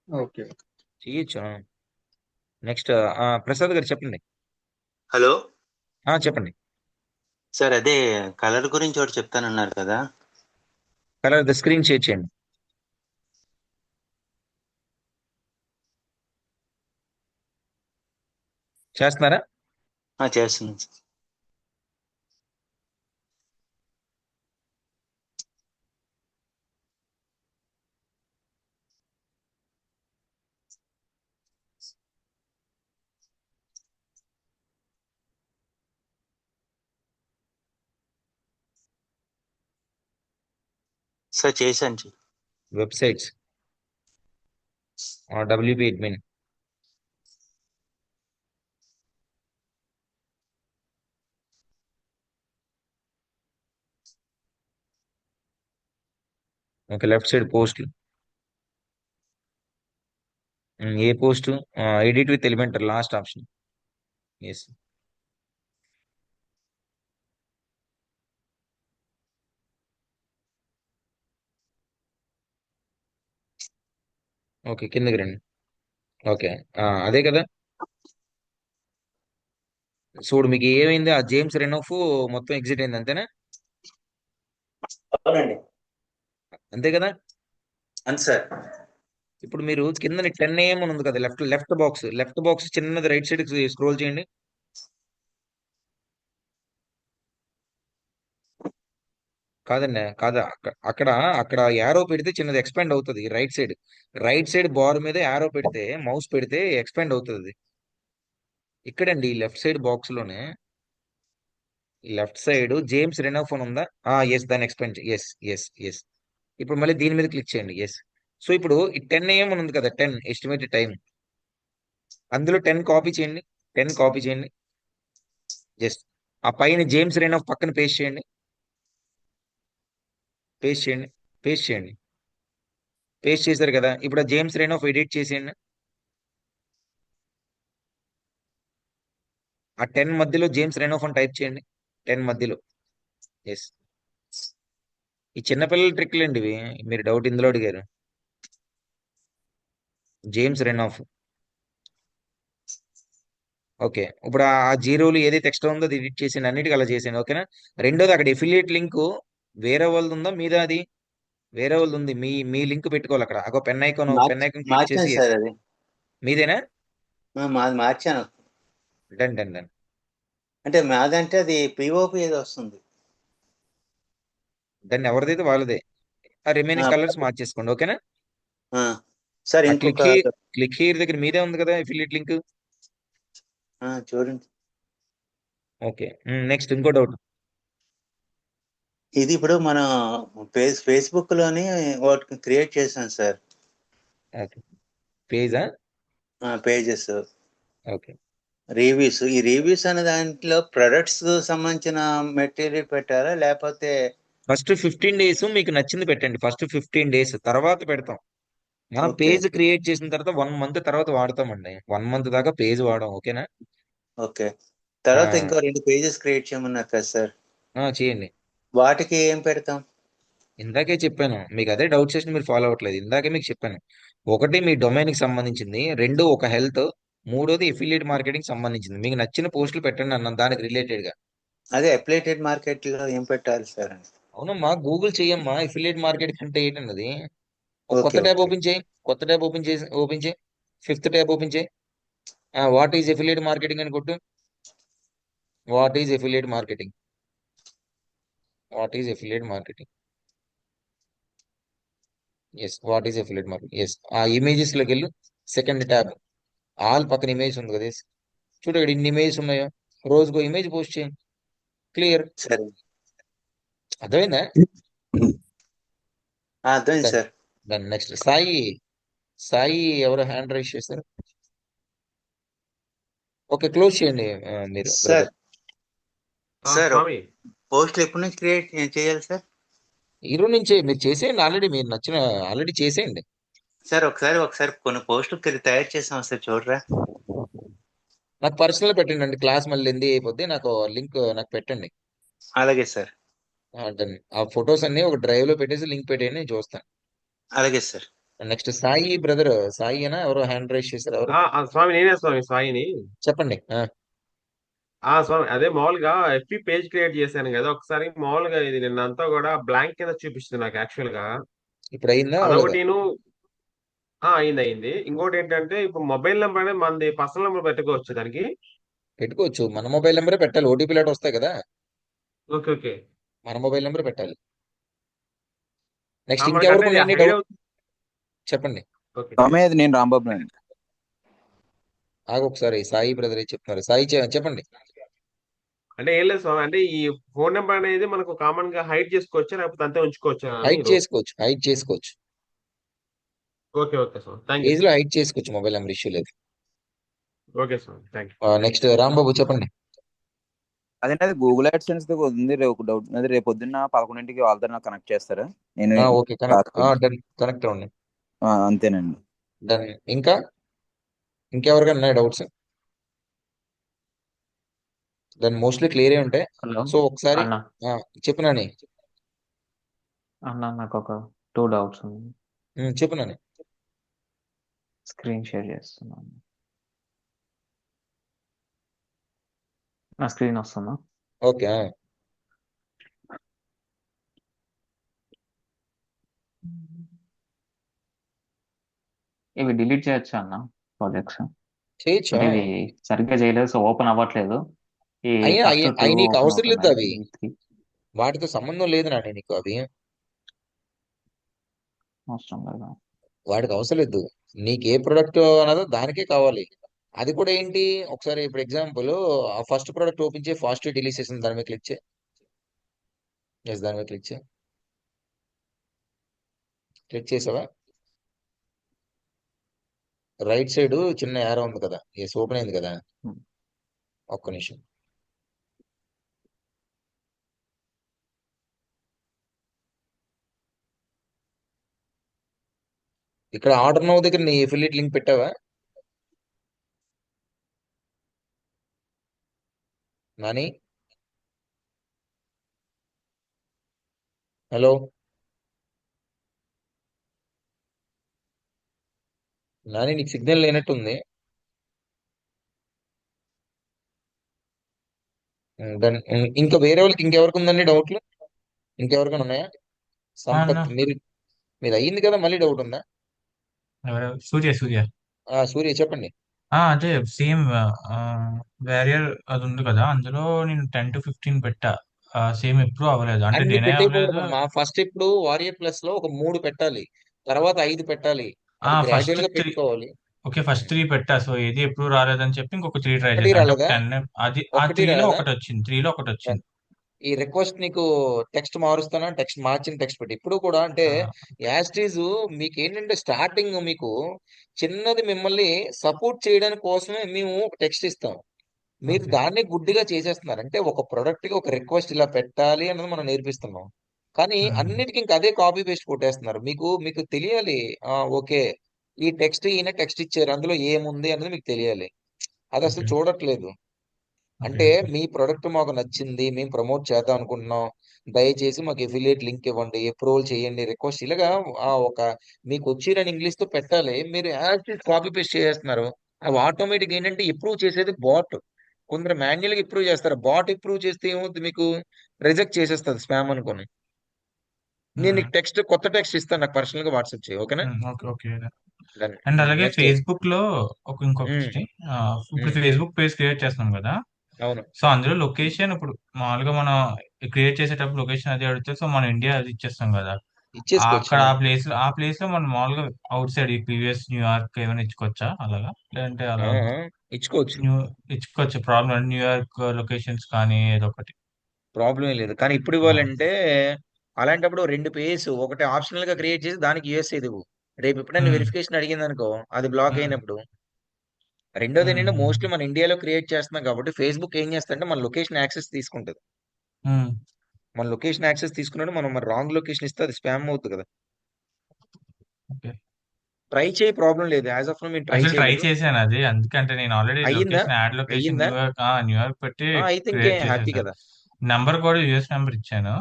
ఓకే. చేయొచ్చు. నెక్స్ట్ ప్రసాద్ గారు చెప్పండి. హలో చెప్పండి. సార్, అదే కలర్ గురించి ఒకటి చెప్తానన్నారు కదా. కలర్ ద స్క్రీన్ షేర్ చేయండి. చేస్తున్నారా? చేస్తున్నాను సార్. సార్ చేశాను sir. Websites WP admin. Okay, left side post. ఏ post? Edit with Elementor, last option. Yes. Okay, కిందకి రండి. ఓకే, అదే కదా. చూడు మీకు ఏమైంది, ఆ జేమ్స్ రెనోఫ్ మొత్తం ఎగ్జిట్ అయింది, అంతేనా? అవునండి, అంతే కదా. అంతే సార్. ఇప్పుడు మీరు కింద 10 AM అని ఉంది కదా, లెఫ్ట్ బాక్స్ చిన్నది రైట్ సైడ్ స్క్రోల్ చేయండి. కాదండి, కాదా, అక్కడ అక్కడ యారో పెడితే చిన్నది ఎక్స్పాండ్ అవుతుంది. రైట్ సైడ్ బార్ మీద యారో పెడితే, మౌస్ పెడితే ఎక్స్పాండ్ అవుతుంది. ఇక్కడండి లెఫ్ట్ సైడ్ బాక్స్ లోనే లెఫ్ట్ సైడ్ జేమ్స్ రెనోఫ్ అని ఉందా? ఎస్, దాన్ని ఎక్స్పాండ్ ఎస్. ఇప్పుడు మళ్ళీ దీని మీద క్లిక్ చేయండి. ఎస్. సో ఇప్పుడు ఈ 10 AM అని ఉంది కదా, 10 ఎస్టిమేటెడ్ టైం, అందులో 10 కాపీ చేయండి. 10 కాపీ చేయండి. జస్ట్ ఆ పైన జేమ్స్ రెనోఫ్ పక్కన పేస్ట్ చేయండి. పేస్ట్ చేయండి. పేస్ట్ చేయండి. పేస్ట్ చేశారు కదా, ఇప్పుడు ఆ జేమ్స్ రెనోఫ్ ఎడిట్ చేసేయండి. ఆ 10 మధ్యలో జేమ్స్ రెనోఫ్ అని టైప్ చేయండి. 10 మధ్యలో. ఎస్. ఈ చిన్నపిల్లల ట్రిక్లు అండి ఇవి, మీరు డౌట్ ఇందులో అడిగారు. జేమ్స్ రెనోఫ్. ఓకే, ఇప్పుడు ఆ జీరోలు ఏదైతే ఎక్స్ట్రా ఉందో అది ఎడిట్ చేసేయండి, అన్నిటికీ అలా చేసేయండి. ఓకేనా? రెండోది, అక్కడ ఎఫిలియేట్ లింక్ వేరే వాళ్ళది ఉందా మీద? అది వేరే వాళ్ళది ఉంది. మీ లింక్ పెట్టుకోవాలి అక్కడ. అగో పెన్ ఐకాన్ క్లిక్ చేసి మార్చాను yes. సార్ అది. మీదేనా? మాది మార్చాను. డన్. అంటే మాదంటే అది పిఓపి ఏదో వస్తుంది. దాన్ని ఎవరిదైతే వాళ్ళదే. ఆ రిమైనింగ్ కలర్స్ మార్చేసుకోండి. ఓకేనా? సార్ ఆ ఇంకొక క్లిక్ హియర్ దగ్గర మీదే ఉంది కదా ఎఫిలియేట్ లింక్. చూడండి. ఓకే, నెక్స్ట్ ఇంకో డౌట్. ఇది ఇప్పుడు మన ఫేస్బుక్ లోని ఒకటి క్రియేట్ చేశాను సార్. ఓకే, పేజా? పేజెస్. Okay, reviews. ఈ రివ్యూస్ అనే దాంట్లో ప్రొడక్ట్స్ సంబంధించిన మెటీరియల్ పెట్టారా, లేకపోతే ఫస్ట్ 15 days మీకు నచ్చింది పెట్టండి. ఫస్ట్ 15 days తర్వాత పెడతాం. మనం ఓకే పేజ్ క్రియేట్ చేసిన తర్వాత 1 month తర్వాత వాడతామండి. 1 month దాకా పేజ్ వాడడం. ఓకేనా? ఓకే. తర్వాత ఇంకో 2 పేజెస్ క్రియేట్ చేయమన్నారు కదా సార్, చేయండి. వాటికి ఏం పెడతాం? ఇందాకే చెప్పాను మీకు, అదే డౌట్ సెషన్ మీరు ఫాలో అవ్వట్లేదు. ఇందాకే మీకు చెప్పాను, ఒకటి మీ డొమైన్ కి సంబంధించింది, రెండు ఒక హెల్త్, మూడోది ఎఫిలియేట్ మార్కెటింగ్ సంబంధించింది. మీకు నచ్చిన పోస్టులు పెట్టండి అన్న దానికి రిలేటెడ్ గా. అదే అప్లైటెడ్ మార్కెట్ లో ఏం పెట్టాలి సార్? అవునమ్మా, గూగుల్ చెయ్యమ్మా. ఎఫిలియేట్ మార్కెటింగ్ అంటే ఏంటన్నది. ఒక ఓకే కొత్త ట్యాబ్ ఓకే ఓపెన్ చేయి. ఓపెన్ చేయి. 5th ట్యాబ్ ఓపెన్ చేయి. వాట్ ఈజ్ ఎఫిలియేట్ మార్కెటింగ్ అని కొట్టు. What is affiliate marketing. What is affiliate marketing? Yes, what is affiliate marketing? Yes, ఆ ఇమేజెస్ లోకి వెళ్ళు, సెకండ్ ట్యాబ్, ఆల్ పక్కన ఇమేజ్ ఉంది కదా, చూడు ఇక్కడ ఇన్ని ఇమేజెస్ ఉన్నాయో, రోజుకో ఇమేజ్ పోస్ట్ చేయండి, క్లియర్. సరే అర్థమైందా? అర్థమైంది సార్. దాని నెక్స్ట్ సాయి ఎవరో హ్యాండ్ రైజ్ చేశారు. ఓకే, క్లోజ్ చేయండి మీరు సార్ బ్రదర్. సార్ స్వామి పోస్టులు ఎప్పటి నుంచి క్రియేట్ చేయాలి సార్? ఈ రోజు నుంచే మీరు చేసేయండి, ఆల్రెడీ మీరు నచ్చిన ఆల్రెడీ చేసేయండి. సార్ ఒకసారి కొన్ని పోస్టులు తయారు చేసాం సార్, చూడరా? నాకు పర్సనల్ పెట్టండి అండి, క్లాస్ మళ్ళీ లెంది అయిపోద్ది, నాకు లింక్ నాకు పెట్టండి. అలాగే సార్. ఆ ఫొటోస్ అన్ని ఒక డ్రైవ్ లో పెట్టేసి లింక్ పెట్టేయండి, నేను చూస్తాను. అలాగే sir. Next Sai brother, Sai అయినా ఎవరో హ్యాండ్ రైజ్ చేశారు, ఎవరు? స్వామి నేనే స్వామి, సాయిని. చెప్పండి. స్వామి అదే మామూలుగా ఎఫ్పి పేజ్ క్రియేట్ చేశాను కదా ఒకసారి, మామూలుగా ఇది నిన్నంతా కూడా బ్లాంక్ కింద చూపిస్తుంది నాకు యాక్చువల్ గా. ఇప్పుడు అయిందా? అదొకటి అయింది. ఇంకోటి ఏంటంటే ఇప్పుడు మొబైల్ నెంబర్ అనేది మనది పర్సనల్ నెంబర్ పెట్టుకోవచ్చు దానికి. పెట్టుకోవచ్చు, మన మొబైల్ నెంబరే పెట్టాలి, ఓటీపీ లాట్ వస్తాయి కదా, ఓకే ఓకే. మన మొబైల్ నెంబర్ పెట్టాలి. నెక్స్ట్ మనకంటే ఇంకెవరికి అది ఉన్నాయండి హైడ్ డౌట్? అవుతుంది. చెప్పండి. ఓకే. స్వామి అది నేను రాంబాబు అండి. ఆగు ఒకసారి, సాయి బ్రదర్ చెప్తున్నారు. సాయి చెప్పండి. అంటే ఏం లేదు స్వామి, అంటే ఈ ఫోన్ నెంబర్ అనేది మనకు కామన్ గా హైడ్ చేసుకోవచ్చా లేకపోతే అంతే ఉంచుకోవచ్చా అని హైడ్ చేసుకోవచ్చు. ఓకే ఓకే స్వామి, థ్యాంక్ యూ ఏజ్ లో హైడ్ చేసుకోవచ్చు, మొబైల్ నెంబర్ ఇష్యూ లేదు. ఓకే స్వామి, థ్యాంక్ యూ. నెక్స్ట్ రాంబాబు చెప్పండి. అదేంటి అది గూగుల్ యాడ్సెన్స్ ఉంది, రేపు డౌట్ అది రేపు పొద్దున్న 11కి వాళ్ళతో నాకు కనెక్ట్ చేస్తారా? నేను ఓకే, కనెక్ట్ అవ్వండి. అంతేనండి. డన్. ఇంకెవరికైనా ఉన్నాయి డౌట్స్? దాని మోస్ట్లీ క్లియర్ అయి ఉంటాయి. హలో సో ఒకసారి అన్న చెప్పినాని నాకు ఒక 2 డౌట్స్ ఉన్నాయి. చెప్పినాని స్క్రీన్ షేర్ చేస్తున్నాను. నా స్క్రీన్ వస్తుందా? ఓకే. ఇవి డిలీట్ చేయొచ్చా అన్న ప్రాజెక్ట్స్? చేయొచ్చు. అంటే ఇవి సరిగ్గా చేయలేదు, సో ఓపెన్ అవ్వట్లేదు. ఈ అయ్యా ఫస్ట్ 2 అవి నీకు ఓపెన్ అవసరం లేదు, అవుతున్నాయి. అవి 3 వాటితో సంబంధం లేదు నాని, నీకు అవి అవసరం లేదా? వాటికి అవసరం లేదు. నీకు ఏ ప్రొడక్ట్ అన్నదో దానికే కావాలి. అది కూడా ఏంటి, ఒకసారి ఇప్పుడు ఎగ్జాంపుల్ ఆ ఫస్ట్ ప్రోడక్ట్ ఓపెన్ చేసి ఫాస్ట్ డిలీట్ చేసిన దాని మీద క్లిక్ చేయి. ఎస్, దాని మీద క్లిక్ చేసావా? రైట్ సైడ్ చిన్న యారో ఉంది కదా, ఎస్ ఓపెన్ అయింది కదా. ఒక్క నిమిషం. ఇక్కడ ఆర్డర్ నౌ దగ్గర నీ ఎఫిలియేట్ లింక్ పెట్టావా నాని? హలో నాని, నీకు సిగ్నల్ లేనట్టుంది. ఇంకా వేరే వాళ్ళకి ఇంకెవరికి ఉందండి డౌట్లు? ఇంకెవరికైనా ఉన్నాయా? సంపత్, మీరు అయ్యింది కదా, మళ్ళీ డౌట్ ఉందా? సూర్య సూర్య చెప్పండి. అదే సేమ్ బ్యారియర్ అది ఉంది కదా, అందులో నేను 10 to 15 పెట్టా. సేమ్ ఎప్పుడు అవ్వలేదు, అంటే అన్ని నేనే అవ్వలేదు. పెట్టేయకూడదమ్మా. ఫస్ట్ ఇప్పుడు వారియర్ ప్లస్ లో ఒక 3 పెట్టాలి, తర్వాత 5 పెట్టాలి. అది ఫస్ట్ గ్రాడ్యువల్ గా 3 పెట్టుకోవాలి. ఓకే, ఫస్ట్ 3 పెట్టా. సో ఏది ఎప్పుడు రాలేదని చెప్పి ఇంకొక 3 ట్రై ఒకటి చేశాను. అంటే రాలేదా? 10 అది ఆ ఒకటి 3లో రాలేదా? ఒకటి వచ్చింది, 3లో ఒకటి వచ్చింది. ఈ రిక్వెస్ట్ నీకు టెక్స్ట్ మారుస్తానా, టెక్స్ట్ మార్చిన టెక్స్ట్ పెట్టి ఇప్పుడు కూడా అంటే యాస్టీజ్ మీకు ఏంటంటే స్టార్టింగ్ మీకు చిన్నది మిమ్మల్ని సపోర్ట్ చేయడానికి కోసమే మేము ఒక టెక్స్ట్ ఇస్తాం. మీరు ఓకే దాన్ని గుడ్డిగా చేసేస్తున్నారు. అంటే ఒక ప్రొడక్ట్ కి ఒక రిక్వెస్ట్ ఇలా పెట్టాలి అన్నది మనం నేర్పిస్తున్నాం, కానీ అన్నిటికీ ఇంకా అదే కాపీ పేస్ట్ కొట్టేస్తున్నారు. మీకు తెలియాలి. ఓకే, ఈ టెక్స్ట్ ఈయన టెక్స్ట్ ఇచ్చారు, అందులో ఏముంది అన్నది మీకు తెలియాలి. అది అసలు ఓకే చూడట్లేదు. ఓకే అంటే మీ ప్రొడక్ట్ మాకు నచ్చింది, మేము ప్రమోట్ చేద్దాం అనుకుంటున్నాం, దయచేసి మాకు ఎఫిలియేట్ లింక్ ఇవ్వండి, అప్రూవల్ చేయండి, రిక్వెస్ట్ ఇలాగా ఒక మీకు వచ్చిరని ఇంగ్లీష్ తో పెట్టాలి. మీరు కాపీ పేస్ట్ చేసేస్తున్నారు. అవి ఆటోమేటిక్ ఏంటంటే అప్రూవ్ చేసేది బాట్. కొందరు మాన్యువల్ గా అప్రూవ్ చేస్తారు, బాట్ అప్రూవ్ చేస్తే ఏమవుతుంది, మీకు రిజెక్ట్ చేసేస్తుంది స్పామ్ అనుకోని. నేను నీకు టెక్స్ట్ కొత్త టెక్స్ట్ ఇస్తాను, నాకు పర్సనల్ గా వాట్సాప్ చేయి, ఓకేనా? ఓకే ఓకే అండ్ అలాగే నెక్స్ట్. ఫేస్బుక్ లో ఇంకొకటి, ఇప్పుడు ఫేస్బుక్ పేజ్ క్రియేట్ చేస్తున్నాం కదా, అవును. సో అందులో లొకేషన్ ఇప్పుడు మామూలుగా మనం క్రియేట్ చేసేటప్పుడు లొకేషన్ అది అడిగితే సో మనం ఇండియా అది ఇచ్చేస్తాం కదా ఇచ్చేసుకోవచ్చు. అక్కడ ఆ ప్లేస్ లో మనం మామూలుగా అవుట్ సైడ్ ప్రీవియస్ న్యూయార్క్ ఏమైనా ఇచ్చుకోవచ్చా అలాగా లేదంటే ఆ, అలా ఆ, ఇచ్చుకోవచ్చు. ఇచ్చుకోవచ్చు ప్రాబ్లం న్యూయార్క్ లొకేషన్స్ కానీ ఏదో ఒకటి ప్రాబ్లం లేదు. కానీ ఇప్పుడు ఇవ్వాలంటే అలాంటప్పుడు 2 పేజెస్ ఒకటి ఆప్షనల్ గా క్రియేట్ చేసి దానికి యూఎస్ఏ ఇవ్వు. రేపు ఎప్పుడైనా వెరిఫికేషన్ అడిగింది అనుకో అది బ్లాక్ అయినప్పుడు. రెండోది ఏంటంటే మోస్ట్లీ మన ఇండియాలో క్రియేట్ చేస్తున్నాం కాబట్టి ఫేస్బుక్ ఏం చేస్తుందంటే మన లొకేషన్ యాక్సెస్ తీసుకుంటుంది. మన లొకేషన్ యాక్సెస్ తీసుకున్నప్పుడు మనం మరి రాంగ్ లొకేషన్ ఇస్తే అది స్పామ్ అవుతుంది కదా. ఓకే ట్రై చేయి, ప్రాబ్లం లేదు. యాజ్ ఆఫ్ నో మేము ట్రై అసలు ట్రై చేయలేదు. చేశాను అది ఎందుకంటే నేను ఆల్రెడీ అయ్యిందా లొకేషన్ యాడ్ లొకేషన్ అయ్యిందా న్యూయార్క్ పెట్టి అయితే ఇంకే క్రియేట్ హ్యాపీ చేసేసాను కదా. నెంబర్ కూడా యుఎస్ నెంబర్ ఇచ్చాను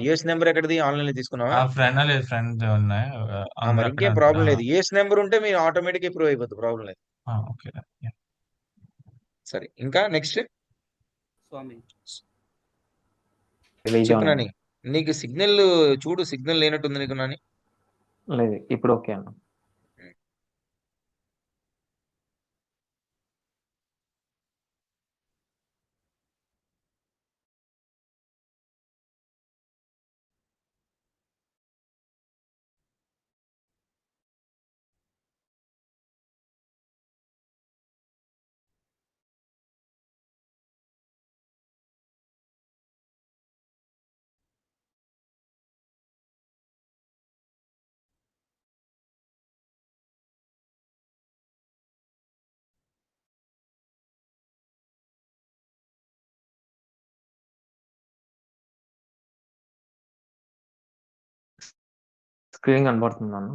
యుఎస్ నెంబర్ ఎక్కడిది, ఆన్లైన్ లో తీసుకున్నావా? ఆ ఫ్రెండ్ ఉన్నాయి అందరూ మరి అక్కడే ఇంకేం ఉంటారు ప్రాబ్లం లేదు. యుఎస్ నెంబర్ ఉంటే మీరు ఆటోమేటిక్ అప్రూవ్ అయిపోతుంది, ప్రాబ్లం లేదు. ఓకే సరే, ఇంకా నెక్స్ట్ స్వామి రిలీజ్ చెప్పు అవునా నాని. నీకు సిగ్నల్ చూడు, సిగ్నల్ లేనట్టుంది నీకు నాని. లేదు ఇప్పుడు ఓకే అన్న. స్క్రీన్ కనబడుతుంది అన్న.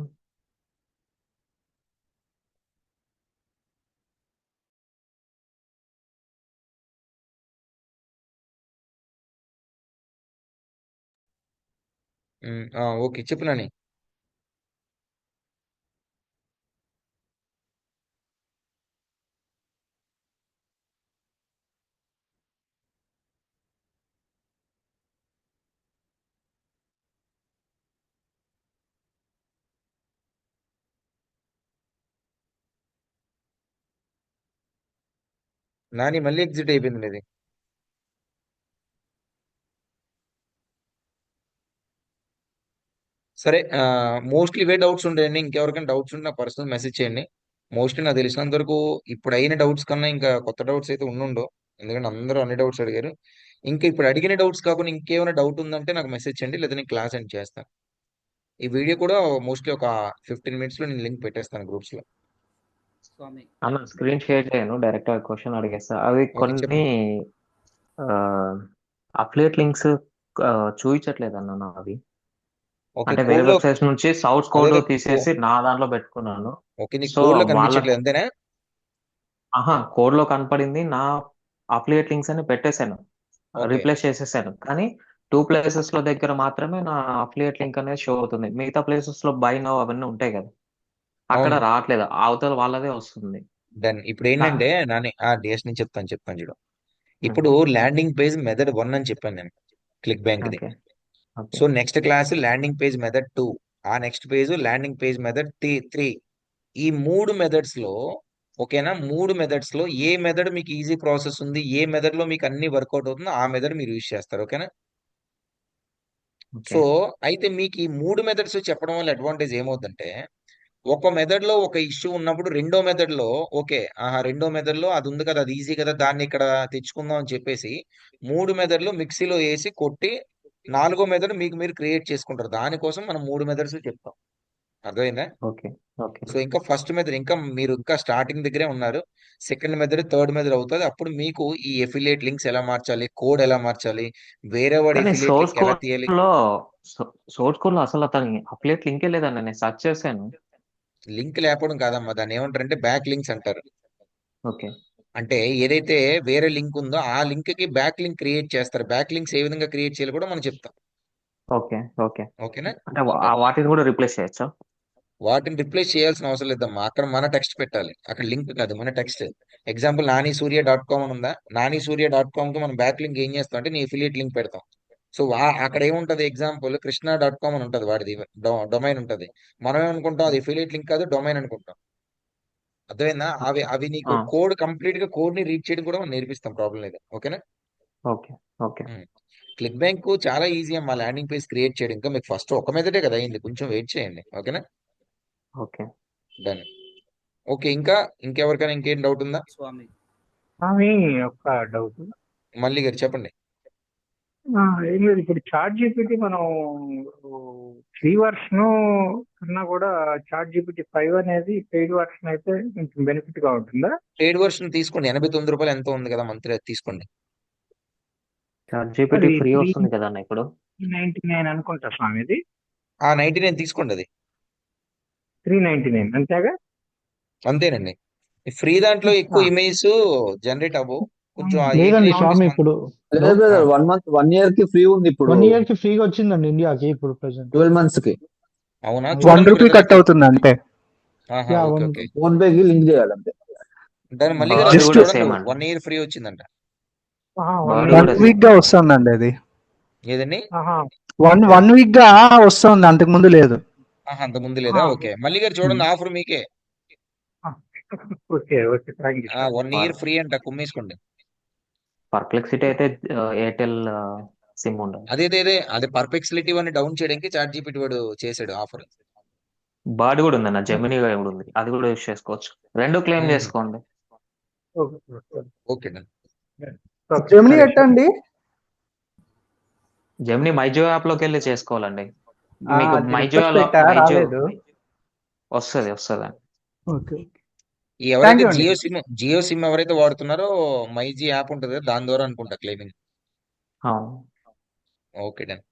ఓకే, చెప్పు నాని. నాని మళ్ళీ ఎగ్జిట్ అయిపోయింది మీది. సరే, మోస్ట్లీ ఇవే డౌట్స్ ఉంటాయండి. ఇంకెవరికైనా డౌట్స్ ఉంటే నాకు పర్సనల్ మెసేజ్ చేయండి. మోస్ట్లీ నాకు తెలిసినంత వరకు ఇప్పుడు అయిన డౌట్స్ కన్నా ఇంకా కొత్త డౌట్స్ అయితే ఉండుండవు. ఎందుకంటే అందరూ అన్ని డౌట్స్ అడిగారు. ఇంకా ఇప్పుడు అడిగిన డౌట్స్ కాకుండా ఇంకేమైనా డౌట్ ఉందంటే నాకు మెసేజ్ చేయండి, లేదా నేను క్లాస్ ఎండ్ చేస్తాను. ఈ వీడియో కూడా మోస్ట్లీ ఒక 15 minutes లో నేను లింక్ పెట్టేస్తాను గ్రూప్స్ లో. స్వామి అన్న స్క్రీన్ షేర్ చేయను, డైరెక్ట్ క్వశ్చన్ అడిగేస్తా. అవి ఓకే, కొన్ని చెప్పండి. అఫిలియేట్ లింక్స్ చూపించట్లేదు అన్న నావి. ఓకే, అంటే వేరే కోడ్లో వెబ్సైట్స్ నుంచి సౌర్స్ కోడ్ అదే తీసేసి నా దాంట్లో పెట్టుకున్నాను. ఓకే, నీకు సో కోడ్లో వాళ్ళ కనిపించట్లేదు అంతేనా? కోడ్ లో కనపడింది, నా అఫిలియేట్ లింక్స్ అని పెట్టేశాను, ఓకే, రీప్లేస్ చేసేసాను. కానీ 2 places లో దగ్గర మాత్రమే నా అఫిలియేట్ లింక్ అనేది షో అవుతుంది. మిగతా ప్లేసెస్ లో బై నౌ అవన్నీ ఉంటాయి కదా, అక్కడ అవును. రావట్లేదు, అవతల వాళ్ళదే వస్తుంది. డన్. ఇప్పుడు కా- ఏంటంటే నాని డిఎస్ నేను చెప్తాను చూడు. ఉమ్, ఇప్పుడు ల్యాండింగ్ పేజ్ మెథడ్ 1 అని చెప్పాను నేను, క్లిక్ బ్యాంక్ది. Okay okay so next class landing page method 2, ఆ next page landing page method 3. ఈ 3 మెథడ్స్ లో ఓకేనా, 3 మెథడ్స్ లో ఏ మెథడ్ మీకు ఈజీ ప్రాసెస్ ఉంది, ఏ మెథడ్ లో మీకు అన్ని వర్కౌట్ అవుతుందో ఆ మెథడ్ మీరు యూజ్ చేస్తారు. ఓకేనా. ఓకే సో అయితే మీకు ఈ 3 మెథడ్స్ చెప్పడం వల్ల అడ్వాంటేజ్ ఏమవుతుందంటే, ఒక మెథడ్ లో ఒక ఇష్యూ ఉన్నప్పుడు రెండో మెథడ్ లో ఓకే, రెండో మెథడ్ లో అది ఉంది కదా, అది ఈజీ కదా, దాన్ని ఇక్కడ తెచ్చుకుందాం అని చెప్పేసి 3 మెథడ్లు మిక్సీలో వేసి కొట్టి 4గో మెథడ్ మీకు మీరు క్రియేట్ చేసుకుంటారు. దానికోసం మనం 3 మెథడ్స్ చెప్తాం. అర్థమైందా? ఓకే ఓకే సో ఇంకా ఫస్ట్ మెథడ్ ఇంకా మీరు ఇంకా స్టార్టింగ్ దగ్గరే ఉన్నారు. సెకండ్ మెథడ్, థర్డ్ మెథడ్ అవుతుంది. అప్పుడు మీకు ఈ ఎఫిలియేట్ లింక్స్ ఎలా మార్చాలి, కోడ్ ఎలా మార్చాలి, వేరే వాడి కానీ ఎఫిలియేట్ సోర్స్ లింక్ ఎలా తీయాలి. కోడ్ లో సోర్స్ కోడ్ లో అసలు అతని అఫిలియేట్ లింకే లేదన్న, నేను సెర్చ్ చేశాను. లింక్ లేకపోవడం కాదమ్మా, దాన్ని ఏమంటారంటే బ్యాక్ లింక్స్ అంటారు. ఓకే అంటే ఏదైతే వేరే లింక్ ఉందో ఆ లింక్ కి బ్యాక్ లింక్ క్రియేట్ చేస్తారు. బ్యాక్ లింక్స్ ఏ విధంగా క్రియేట్ చేయాలి కూడా మనం చెప్తాం. ఓకే ఓకే ఓకేనా. అంటే వాటిని కూడా రీప్లేస్ చేయొచ్చా? వాటిని రిప్లేస్ చేయాల్సిన అవసరం లేదమ్మా. అక్కడ మన టెక్స్ట్ పెట్టాలి, అక్కడ లింక్ కాదు, మన టెక్స్ట్. ఎగ్జాంపుల్ nanisooria.com అని ఉందా, nanisooria.com కి మనం బ్యాక్ లింక్ ఏం చేస్తాం అంటే నీ ఎఫిలియేట్ లింక్ పెడతాం. సో అక్కడ ఏముంటది, ఎగ్జాంపుల్ కృష్ణ.com అని ఉంటది, వాడిది డొమైన్ ఉంటది. మనం ఏమనుకుంటాం అది ఎఫిలియేట్ లింక్ కాదు, డొమైన్ అనుకుంటాం. అర్థమైందా? అవి అవి నీకు కోడ్ కంప్లీట్ గా కోడ్ ని రీడ్ చేయడం కూడా మనం నేర్పిస్తాం, ప్రాబ్లం లేదు. ఓకేనా. ఓకే ఓకే ఉమ్. క్లిక్ బ్యాంక్ చాలా ఈజీ అమ్మా ల్యాండింగ్ పేజ్ క్రియేట్ చేయడం. ఇంకా మీకు ఫస్ట్ ఒక మెథడే కదా అయింది, కొంచెం వెయిట్ చేయండి. ఓకేనా? Okay done. ఓకే, ఇంకా ఇంకెవరికైనా ఇంకేం డౌట్ ఉందా? స్వామి ఒక డౌట్. మళ్ళీ గారు చెప్పండి. ఏం లేదు, ఇప్పుడు చాట్ జీపీటీ మనం ఫ్రీ వర్షన్ కన్నా కూడా చాట్ జీపీటీ 5 అనేది పెయిడ్ వర్షన్ అయితే కొంచెం బెనిఫిట్ గా ఉంటుందా? పెయిడ్ వర్షన్ తీసుకోండి, ₹89 ఎంతో ఉంది కదా మంత్లీ, అది తీసుకోండి. చాట్ జీపీటీ అది ఫ్రీ వస్తుంది కదా అన్న ఇప్పుడు. 399 అనుకుంటా స్వామి, ఇది 99 తీసుకోండి, అది 399 అంతేగా? అంతేనండి. ఫ్రీ దాంట్లో ఎక్కువ ఇమేజ్ జనరేట్ అవ్వవు, కొంచెం లేదండి స్వామి, ఇప్పుడు లేదు బ్రదర్, 1 year కి ఫ్రీ ఉంది ఇప్పుడు. 1 year కి ఫ్రీగా వచ్చిందండి ఇండియాకి ఇప్పుడు ప్రెసెంట్. 12 months కి. అవునా? ₹1 కట్ అవుతుంది అంతే. ఫోన్ పే కి లింక్ చేయాలంటే. దాని మళ్ళీ Just చూడండి, 1 year ఫ్రీ వచ్చిందంట. 1 week గా వస్తుందండి అది. ఏదండి? 1 week గా వస్తుంది, అంతకు ముందు లేదు. అంత ముందు లేదా? ఓకే, మళ్ళీ గారు చూడండి, ఆఫర్ మీకే. Okay okay, thank you. 1 year free అంట, కుమ్మేసుకోండి. పర్ప్లెక్సిటీ అయితే ఎయిర్టెల్ సిమ్ ఉండదు. అదే పర్ప్లెక్సిటీ అని డౌన్ చేయడానికి చాట్ జీపీటీ వాడు చేసాడు ఆఫర్. బాడ్ కూడా ఉందన్న, జెమినీ కూడా ఉంది, అది కూడా యూస్ చేసుకోవచ్చు. 2 క్లెయిమ్ చేసుకోండి. Okay done. జెమినీ ఎట్టండి? జెమినీ మైజియో యాప్ లోకి వెళ్ళి చేసుకోవాలండి. మీకు అది మైజియో రిక్వెస్ట్ పెట్టా, రాలేదు. వస్తుంది. ఓకే. ఎవరైతే జియో సిమ్ ఎవరైతే వాడుతున్నారో మైజీ యాప్ ఉంటుంది కదా, దాని ద్వారా అనుకుంటా క్లెయిమింగ్. అవును. Okay done.